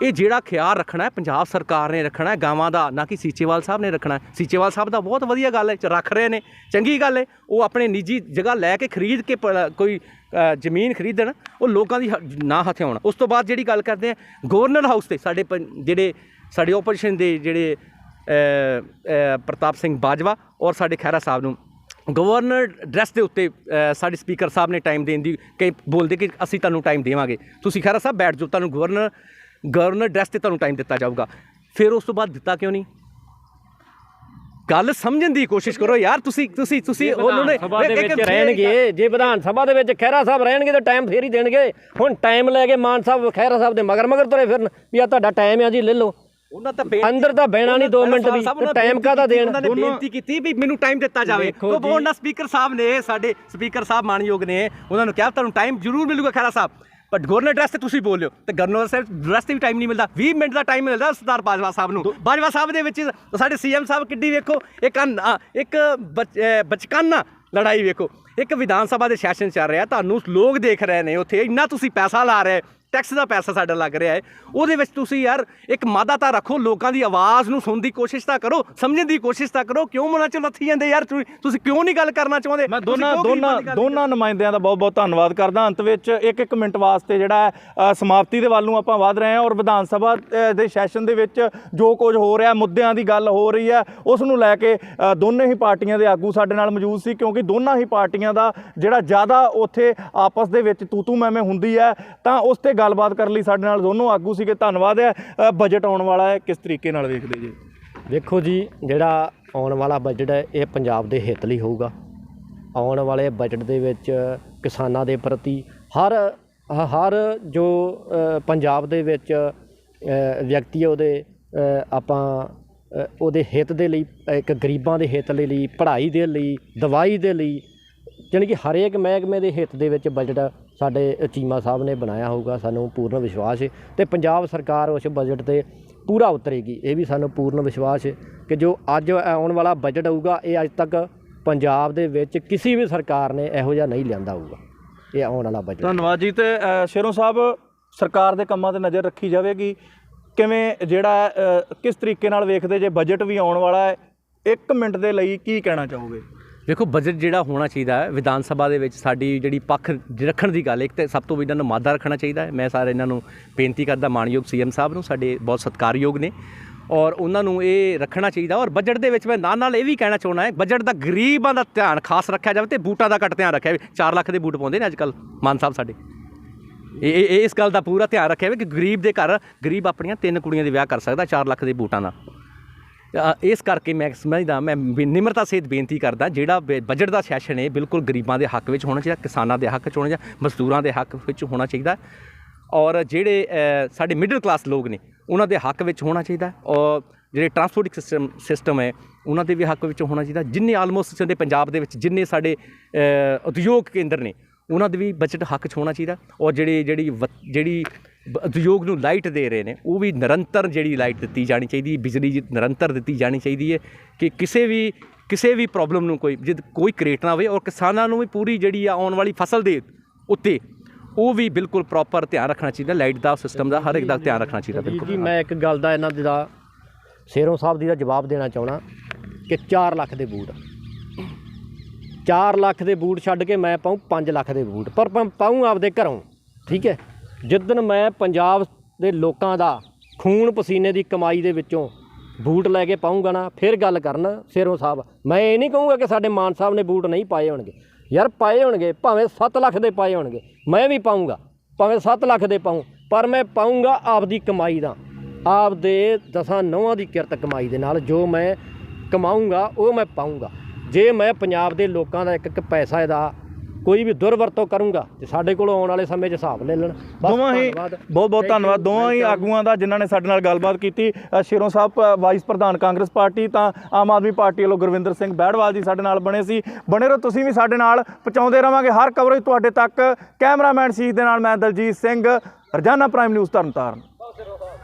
ਇਹ ਜਿਹੜਾ ਖਿਆਲ ਰੱਖਣਾ ਹੈ ਪੰਜਾਬ ਸਰਕਾਰ ਨੇ ਰੱਖਣਾ ਹੈ ਗਾਵਾਂ ਦਾ, ਨਾ ਕਿ ਸੀਚੇਵਾਲ ਸਾਹਿਬ ਨੇ ਰੱਖਣਾ। ਸੀਚੇਵਾਲ ਸਾਹਿਬ ਦਾ ਬਹੁਤ ਵਧੀਆ ਗੱਲ ਹੈ, ਰੱਖ ਰਹੇ ਨੇ, ਚੰਗੀ ਗੱਲ ਹੈ। ਉਹ ਆਪਣੇ ਨਿੱਜੀ ਜਗ੍ਹਾ ਲੈ ਕੇ ਖਰੀਦ ਕੇ ਕੋਈ ਜ਼ਮੀਨ ਖਰੀਦਣ, ਉਹ ਲੋਕਾਂ ਦੀ ਨਾ ਹਥਿਆਉਣ। ਉਸ ਤੋਂ ਬਾਅਦ ਜਿਹੜੀ ਗੱਲ ਕਰਦੇ ਆ ਗਵਰਨਰ ਹਾਊਸ 'ਤੇ, ਜਿਹੜੇ ਸਾਡੇ ਓਪੋਜੀਸ਼ਨ ਦੇ ਜਿਹੜੇ ਪ੍ਰਤਾਪ ਸਿੰਘ ਬਾਜਵਾ ਔਰ ਸਾਡੇ ਖਹਿਰਾ ਸਾਹਿਬ ਨੂੰ ਗਵਰਨਰ ਡਰੈਸ ਦੇ ਉੱਤੇ ਸਾਡੇ ਸਪੀਕਰ ਸਾਹਿਬ ਨੇ ਟਾਈਮ ਦੇਣ ਦੀ ਕਈ ਬੋਲਦੇ ਕਿ ਅਸੀਂ ਤੁਹਾਨੂੰ ਟਾਈਮ ਦੇਵਾਂਗੇ, ਤੁਸੀਂ ਖਹਿਰਾ ਸਾਹਿਬ ਬੈਠ ਜਾਓ, ਤੁਹਾਨੂੰ ਗਵਰਨਰ ਡਰੈਸ 'ਤੇ ਤੁਹਾਨੂੰ ਟਾਈਮ ਦਿੱਤਾ ਜਾਊਗਾ। ਫਿਰ ਉਸ ਤੋਂ ਬਾਅਦ ਦਿੱਤਾ ਕਿਉਂ ਨਹੀਂ? ਗੱਲ ਸਮਝਣ ਦੀ ਕੋਸ਼ਿਸ਼ ਕਰੋ ਯਾਰ। ਤੁਸੀਂ ਉਹਨਾਂ ਨੇ ਸਭਾ ਦੇ ਵਿੱਚ ਰਹਿਣਗੇ, ਜੇ ਵਿਧਾਨ ਸਭਾ ਦੇ ਵਿੱਚ ਖਹਿਰਾ ਸਾਹਿਬ ਰਹਿਣਗੇ ਤਾਂ ਟਾਈਮ ਫੇਰ ਹੀ ਦੇਣਗੇ। ਹੁਣ ਟਾਈਮ ਲੈ ਕੇ ਮਾਨ ਸਾਹਿਬ ਖਹਿਰਾ ਸਾਹਿਬ ਦੇ ਮਗਰ ਤੁਰੇ ਫਿਰਨ ਵੀ ਆ ਤੁਹਾਡਾ ਟਾਈਮ ਆ ਜੀ, ਲੈ ਲਓ। ਉਹਨਾਂ ਤਾਂ ਅੰਦਰ ਤਾਂ ਬਹਿਣਾ ਨਹੀਂ 2 ਮਿੰਟ ਵੀ, ਟਾਈਮ ਕਾਹਦਾ ਦੇਣ? ਉਹਨਾਂ ਨੇ ਬੇਨਤੀ ਕੀਤੀ ਵੀ ਮੈਨੂੰ ਟਾਈਮ ਦਿੱਤਾ ਜਾਵੇ। ਉਹ ਬੋਲਣਾ ਸਪੀਕਰ ਸਾਹਿਬ ਨੇ, ਸਾਡੇ ਸਪੀਕਰ ਸਾਹਿਬ ਮਾਨਯੋਗ ਨੇ, ਉਹਨਾਂ ਨੂੰ ਕਿਹਾ ਤੁਹਾਨੂੰ ਟਾਈਮ ਜ਼ਰੂਰ ਮਿਲੂਗਾ ਖਹਿਰਾ ਸਾਹਿਬ, ਬਟ ਗਵਰਨਰ ਡਰੈਸ 'ਤੇ ਤੁਸੀਂ ਬੋਲਿਓ, ਤੇ ਗਵਰਨਰ ਸਾਹਿਬ ਡਰੈਸ 'ਤੇ ਵੀ ਟਾਈਮ ਨਹੀਂ ਮਿਲਦਾ। 20 ਮਿੰਟ ਦਾ ਟਾਈਮ ਮਿਲਦਾ ਸਰਦਾਰ ਬਾਜਵਾ ਸਾਹਿਬ ਨੂੰ। ਬਾਜਵਾ ਸਾਹਿਬ ਦੇ ਵਿੱਚ ਸਾਡੇ ਸੀਐਮ ਸਾਹਿਬ ਕਿੱਡੀ ਵੇਖੋ ਇੱਕ ਬਚਕਾਨਾ ਲੜਾਈ ਵੇਖੋ। ਇੱਕ ਵਿਧਾਨ ਸਭਾ ਦੇ ਸੈਸ਼ਨ ਚੱਲ ਰਿਹਾ, ਤੁਹਾਨੂੰ ਲੋਕ ਦੇਖ ਰਹੇ ਨੇ, ਉੱਥੇ ਇੰਨਾ ਤੁਸੀਂ ਪੈਸਾ ਲਾ ਰਹੇ, ਟੈਕਸ ਦਾ ਪੈਸਾ ਸਾਡਾ ਲੱਗ ਰਿਹਾ ਹੈ, ਉਹਦੇ ਵਿੱਚ ਤੁਸੀਂ ਯਾਰ ਇੱਕ ਮਾਦਾ ਤਾਂ ਰੱਖੋ, ਲੋਕਾਂ ਦੀ ਆਵਾਜ਼ ਨੂੰ ਸੁਣਨ ਦੀ ਕੋਸ਼ਿਸ਼ ਤਾਂ ਕਰੋ, ਸਮਝਣ ਦੀ ਕੋਸ਼ਿਸ਼ ਤਾਂ ਕਰੋ। ਕਿਉਂ ਮਨਾਂ 'ਚ ਲੱਥੀ ਜਾਂਦੇ ਯਾਰ? ਤੁਸੀਂ ਕਿਉਂ ਨਹੀਂ ਗੱਲ ਕਰਨਾ ਚਾਹੁੰਦੇ? ਮੈਂ ਦੋਨਾਂ ਨੁਮਾਇੰਦਿਆਂ ਦਾ ਬਹੁਤ ਬਹੁਤ ਧੰਨਵਾਦ ਕਰਦਾ। ਅੰਤ ਵਿੱਚ ਇੱਕ ਮਿੰਟ ਵਾਸਤੇ ਜਿਹੜਾ ਸਮਾਪਤੀ ਦੇ ਵੱਲ ਨੂੰ ਆਪਾਂ ਵਧ ਰਹੇ ਹਾਂ, ਔਰ ਵਿਧਾਨ ਸਭਾ ਦੇ ਸੈਸ਼ਨ ਦੇ ਵਿੱਚ ਜੋ ਕੁਝ ਹੋ ਰਿਹਾ, ਮੁੱਦਿਆਂ ਦੀ ਗੱਲ ਹੋ ਰਹੀ ਹੈ, ਉਸ ਨੂੰ ਲੈ ਕੇ ਦੋਨੇ ਹੀ ਪਾਰਟੀਆਂ ਦੇ ਆਗੂ ਸਾਡੇ ਨਾਲ ਮੌਜੂਦ ਸੀ, ਕਿਉਂਕਿ ਦੋਨਾਂ ਹੀ ਪਾਰਟੀਆਂ ਦਾ ਜਿਹੜਾ ਜ਼ਿਆਦਾ ਉੱਥੇ ਆਪਸ ਦੇ ਵਿੱਚ ਤੂਤੂ ਮੈਮੇ ਹੁੰਦੀ ਹੈ, ਤਾਂ ਉਸ 'ਤੇ ਗੱਲਬਾਤ ਕਰਨ ਲਈ ਸਾਡੇ ਨਾਲ ਦੋਨੋਂ ਆਗੂ ਸੀਗੇ। ਧੰਨਵਾਦ ਹੈ। ਬਜਟ ਆਉਣ ਵਾਲਾ ਹੈ, ਕਿਸ ਤਰੀਕੇ ਨਾਲ ਵੇਖਦੇ ਜੀ? ਦੇਖੋ ਜੀ, ਜਿਹੜਾ ਆਉਣ ਵਾਲਾ ਬਜਟ ਹੈ ਇਹ ਪੰਜਾਬ ਦੇ ਹਿੱਤ ਲਈ ਹੋਊਗਾ। ਆਉਣ ਵਾਲੇ ਬਜਟ ਦੇ ਵਿੱਚ ਕਿਸਾਨਾਂ ਦੇ ਪ੍ਰਤੀ ਹਰ ਜੋ ਪੰਜਾਬ ਦੇ ਵਿੱਚ ਵਿਅਕਤੀ ਉਹਦੇ ਉਹਦੇ ਹਿੱਤ ਦੇ ਲਈ, ਇੱਕ ਗਰੀਬਾਂ ਦੇ ਹਿੱਤ ਦੇ ਲਈ, ਪੜ੍ਹਾਈ ਦੇ ਲਈ, ਦਵਾਈ ਦੇ ਲਈ, ਜਾਣੀ ਕਿ ਹਰੇਕ ਮਹਿਕਮੇ ਦੇ ਹਿੱਤ ਦੇ ਵਿੱਚ ਬਜਟ ਸਾਡੇ ਚੀਮਾ ਸਾਹਿਬ ਨੇ ਬਣਾਇਆ ਹੋਊਗਾ। ਸਾਨੂੰ ਪੂਰਨ ਵਿਸ਼ਵਾਸ ਹੈ ਅਤੇ ਪੰਜਾਬ ਸਰਕਾਰ ਉਸ ਬਜਟ 'ਤੇ ਪੂਰਾ ਉਤਰੇਗੀ। ਇਹ ਵੀ ਸਾਨੂੰ ਪੂਰਨ ਵਿਸ਼ਵਾਸ ਹੈ ਕਿ ਜੋ ਅੱਜ ਆਉਣ ਵਾਲਾ ਬਜਟ ਆਊਗਾ, ਇਹ ਅੱਜ ਤੱਕ ਪੰਜਾਬ ਦੇ ਵਿੱਚ ਕਿਸੇ ਵੀ ਸਰਕਾਰ ਨੇ ਇਹੋ ਜਿਹਾ ਨਹੀਂ ਲਿਆਂਦਾ ਹੋਊਗਾ ਇਹ ਆਉਣ ਵਾਲਾ ਬਜਟ। ਧੰਨਵਾਦ ਜੀ। ਅਤੇ ਸ਼ੇਰੋਂ ਸਾਹਿਬ, ਸਰਕਾਰ ਦੇ ਕੰਮਾਂ 'ਤੇ ਨਜ਼ਰ ਰੱਖੀ ਜਾਵੇਗੀ, ਕਿਵੇਂ ਜਿਹੜਾ ਕਿਸ ਤਰੀਕੇ ਨਾਲ ਵੇਖਦੇ ਜੇ ਬਜਟ ਵੀ ਆਉਣ ਵਾਲਾ ਹੈ? 1 ਮਿੰਟ ਦੇ ਲਈ ਕੀ ਕਹਿਣਾ ਚਾਹੋਗੇ? ਵੇਖੋ, ਬਜਟ ਜਿਹੜਾ ਹੋਣਾ ਚਾਹੀਦਾ ਹੈ ਵਿਧਾਨ ਸਭਾ ਦੇ ਵਿੱਚ ਸਾਡੀ ਜਿਹੜੀ ਪੱਖ ਰੱਖਣ ਦੀ ਗੱਲ, ਇੱਕ ਤਾਂ ਸਭ ਤੋਂ ਇਹਨਾਂ ਨੂੰ ਮਾਦਾ ਰੱਖਣਾ ਚਾਹੀਦਾ ਹੈ। ਮੈਂ ਸਾਰੇ ਇਹਨਾਂ ਨੂੰ ਬੇਨਤੀ ਕਰਦਾ, ਮਾਣਯੋਗ ਸੀਐਮ ਸਾਹਿਬ ਨੂੰ, ਸਾਡੇ ਬਹੁਤ ਸਤਿਕਾਰਯੋਗ ਨੇ, ਔਰ ਉਹਨਾਂ ਨੂੰ ਇਹ ਰੱਖਣਾ ਚਾਹੀਦਾ। ਔਰ ਬਜਟ ਦੇ ਵਿੱਚ ਮੈਂ ਨਾਲ ਇਹ ਵੀ ਕਹਿਣਾ ਚਾਹੁੰਦਾ ਹੈ, ਬਜਟ ਦਾ ਗਰੀਬਾਂ ਦਾ ਧਿਆਨ ਖਾਸ ਰੱਖਿਆ ਜਾਵੇ ਤੇ ਬੂਟਾਂ ਦਾ ਘੱਟ ਧਿਆਨ ਰੱਖਿਆ ਜਾਵੇ। 4 ਲੱਖ ਦੇ ਬੂਟ ਪਾਉਂਦੇ ਨੇ ਅੱਜ ਕੱਲ੍ਹ ਮਾਨ ਸਾਹਿਬ ਸਾਡੇ, ਇਹ ਇਸ ਗੱਲ ਦਾ ਪੂਰਾ ਧਿਆਨ ਰੱਖਿਆ ਜਾਵੇ ਕਿ ਗਰੀਬ ਦੇ ਘਰ ਗਰੀਬ ਆਪਣੀਆਂ 3 ਕੁੜੀਆਂ ਦੇ ਵਿਆਹ ਕਰ ਸਕਦਾ 4 ਲੱਖ ਦੇ ਬੂਟਾਂ ਨਾਲ। ਇਸ ਕਰਕੇ ਮੈਂ ਸਮਝਦਾ, ਮੈਂ ਨਿਮਰਤਾ ਸਹਿਤ ਬੇਨਤੀ ਕਰਦਾ, ਜਿਹੜਾ ਬਜਟ ਦਾ ਸੈਸ਼ਨ ਹੈ ਬਿਲਕੁਲ ਗਰੀਬਾਂ ਦੇ ਹੱਕ ਵਿੱਚ ਹੋਣਾ ਚਾਹੀਦਾ, ਕਿਸਾਨਾਂ ਦੇ ਹੱਕ 'ਚ ਹੋਣਾ ਚਾਹੀਦਾ, ਮਜ਼ਦੂਰਾਂ ਦੇ ਹੱਕ ਵਿੱਚ ਹੋਣਾ ਚਾਹੀਦਾ। ਔਰ ਜਿਹੜੇ ਸਾਡੇ ਮਿਡਲ ਕਲਾਸ ਲੋਕ ਨੇ ਉਹਨਾਂ ਦੇ ਹੱਕ ਵਿੱਚ ਹੋਣਾ ਚਾਹੀਦਾ। ਔਰ ਜਿਹੜੇ ਟਰਾਂਸਪੋਰਟ ਸਿਸਟਮ ਹੈ ਉਹਨਾਂ ਦੇ ਵੀ ਹੱਕ ਵਿੱਚ ਹੋਣਾ ਚਾਹੀਦਾ। ਜਿੰਨੇ ਆਲਮੋਸਟ ਸਾਡੇ ਪੰਜਾਬ ਦੇ ਵਿੱਚ ਜਿੰਨੇ ਸਾਡੇ ਉਦਯੋਗ ਕੇਂਦਰ ਨੇ ਉਹਨਾਂ ਦੇ ਵੀ ਬਜਟ ਹੱਕ 'ਚ ਹੋਣਾ ਚਾਹੀਦਾ। ਔਰ ਜਿਹੜੀ ਉਦਯੋਗ ਨੂੰ ਲਾਈਟ ਦੇ ਰਹੇ ਨੇ ਉਹ ਵੀ ਨਿਰੰਤਰ ਜਿਹੜੀ ਲਾਈਟ ਦਿੱਤੀ ਜਾਣੀ ਚਾਹੀਦੀ, ਬਿਜਲੀ ਨਿਰੰਤਰ ਦਿੱਤੀ ਜਾਣੀ ਚਾਹੀਦੀ ਹੈ ਕਿ ਕਿਸੇ ਵੀ ਪ੍ਰੋਬਲਮ ਨੂੰ ਕੋਈ ਕ੍ਰੀਏਟ ਨਾ ਹੋਵੇ। ਔਰ ਕਿਸਾਨਾਂ ਨੂੰ ਵੀ ਪੂਰੀ ਜਿਹੜੀ ਆ ਆਉਣ ਵਾਲੀ ਫਸਲ ਦੇ ਉੱਤੇ ਉਹ ਵੀ ਬਿਲਕੁਲ ਪ੍ਰੋਪਰ ਧਿਆਨ ਰੱਖਣਾ ਚਾਹੀਦਾ, ਲਾਈਟ ਦਾ ਸਿਸਟਮ ਦਾ ਹਰ ਇੱਕ ਦਾ ਧਿਆਨ ਰੱਖਣਾ ਚਾਹੀਦਾ। ਬਿਲਕੁਲ ਜੀ ਮੈਂ ਇੱਕ ਗੱਲ ਦਾ ਇਹਨਾਂ ਦਾ ਸ਼ੇਰੋਂ ਸਾਹਿਬ ਦੀ ਦਾ ਜਵਾਬ ਦੇਣਾ ਚਾਹੁੰਦਾ ਕਿ 4 ਲੱਖ ਦੇ ਬੂਟ, 4 ਲੱਖ ਦੇ ਬੂਟ ਛੱਡ ਕੇ ਮੈਂ ਪਾਊਂ 5 ਲੱਖ ਦੇ ਬੂਟ, ਪਰ ਮੈਂ ਪਾਊਂ ਆਪਦੇ ਘਰੋਂ। ਠੀਕ ਹੈ, ਜਿੱਦਣ ਮੈਂ ਪੰਜਾਬ ਦੇ ਲੋਕਾਂ ਦਾ ਖੂਨ ਪਸੀਨੇ ਦੀ ਕਮਾਈ ਦੇ ਵਿੱਚੋਂ ਬੂਟ ਲੈ ਕੇ ਪਾਊਂਗਾ ਨਾ, ਫਿਰ ਗੱਲ ਕਰਨ ਸ਼ੇਰੋਂ ਸਾਹਿਬ। ਮੈਂ ਇਹ ਨਹੀਂ ਕਹੂੰਗਾ ਕਿ ਸਾਡੇ ਮਾਨ ਸਾਹਿਬ ਨੇ ਬੂਟ ਨਹੀਂ ਪਾਏ ਹੋਣਗੇ, ਯਾਰ ਪਾਏ ਹੋਣਗੇ, ਭਾਵੇਂ 7 ਲੱਖ ਦੇ ਪਾਏ ਹੋਣਗੇ, ਮੈਂ ਵੀ ਪਾਊਂਗਾ, ਭਾਵੇਂ 7 ਲੱਖ ਦੇ ਪਾਊਂ, ਪਰ ਮੈਂ ਪਾਊਂਗਾ ਆਪਦੀ ਕਮਾਈ ਦਾ, ਆਪਦੇ 10 ਦੀ ਕਿਰਤ ਕਮਾਈ ਦੇ ਨਾਲ ਜੋ ਮੈਂ ਕਮਾਊਂਗਾ ਉਹ ਮੈਂ ਪਾਊਂਗਾ। ਜੇ ਮੈਂ ਪੰਜਾਬ ਦੇ ਲੋਕਾਂ ਦਾ ਇੱਕ ਪੈਸਾ ਦਾ ਕੋਈ ਵੀ ਦੁਰਵਰਤੋਂ ਕਰੂੰਗਾ ਤੇ ਸਾਡੇ ਕੋਲ ਆਉਣ ਵਾਲੇ ਸਮੇਂ 'ਚ ਹਿਸਾਬ ਲੈ ਲੈਣ। ਦੋਵਾਂ ਹੀ ਬਹੁਤ ਧੰਨਵਾਦ ਦੋਵਾਂ ਹੀ ਆਗੂਆਂ ਦਾ ਜਿਨ੍ਹਾਂ ਨੇ ਸਾਡੇ ਨਾਲ ਗੱਲਬਾਤ ਕੀਤੀ। ਸ਼ੇਰੋਂ ਸਾਹਿਬ ਵਾਈਸ ਪ੍ਰਧਾਨ ਕਾਂਗਰਸ ਪਾਰਟੀ, ਤਾਂ ਆਮ ਆਦਮੀ ਪਾਰਟੀ ਵੱਲੋਂ ਗੁਰਵਿੰਦਰ ਸਿੰਘ ਬੈੜਵਾਲ ਜੀ ਸਾਡੇ ਨਾਲ ਬਣੇ ਰਹੋ। ਤੁਸੀਂ ਵੀ ਸਾਡੇ ਨਾਲ ਪਹੁੰਚਾਉਂਦੇ ਰਹਾਂਗੇ ਹਰ ਕਵਰੇਜ ਤੁਹਾਡੇ ਤੱਕ। ਕੈਮਰਾਮੈਨ ਸ਼ੀਸ਼ ਦੇ ਨਾਲ ਮੈਂ ਦਲਜੀਤ ਸਿੰਘ, ਰੋਜ਼ਾਨਾ ਪ੍ਰਾਈਮ ਨਿਊਜ਼ ਤਰਨਤਾਰਨ।